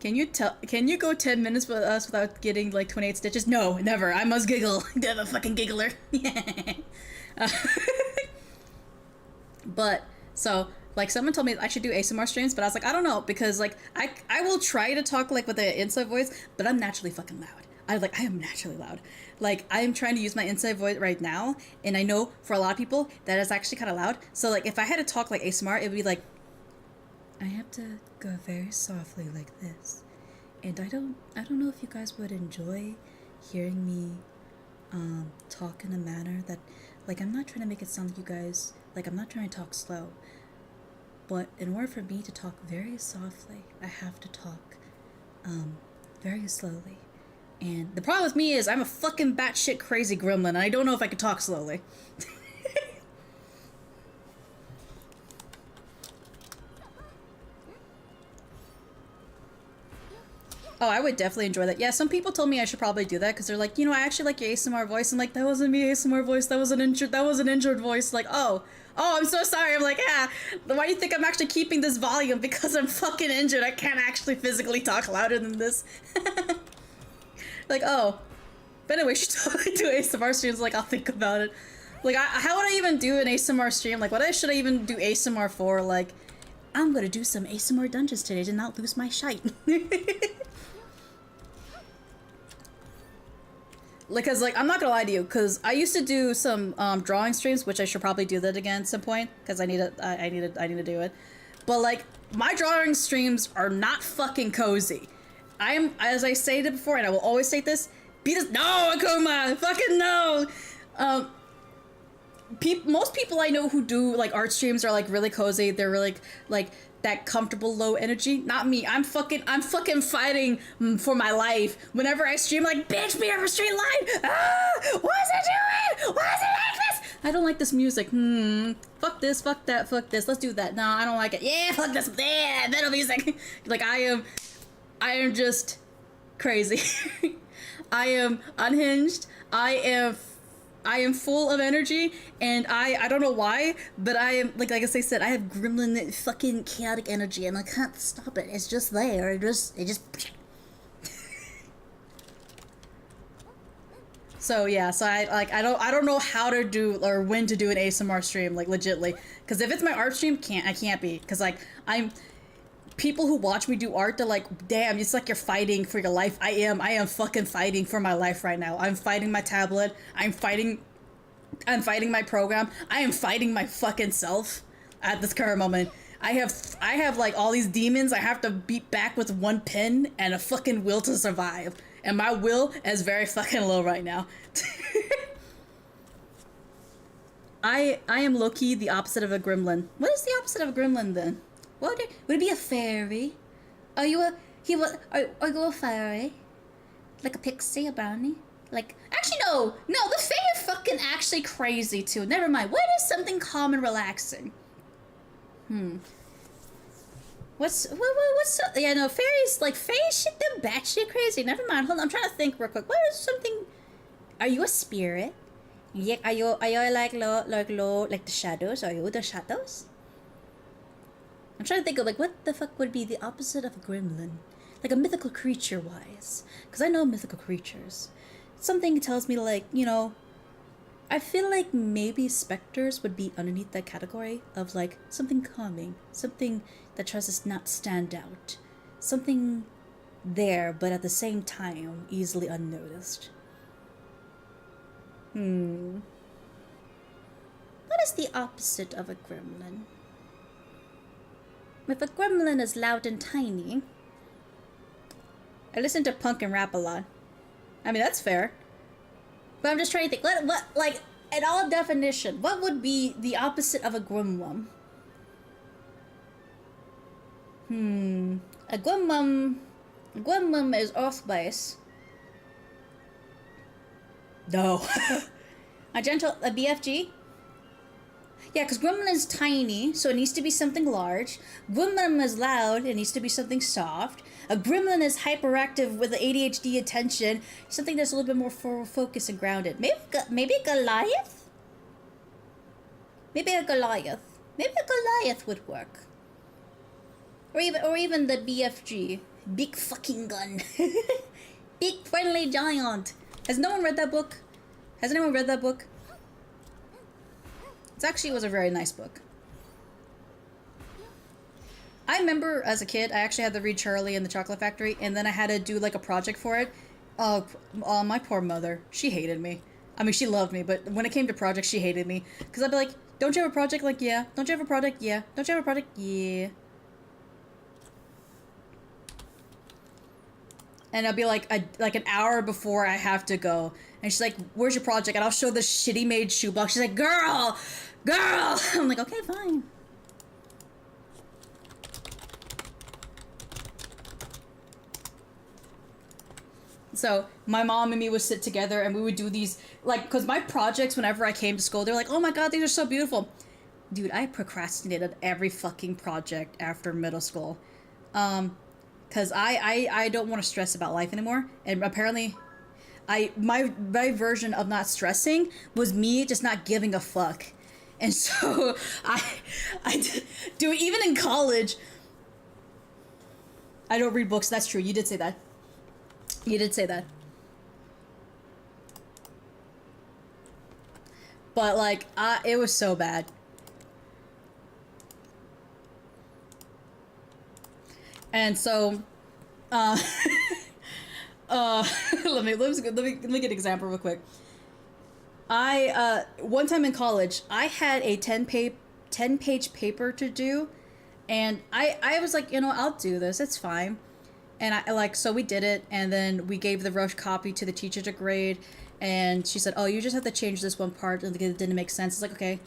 Can you go 10 minutes with us without getting like 28 stitches? No, never. I must giggle. I'm a fucking giggler. But so like someone told me I should do ASMR streams, but I was like, I don't know, because like I will try to talk like with an inside voice, but I'm naturally fucking loud. I am naturally loud. Like I am trying to use my inside voice right now, and I know for a lot of people that is actually kind of loud. So like if I had to talk like ASMR, it would be like, I have to go very softly like this. And I don't know if you guys would enjoy hearing me talk in a manner that, like, I'm not trying to make it sound like you guys, like, I'm not trying to talk slow. But in order for me to talk very softly, I have to talk very slowly. And the problem with me is I'm a fucking batshit crazy gremlin, and I don't know if I could talk slowly. Oh, I would definitely enjoy that. Yeah, some people told me I should probably do that because they're like, you know, I actually like your ASMR voice. I'm like, that wasn't me ASMR voice. That was an injured voice. Like, oh, I'm so sorry. I'm like, yeah. Why do you think I'm actually keeping this volume? Because I'm fucking injured. I can't actually physically talk louder than this. Like, oh. But anyway, she totally do ASMR streams. Like, I'll think about it. Like, how would I even do an ASMR stream? Like, should I even do ASMR for? Like, I'm gonna do some ASMR dungeons today to not lose my shite. Because, like, I'm not gonna lie to you, because I used to do some drawing streams, which I should probably do that again at some point, because I need to do it. But, like, my drawing streams are not fucking cozy. I am, as I stated before, and I will always state this, no, Akuma, fucking no! Most people I know who do, like, art streams are, like, really cozy. They're really, like that comfortable low energy. Not me. I'm fucking fighting for my life. Whenever I stream, like, bitch, be on a straight line. Ah, what is it doing? Why is it like this? I don't like this music. Fuck this, fuck that, fuck this. Let's do that. No, I don't like it. Yeah, fuck this. Yeah, metal music. Like, I am just crazy. I am unhinged. I am full of energy, and I don't know why, but I am, like I said, I have gremlin fucking chaotic energy, and I can't stop it. It's just there. It just. So yeah, so I don't know how to do or when to do an ASMR stream, like, legitly, because if it's my art stream, I can't be, because like people who watch me do art, they're like, damn, it's like you're fighting for your life. I am fucking fighting for my life right now. I'm fighting my tablet. I'm fighting my program. I am fighting my fucking self at this current moment. I have like all these demons I have to beat back with one pin and a fucking will to survive. And my will is very fucking low right now. I am low-key the opposite of a gremlin. What is the opposite of a gremlin then? Would it be a fairy? Are you a fairy? Like a pixie, a brownie? Like, actually no, the fae are fucking actually crazy too. Never mind. What is something calm and relaxing? Yeah, no, fairies, like, fae shit, them batshit crazy. Never mind, hold on, I'm trying to think real quick. What is something, are you a spirit? Yeah, are you like low, like the shadows? Are you the shadows? I'm trying to think of, like, what the fuck would be the opposite of a gremlin? Like, a mythical creature-wise. Because I know mythical creatures. Something tells me, like, you know, I feel like maybe specters would be underneath that category of, like, something calming. Something that tries to not stand out. Something there, but at the same time, easily unnoticed. What is the opposite of a gremlin? If a gremlin is loud and tiny, I listen to punk and rap a lot. I mean, that's fair. But I'm just trying to think, what like, in all definition, what would be the opposite of a gremlin? A gremlin is earth-based. No. A BFG? Yeah, because Gremlin is tiny, so it needs to be something large. Gremlin is loud, it needs to be something soft. A Gremlin is hyperactive with ADHD attention, something that's a little bit more focused and grounded. Maybe Goliath? Maybe a Goliath. Maybe a Goliath would work. Or even the BFG. Big fucking gun. Big friendly giant. Has no one read that book? Has anyone read that book? It was a very nice book. I remember as a kid, I actually had to read Charlie and the Chocolate Factory, and then I had to do like a project for it. Oh, my poor mother. She hated me. I mean, she loved me, but when it came to projects, she hated me. Because I'd be like, don't you have a project? Like, yeah. Don't you have a project? Yeah. Don't you have a project? Yeah. And I'll be like an hour before I have to go. And she's like, where's your project? And I'll show this shitty made shoebox. She's like, girl! I'm like, okay, fine. So my mom and me would sit together and we would do these, like, because my projects, whenever I came to school, they're like, oh my god, these are so beautiful. Dude, I procrastinated every fucking project after middle school. Because I don't want to stress about life anymore. And apparently, my version of not stressing was me just not giving a fuck. And so I do, even in college, I don't read books. That's true. You did say that. You did say that. But like, it was so bad. And so, let me get an example real quick. One time in college, I had a 10-page paper to do, and I was like, I'll do this, it's fine. And so we did it, and then we gave the rush copy to the teacher to grade, and she said, oh, you just have to change this one part, and it didn't make sense. It's like, okay.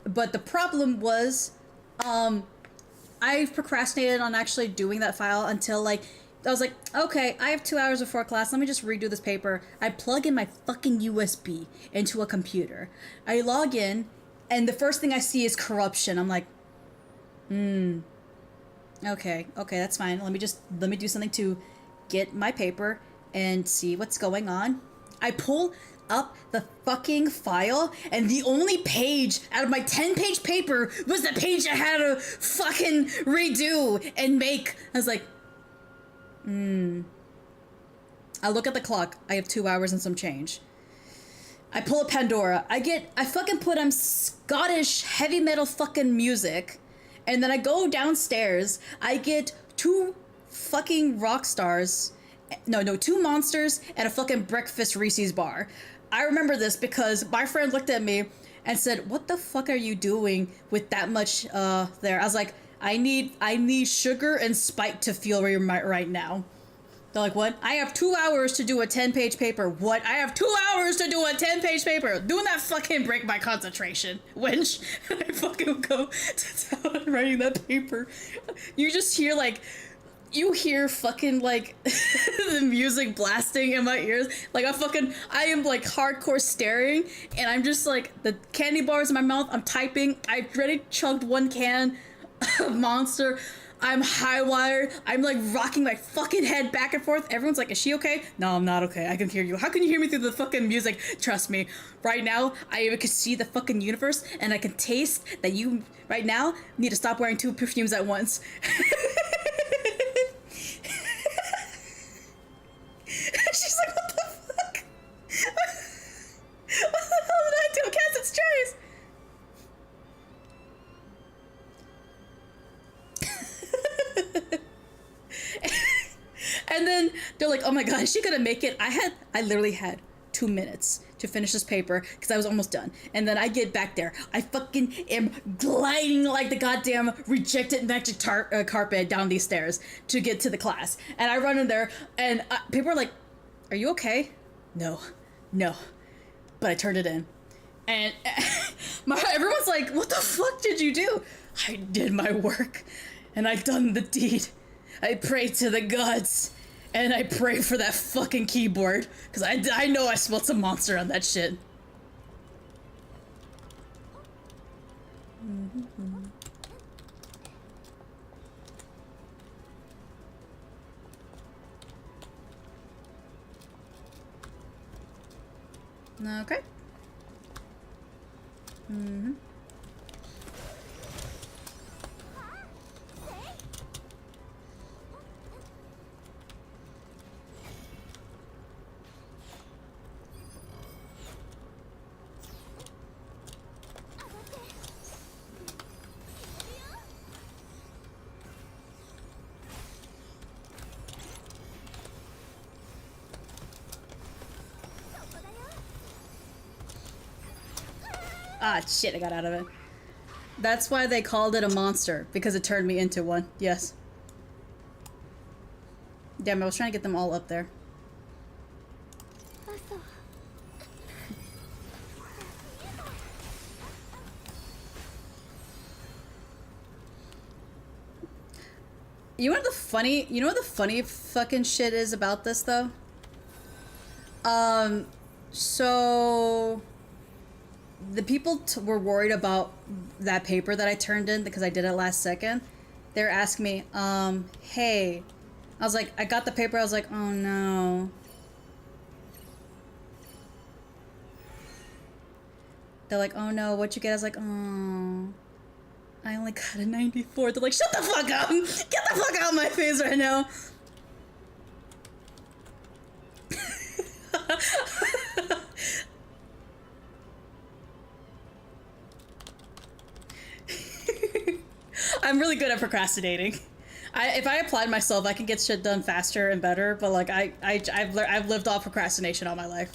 But the problem was, I procrastinated on actually doing that file until, like, I was like, okay, I have 2 hours before class, let me just redo this paper. I plug in my fucking USB into a computer. I log in, and the first thing I see is corruption. I'm like, okay, that's fine. Let me do something to get my paper and see what's going on. I pull up the fucking file, and the only page out of my 10-page paper was the page I had to fucking redo and make. I was like, I look at the clock. I have 2 hours and some change. I pull up Pandora. I fucking put on Scottish heavy metal fucking music, and then I go downstairs. I get two fucking rock stars. No, two monsters and a fucking breakfast Reese's bar. I remember this because my friend looked at me and said, what the fuck are you doing with that much there? I was like, I need sugar and Spike to feel right now. They're like, what? I have 2 hours to do a 10-page paper. What? I have 2 hours to do a 10-page paper. Doing that fucking break my concentration. Wench, I fucking go to town writing that paper. You just hear you hear fucking the music blasting in my ears. I am hardcore staring, and I'm just the candy bars in my mouth. I'm typing. I already chugged one can of Monster. I'm high wired. I'm rocking my fucking head back and forth. Everyone's like, is she okay? No, I'm not okay. I can hear you. How can you hear me through the fucking music? Trust me. Right now, I even can see the fucking universe, and I can taste that you, right now, need to stop wearing 2 perfumes at once. She's like, what the fuck? What the hell did I do? Cast its choice. And then they're like, oh my god, is she gonna make it? I literally had 2 minutes to finish this paper because I was almost done. And then I get back there. I fucking am gliding like the goddamn rejected magic carpet down these stairs to get to the class. And I run in there, and people are like, are you okay? No. But I turned it in. And Everyone's like, what the fuck did you do? I did my work, and I done the deed. I prayed to the gods, and I prayed for that fucking keyboard, because I know I smelled some monster on that shit. Okay. Ah, shit, I got out of it. That's why they called it a monster, because it turned me into one. Yes. Damn, I was trying to get them all up there. You know what the funny fucking shit is about this, though? So the people were worried about that paper that I turned in because I did it last second. They were asking me, hey. I was like, I got the paper. I was like, oh no. They're like, oh no, what'd you get? I was like, oh, I only got a 94. They're like, shut the fuck up. Get the fuck out of my face right now. I'm really good at procrastinating. If I applied myself, I can get shit done faster and better. But like I've lived off procrastination all my life.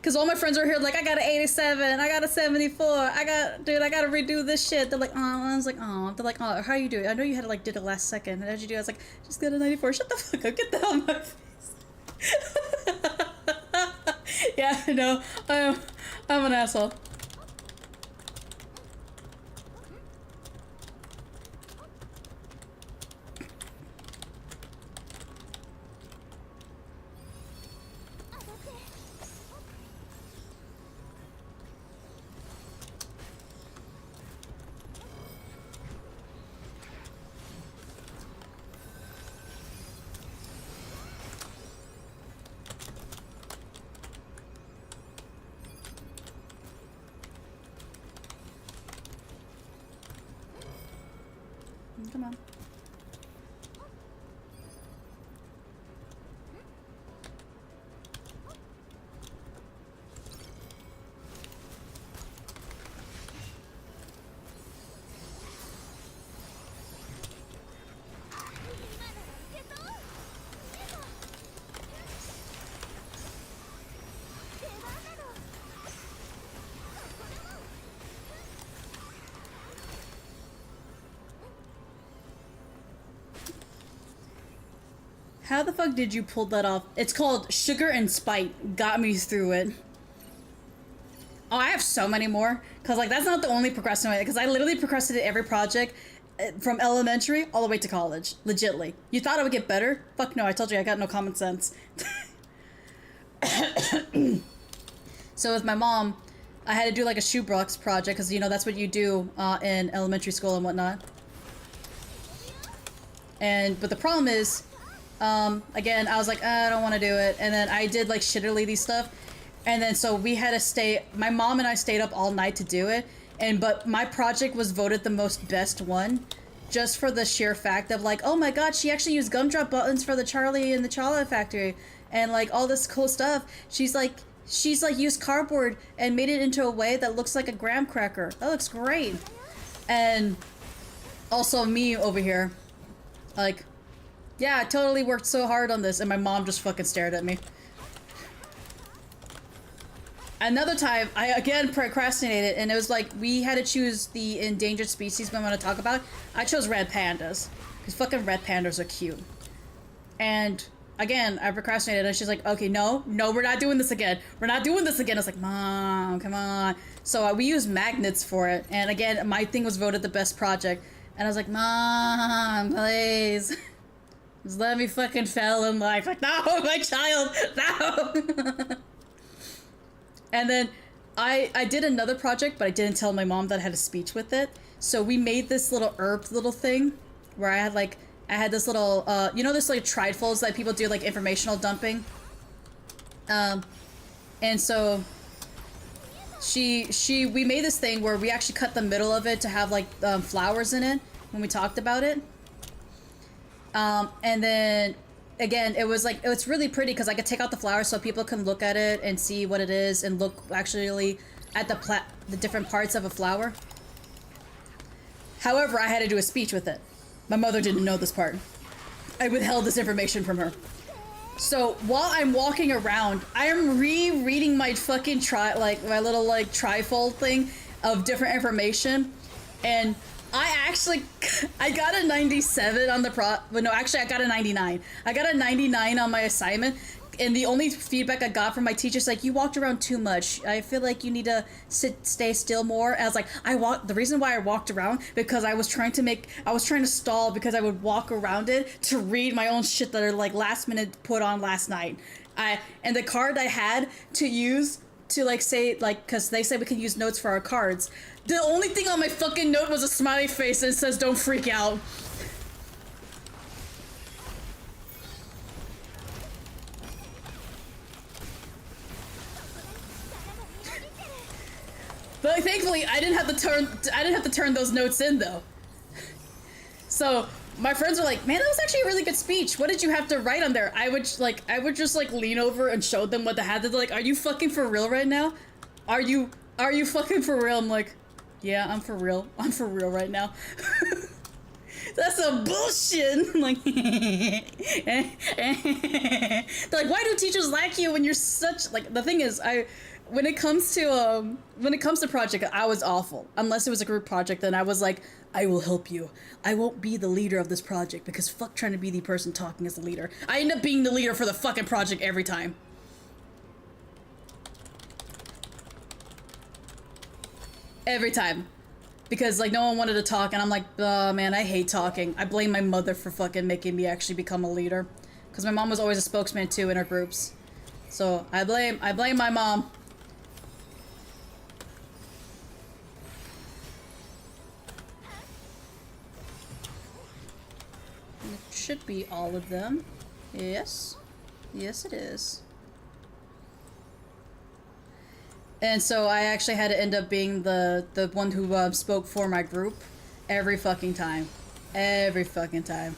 Cause all my friends are here like, I got an 87, I got a 74, I gotta redo this shit. They're like, oh, I was like, oh, they're like, oh, how you doing? I know you had to like did it last second. How'd you do? I was like, just got a 94. Shut the fuck up, get that on my face. Yeah, I know. I'm an asshole. Come on. How the fuck did you pull that off? It's called Sugar and Spite. Got me through it. Oh, I have so many more. Because, like, that's not the only procrastinating. Because I literally procrastinated every project from elementary all the way to college. Legitly. You thought I would get better? Fuck no, I told you I got no common sense. So with my mom, I had to do, like, a shoebox project. Because, you know, that's what you do in elementary school and whatnot. But the problem is... again, I was like, I don't want to do it. And then I did like shitter-lady stuff. And then so we had to stay, my mom and I stayed up all night to do it. But my project was voted the most best one. Just for the sheer fact of like, oh my god, she actually used gumdrop buttons for the Charlie and the Chocolate Factory. And like all this cool stuff. She's like used cardboard and made it into a way that looks like a graham cracker. That looks great. And also me over here, like, yeah, I totally worked so hard on this, and my mom just fucking stared at me. Another time, I again procrastinated, and it was like, we had to choose the endangered species we want to talk about. I chose red pandas, because fucking red pandas are cute. And again, I procrastinated, and she's like, okay, no, we're not doing this again. We're not doing this again. I was like, Mom, come on. So we used magnets for it, and again, my thing was voted the best project. And I was like, Mom, please. Just let me fucking fail in life. Like, no, my child, no. And then I did another project, but I didn't tell my mom that I had a speech with it. So we made this little herb little thing where I had this little, you know, this like trifolds that people do like informational dumping. And so we made this thing where we actually cut the middle of it to have like flowers in it when we talked about it. And then again, it was like, it's really pretty because I could take out the flowers so people can look at it and see what it is and look actually at the different parts of a flower. However, I had to do a speech with it. My mother didn't know this part. I withheld this information from her. So while I'm walking around, I am rereading my fucking my little like trifold thing of different information, and I got a 97 on the no, actually I got a 99. I got a 99 on my assignment, and the only feedback I got from my teacher is like, you walked around too much. I feel like you need to stay still more. And I was like, the reason why I walked around, because I was trying to stall because I would walk around it to read my own shit that are like last minute put on last night. And the card I had to use to like say, like, cause they said we can use notes for our cards. The only thing on my fucking note was a smiley face and it says, don't freak out. But like, thankfully, I didn't have to turn those notes in though. So my friends were like, "Man, that was actually a really good speech. What did you have to write on there?" I would just like lean over and show them what they had. They're like, "Are you fucking for real right now? Are you fucking for real?" I'm like, "Yeah, I'm for real. I'm for real right now." That's some bullshit. Like, they're like, "Why do teachers like you when you're such like?" The thing is, when it comes to project, I was awful. Unless it was a group project, then I was like, I will help you. I won't be the leader of this project because fuck trying to be the person talking as the leader. I end up being the leader for the fucking project every time. Every time. Because like no one wanted to talk and I'm like, oh man, I hate talking. I blame my mother for fucking making me actually become a leader. Because my mom was always a spokesman too in her groups. So I blame my mom. It should be all of them. Yes. Yes, it is. And so I actually had to end up being the one who spoke for my group every fucking time. Every fucking time.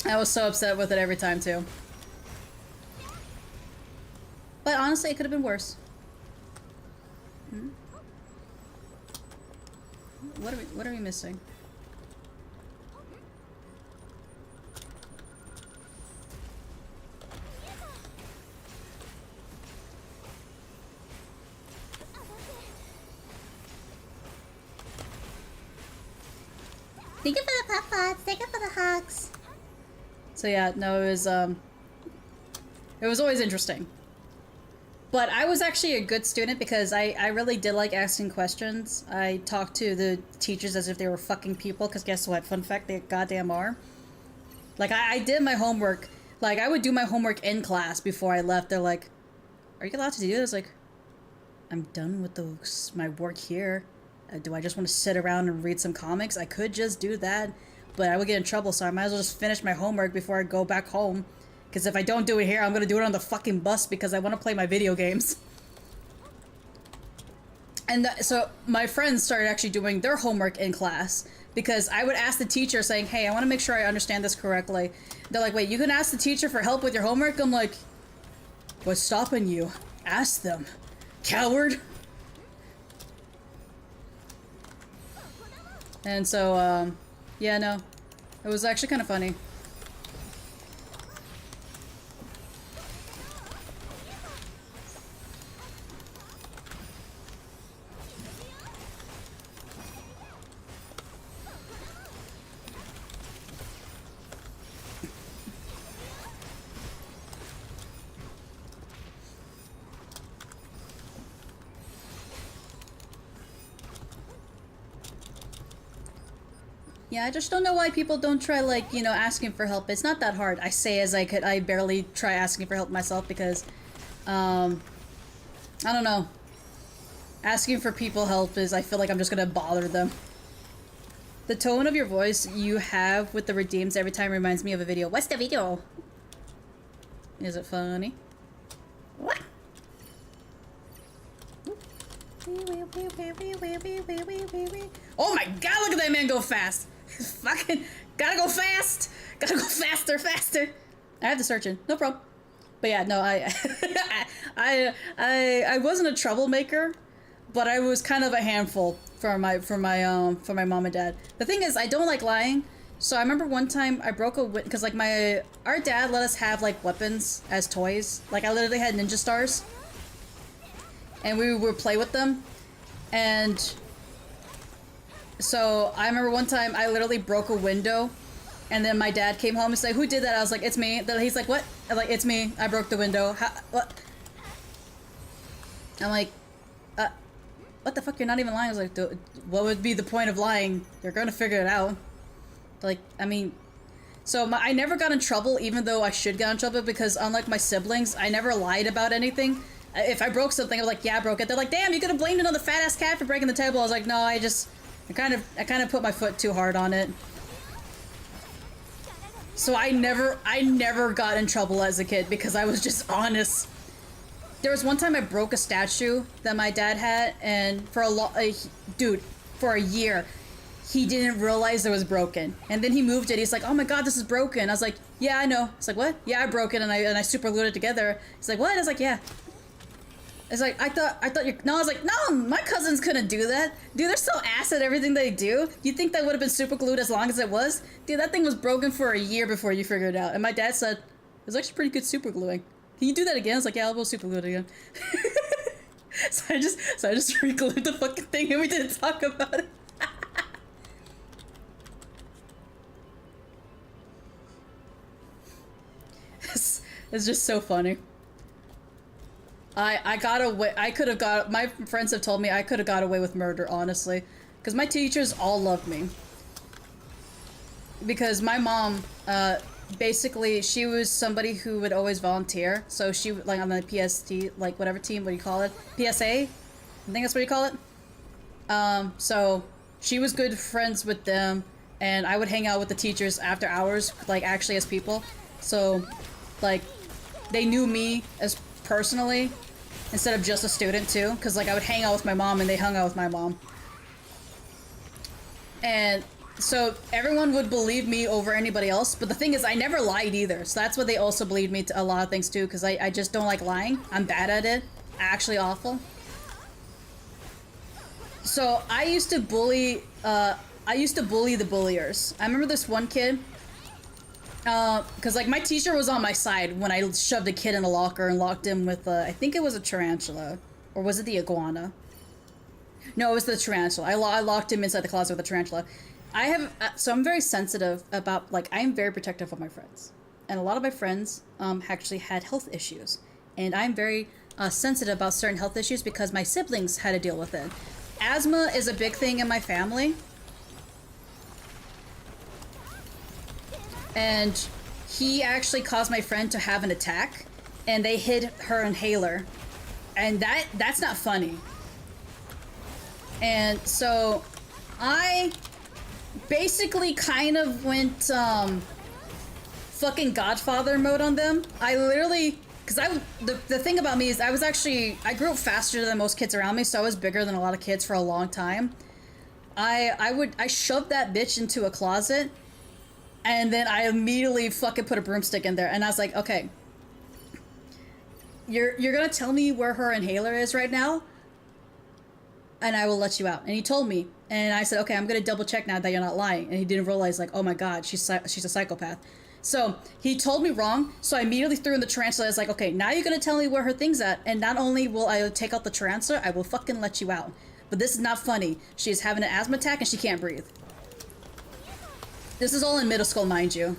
I was so upset with it every time too. But honestly, it could have been worse. Hmm? What are we missing? Thank you for the pop-pots. Thank you for the hugs. So yeah, no, it was always interesting. But I was actually a good student because I really did like asking questions. I talked to the teachers as if they were fucking people, because guess what? Fun fact, they goddamn are. Like, I did my homework. Like, I would do my homework in class before I left. They're like, are you allowed to do this? I was like, I'm done with my work here. Do I just want to sit around and read some comics? I could just do that, but I would get in trouble, so I might as well just finish my homework before I go back home. Because if I don't do it here, I'm going to do it on the fucking bus because I want to play my video games. And so my friends started actually doing their homework in class because I would ask the teacher saying, hey, I want to make sure I understand this correctly. They're like, wait, you can ask the teacher for help with your homework? I'm like, what's stopping you? Ask them. Coward. And so, yeah, no. It was actually kind of funny. Yeah, I just don't know why people don't try, like, you know, asking for help. It's not that hard. I say as I barely try asking for help myself because, I don't know. Asking for people help is, I feel like I'm just gonna bother them. The tone of your voice you have with the redeems every time reminds me of a video. What's the video? Is it funny? What? Oh my god, look at that man go fast! Fucking gotta go fast! Gotta go faster, faster! I have the search in, no problem. But yeah, no, I wasn't a troublemaker, but I was kind of a handful for my mom and dad. The thing is, I don't like lying. So I remember one time I broke a because like our dad let us have like weapons as toys. Like I literally had ninja stars, and we would play with them. And so I remember one time I literally broke a window, and then my dad came home and said, "Who did that?" I was like, "It's me." Then he's like, "What?" I'm like, "It's me. I broke the window." What? I'm like, what the fuck? You're not even lying. I was like, what would be the point of lying? You're gonna figure it out. Like, I mean, so I never got in trouble, even though I should get in trouble, because unlike my siblings, I never lied about anything. If I broke something, I was like, yeah, I broke it. They're like, damn, you could have blamed another fat ass cat for breaking the table. I was like, no, I kind of put my foot too hard on it. So I never got in trouble as a kid because I was just honest. There was one time I broke a statue that my dad had, and for for a year, he didn't realize it was broken. And then he moved it. He's like, "Oh my god, this is broken." I was like, "Yeah, I know." It's like, "What?" "Yeah, I broke it and I super glued it together." He's like, "What?" I was like, "Yeah." It's like, I thought you. No, I was like, no, my cousins couldn't do that. Dude, they're so ass at everything they do. You think that would have been super glued as long as it was? Dude, that thing was broken for a year before you figured it out. And my dad said, it was actually pretty good super gluing. Can you do that again? I was like, yeah, I'll super glue it again. so I just re-glued the fucking thing and we didn't talk about it. It's just so funny. I got away. I could have got. My friends have told me I could have got away with murder, honestly, because my teachers all loved me. Because my mom, basically, she was somebody who would always volunteer. So she like on the PST, like whatever team, what do you call it? PSA, I think that's what you call it. So she was good friends with them, and I would hang out with the teachers after hours, like actually as people. So, like, they knew me as personally instead of just a student too, because like I would hang out with my mom and they hung out with my mom, and so everyone would believe me over anybody else. But the thing is, I never lied either, so that's what they also believed me to a lot of things too, because I just don't like lying. I'm bad at it, actually awful. So I used to bully the bulliers. I remember this one kid. Because, like, my teacher was on my side when I shoved a kid in a locker and locked him with, I think it was a tarantula. Or was it the iguana? No, it was the tarantula. I locked him inside the closet with a tarantula. So I'm very sensitive about, like, I'm very protective of my friends. And a lot of my friends, actually had health issues. And I'm very, sensitive about certain health issues because my siblings had to deal with it. Asthma is a big thing in my family. And he actually caused my friend to have an attack, and they hid her inhaler, and that's not funny. And so I basically kind of went fucking Godfather mode on them. I literally, because the thing about me is I grew up faster than most kids around me, so I was bigger than a lot of kids for a long time. I shoved that bitch into a closet. And then I immediately fucking put a broomstick in there, and I was like, okay, you're gonna tell me where her inhaler is right now, and I will let you out. And he told me, and I said, okay, I'm gonna double check now that you're not lying. And he didn't realize, like, oh my god, she's a psychopath. So he told me wrong, so I immediately threw in the tarantula. I was like, okay, now you're gonna tell me where her thing's at, and not only will I take out the tarantula, I will fucking let you out. But this is not funny. She's having an asthma attack and she can't breathe. This is all in middle school, mind you.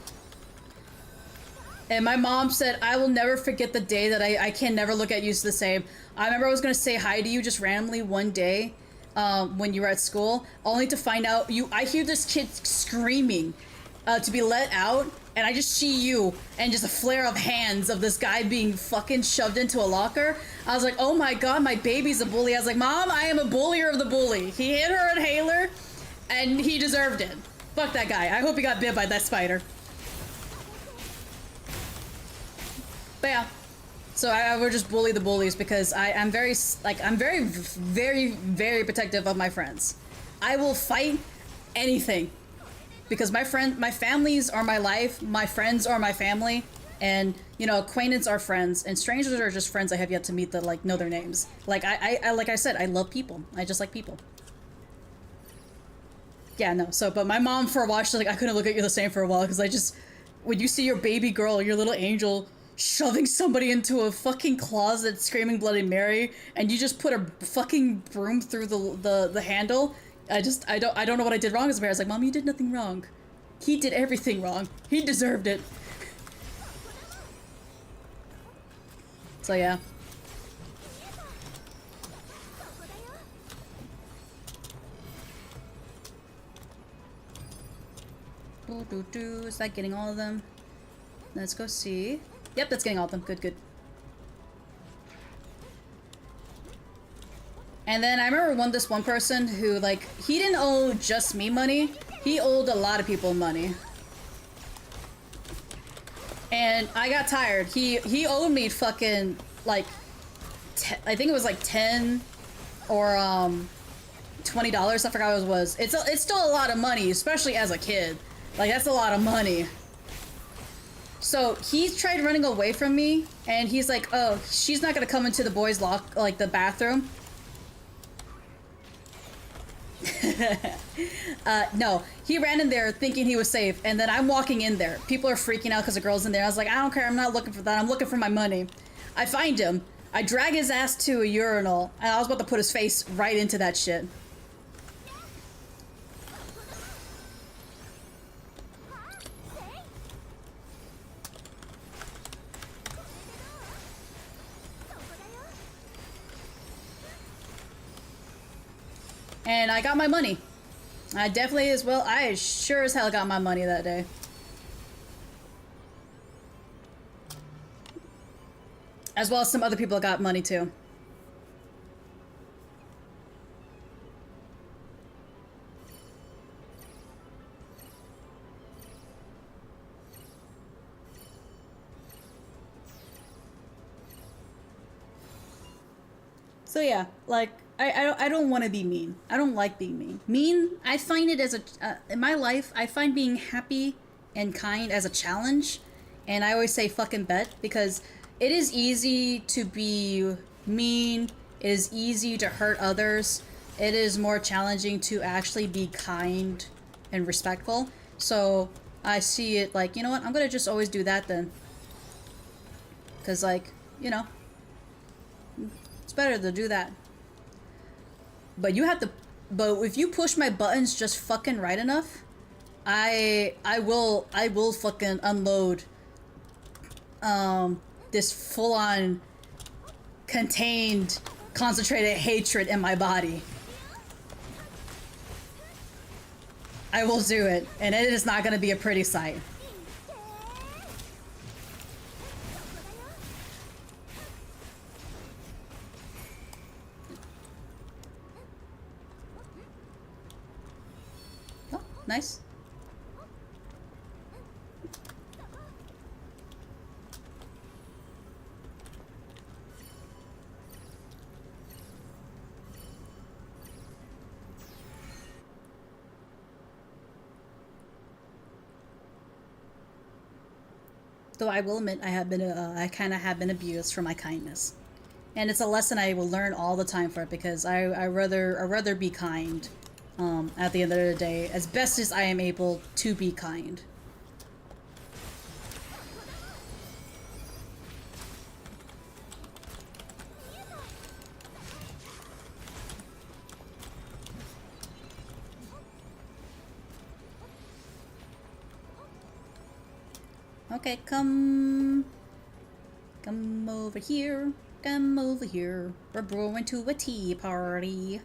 And my mom said, I will never forget the day that I can never look at you the same. I remember I was going to say hi to you just randomly one day. when you were at school, only to find out I hear this kid screaming to be let out, and I just see you and just a flare of hands of this guy being fucking shoved into a locker. I was like, oh my god, my baby's a bully. I was like, Mom, I am a bullier of the bully. He hit her inhaler, and he deserved it. Fuck that guy. I hope he got bit by that spider. But yeah. So I would just bully the bullies because I'm very, very protective of my friends. I will fight anything because my families are my life, my friends are my family, and, you know, acquaintances are friends, and strangers are just friends I have yet to meet that, like, know their names. Like, like I said, I love people. I just like people. Yeah, no, so, but my mom for a while, she's like, I couldn't look at you the same for a while because I just, when you see your baby girl, your little angel, shoving somebody into a fucking closet screaming Bloody Mary, and you just put a fucking broom through the handle. I don't know what I did wrong as a parent. I was like, Mom, you did nothing wrong. He did everything wrong. He deserved it. So yeah. Is that getting all of them? Let's go see. Yep, that's getting all of them. Good, good. And then I remember this one person who, like, he didn't owe just me money. He owed a lot of people money. And I got tired. He owed me fucking, like, I think it was like 10 or $20. I forgot what it was. It's still a lot of money, especially as a kid. Like, that's a lot of money. So he tried running away from me, and he's like, oh, she's not gonna come into the boys' the bathroom. No, he ran in there thinking he was safe, and then I'm walking in there. People are freaking out because the girl's in there. I was like, I don't care, I'm not looking for that, I'm looking for my money. I find him, I drag his ass to a urinal, and I was about to put his face right into that shit. And I got my money. I definitely as well. I sure as hell got my money that day. As well as some other people got money too. So yeah, like, I don't want to be mean. I don't like being mean. Mean, I find it as in my life, I find being happy and kind as a challenge. And I always say fucking bet, because it is easy to be mean. It is easy to hurt others. It is more challenging to actually be kind and respectful. So I see it like, you know what, I'm gonna just always do that then. Because, like, you know, it's better to do that. But you have to, but if you push my buttons just fucking right enough, I will fucking unload this full-on contained concentrated hatred in my body. I will do it, and it is not going to be a pretty sight. Nice. Though I will admit, I kind of have been abused for my kindness, and it's a lesson I will learn all the time for it, because I rather be kind. At the end of the day, as best as I am able to be kind. Okay, come over here. Come over here. We're going to a tea party.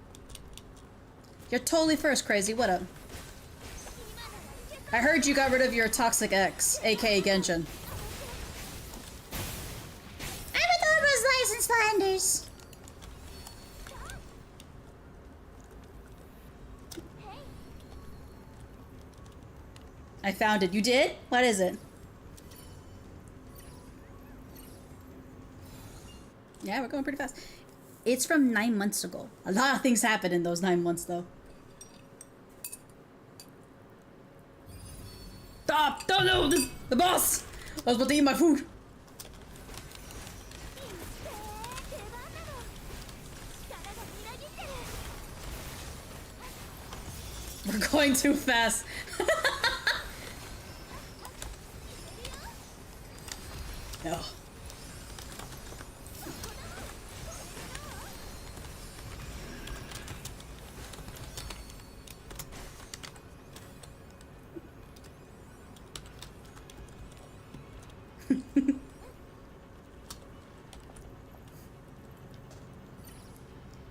You're totally first, Crazy. What up? I heard you got rid of your toxic ex, aka Genshin. I'm a Thor's license Flanders. I found it. You did? What is it? Yeah, we're going pretty fast. It's from 9 months ago. A lot of things happened in those 9 months, though. Stop! Don't know! This the boss! I was about to eat my food. We're going too fast. No.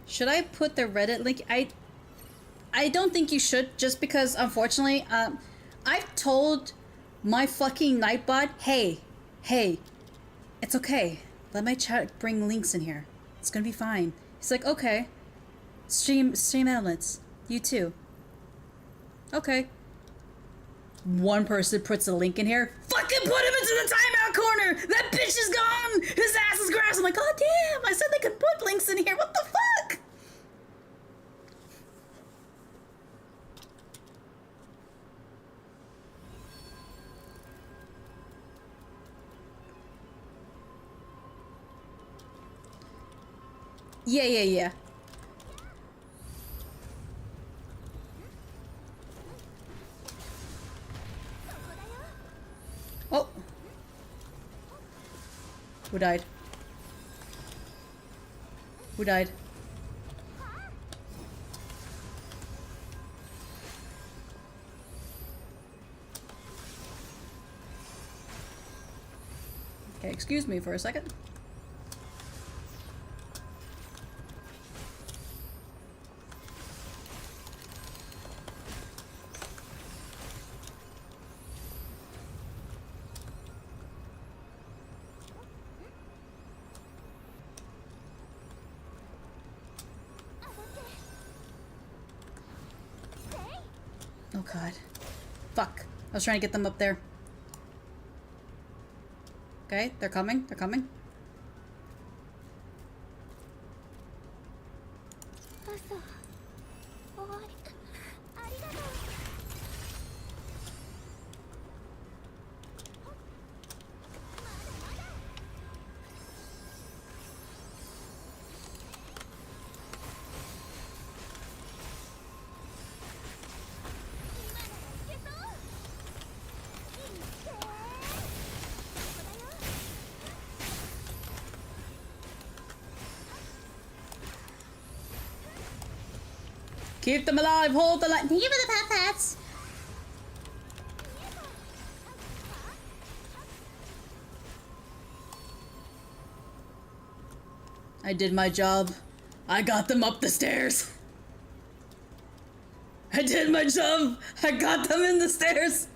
Should I put the Reddit link? I don't think you should, just because unfortunately, I've told my fucking Nightbot, hey, it's okay. Let my chat bring links in here. It's gonna be fine. He's like, okay. Stream elements. You too. Okay. One person puts a link in here. Fucking put him into the timeout corner! That bitch is gone! His ass is grass! I'm like, oh damn! I said they could put links in here. What the fuck? Yeah. Oh. Who died? Who died? Okay, excuse me for a second. Oh god. Fuck. I was trying to get them up there. Okay, they're coming. They're coming. Keep them alive. Hold the line. Thank you for the pat pats. I did my job. I got them up the stairs. I did my job. I got them in the stairs.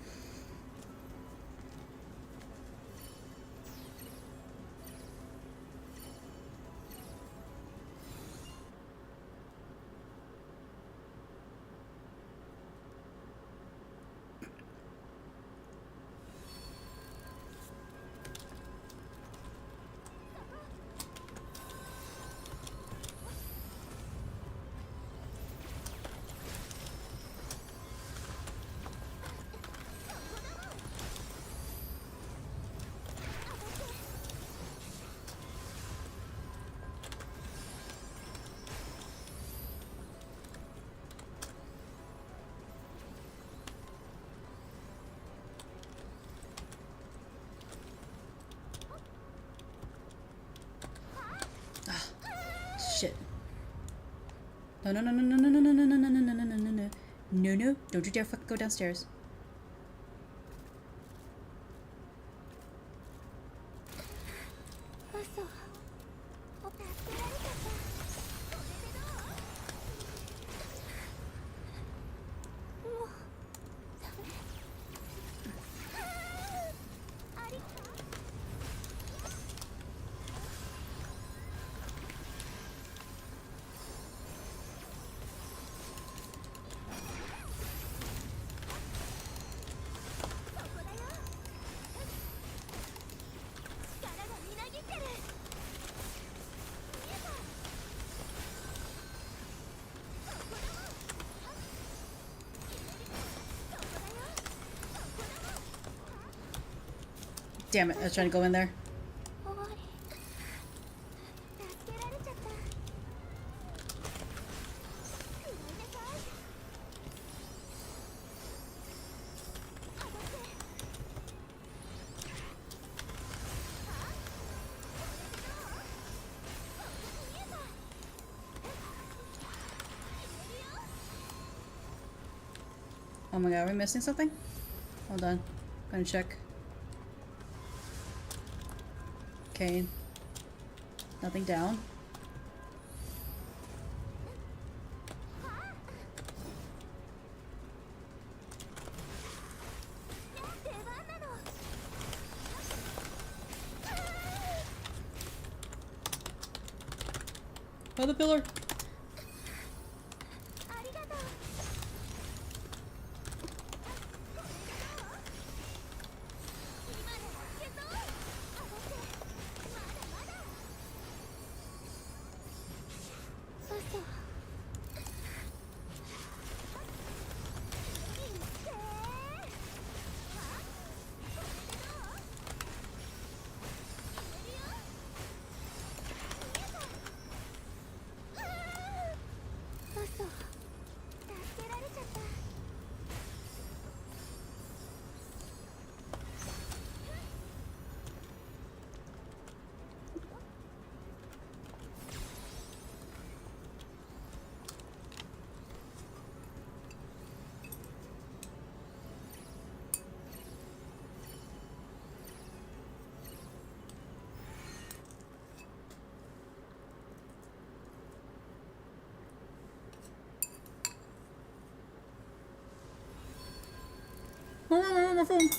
Shit. No. No, don't you dare fucking go downstairs. Damn it, I was trying to go in there. Oh my god, are we missing something? Hold on. Gonna check. Okay. Nothing down. Oh, the pillar! Oh, my phone!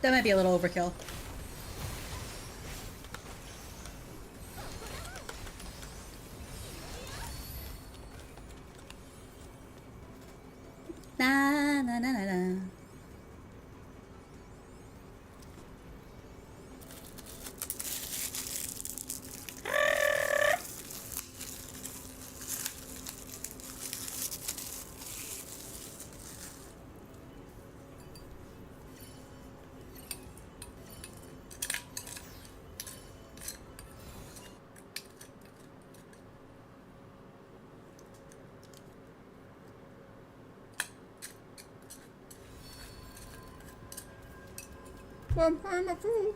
That might be a little overkill. Na na na na na. I'm a fool.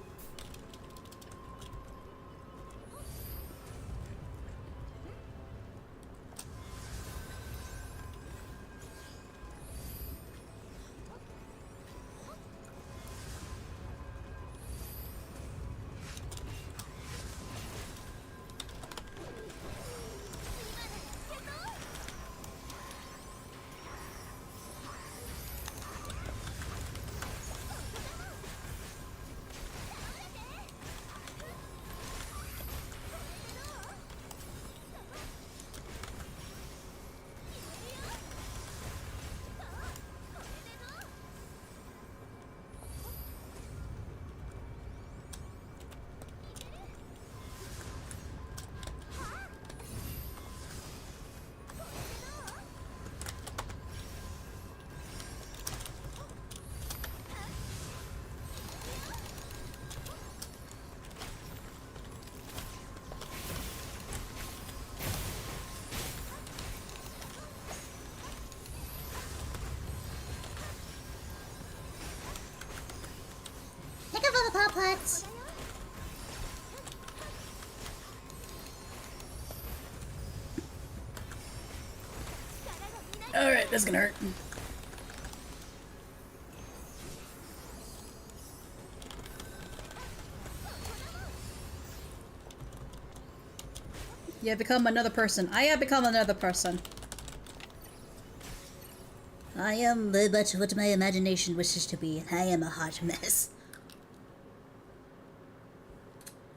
That's gonna hurt. You have become another person. I have become another person. I am very much what my imagination wishes to be. I am a hot mess.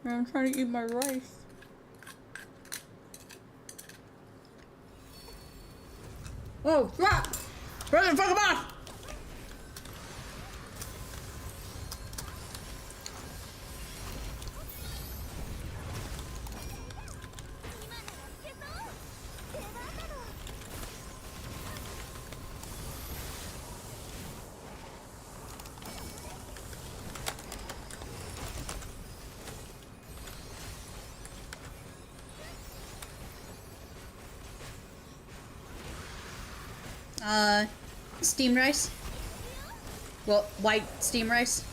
I'm trying to eat my rice. Oh, crap! Turn the fuck off! Steamed rice. Well, white steamed rice.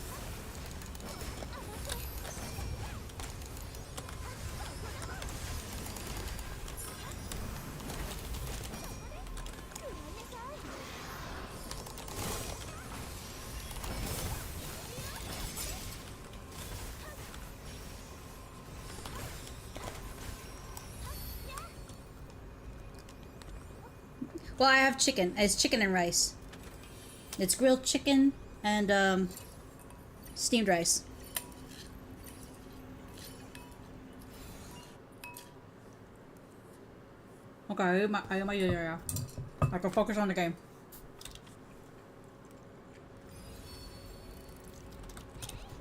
Well, I have chicken. It's chicken and rice. It's grilled chicken and steamed rice. Okay, I can focus on the game.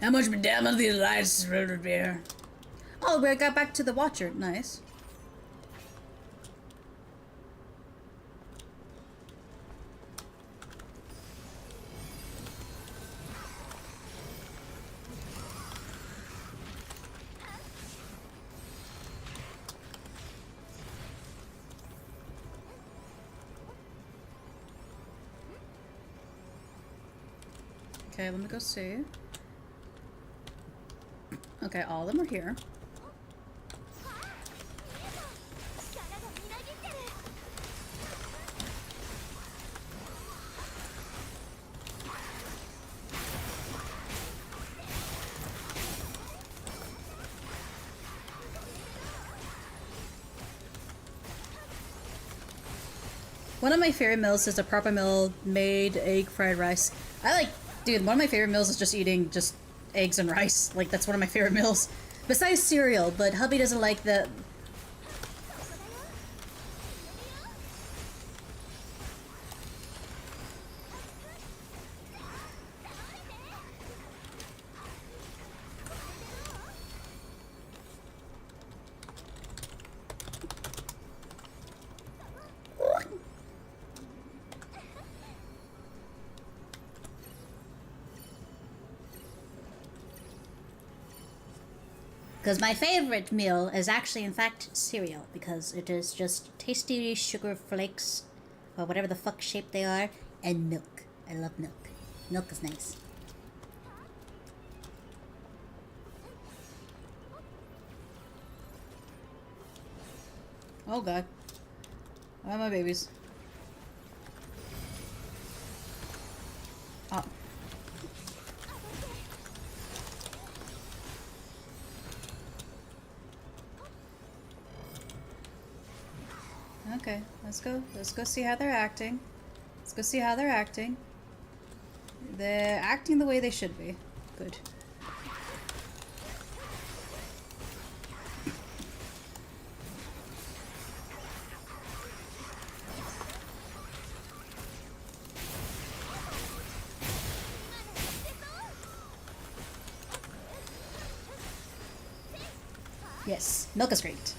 How much damage these lights road beer? Oh, we got back to the Watcher. Nice. Okay, let me go see. Okay, all of them are here. One of my favorite meals is a proper meal made egg fried rice. Dude, one of my favorite meals is just eating just eggs and rice. Like, that's one of my favorite meals. Besides cereal, but hubby doesn't like the... Because my favorite meal is actually, in fact, cereal. Because it is just tasty sugar flakes, or whatever the fuck shape they are, and milk. I love milk. Milk is nice. Oh god. Why my babies? Oh. Okay, let's go. Let's go see how they're acting. Let's go see how they're acting. They're acting the way they should be. Good. Yes, milk is great.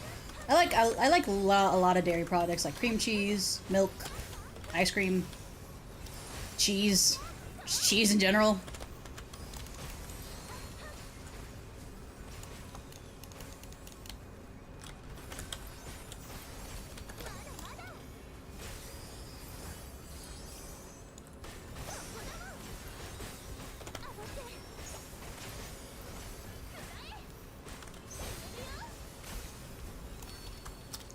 I like a lot of dairy products like cream cheese, milk, ice cream, cheese, just cheese in general.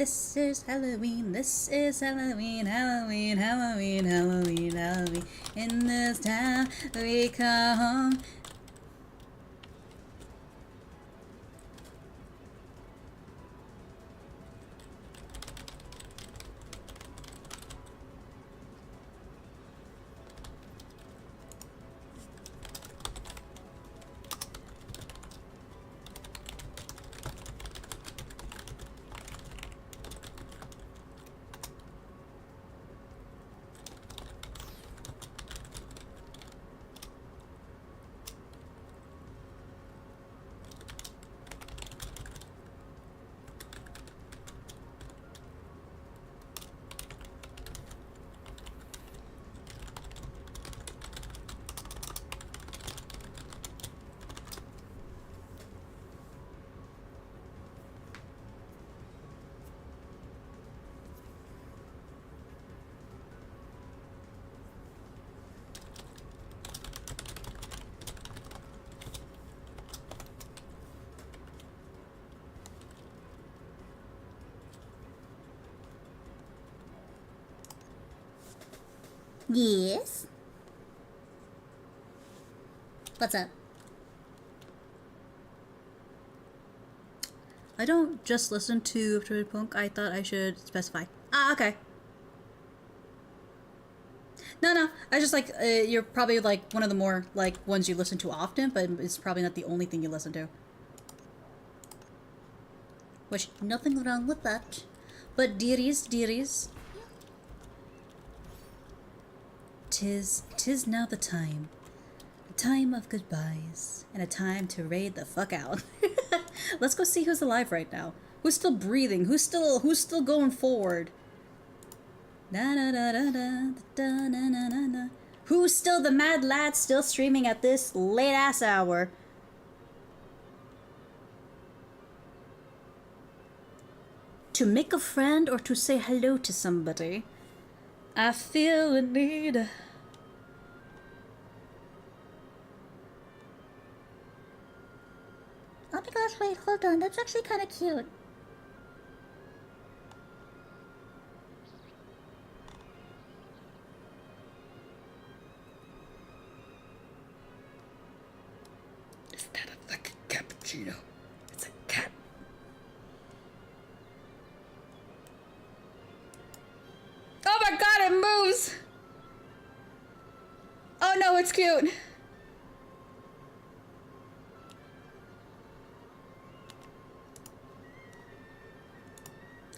This is Halloween, this is Halloween, Halloween, Halloween, Halloween, Halloween. In this town we come home. Yes. What's up? I don't just listen to Afternoon Punk. I thought I should specify. Ah, okay. No. I just like you're probably like one of the more like ones you listen to often, but it's probably not the only thing you listen to. Which nothing wrong with that. But dearies, tis now the time. A time of goodbyes and a time to raid the fuck out. Let's go see who's alive right now. Who's still breathing? Who's still going forward? Da da da da da da na na na na. Who's still the mad lad still streaming at this late ass hour? To make a friend or to say hello to somebody. I feel a need. Oh my gosh, wait, hold on. That's actually kind of cute. Is that a fucking cappuccino? It's a cat. Oh my god, it moves! Oh no, it's cute!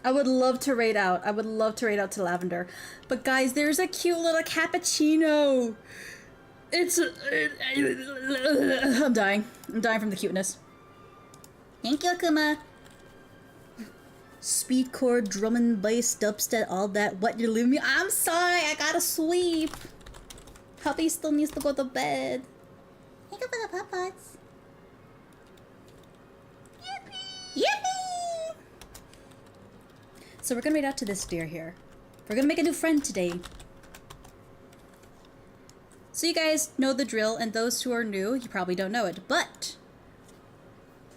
I would love to raid out. I would love to raid out to Lavender. But guys, there's a cute little cappuccino. It's... I'm dying. I'm dying from the cuteness. Thank you, Akuma. Speedcore, drum and bass, dubstep, all that. What, you're leaving me? I'm sorry, I gotta sweep. Puppy still needs to go to bed. Thank you for the puppets. Yippee! So we're gonna raid out to this deer here. We're gonna make a new friend today. So you guys know the drill, and those who are new, you probably don't know it, but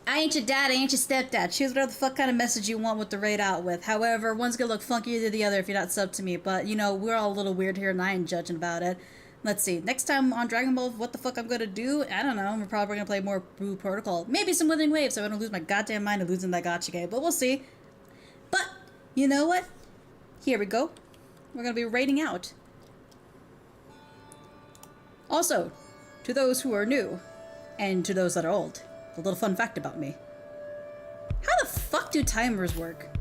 I ain't your dad, I ain't your stepdad. Choose whatever the fuck kind of message you want with the raid out with. However, one's gonna look funkier than the other if you're not subbed to me, but you know, we're all a little weird here and I ain't judging about it. Let's see, next time on Dragon Ball, what the fuck I'm gonna do? I don't know, we're probably gonna play more Blue Protocol. Maybe some Withering Waves so I don't lose my goddamn mind of losing that gotcha game, but we'll see. But, you know what? Here we go. We're gonna be raiding out. Also, to those who are new, and to those that are old, a little fun fact about me. How the fuck do timers work?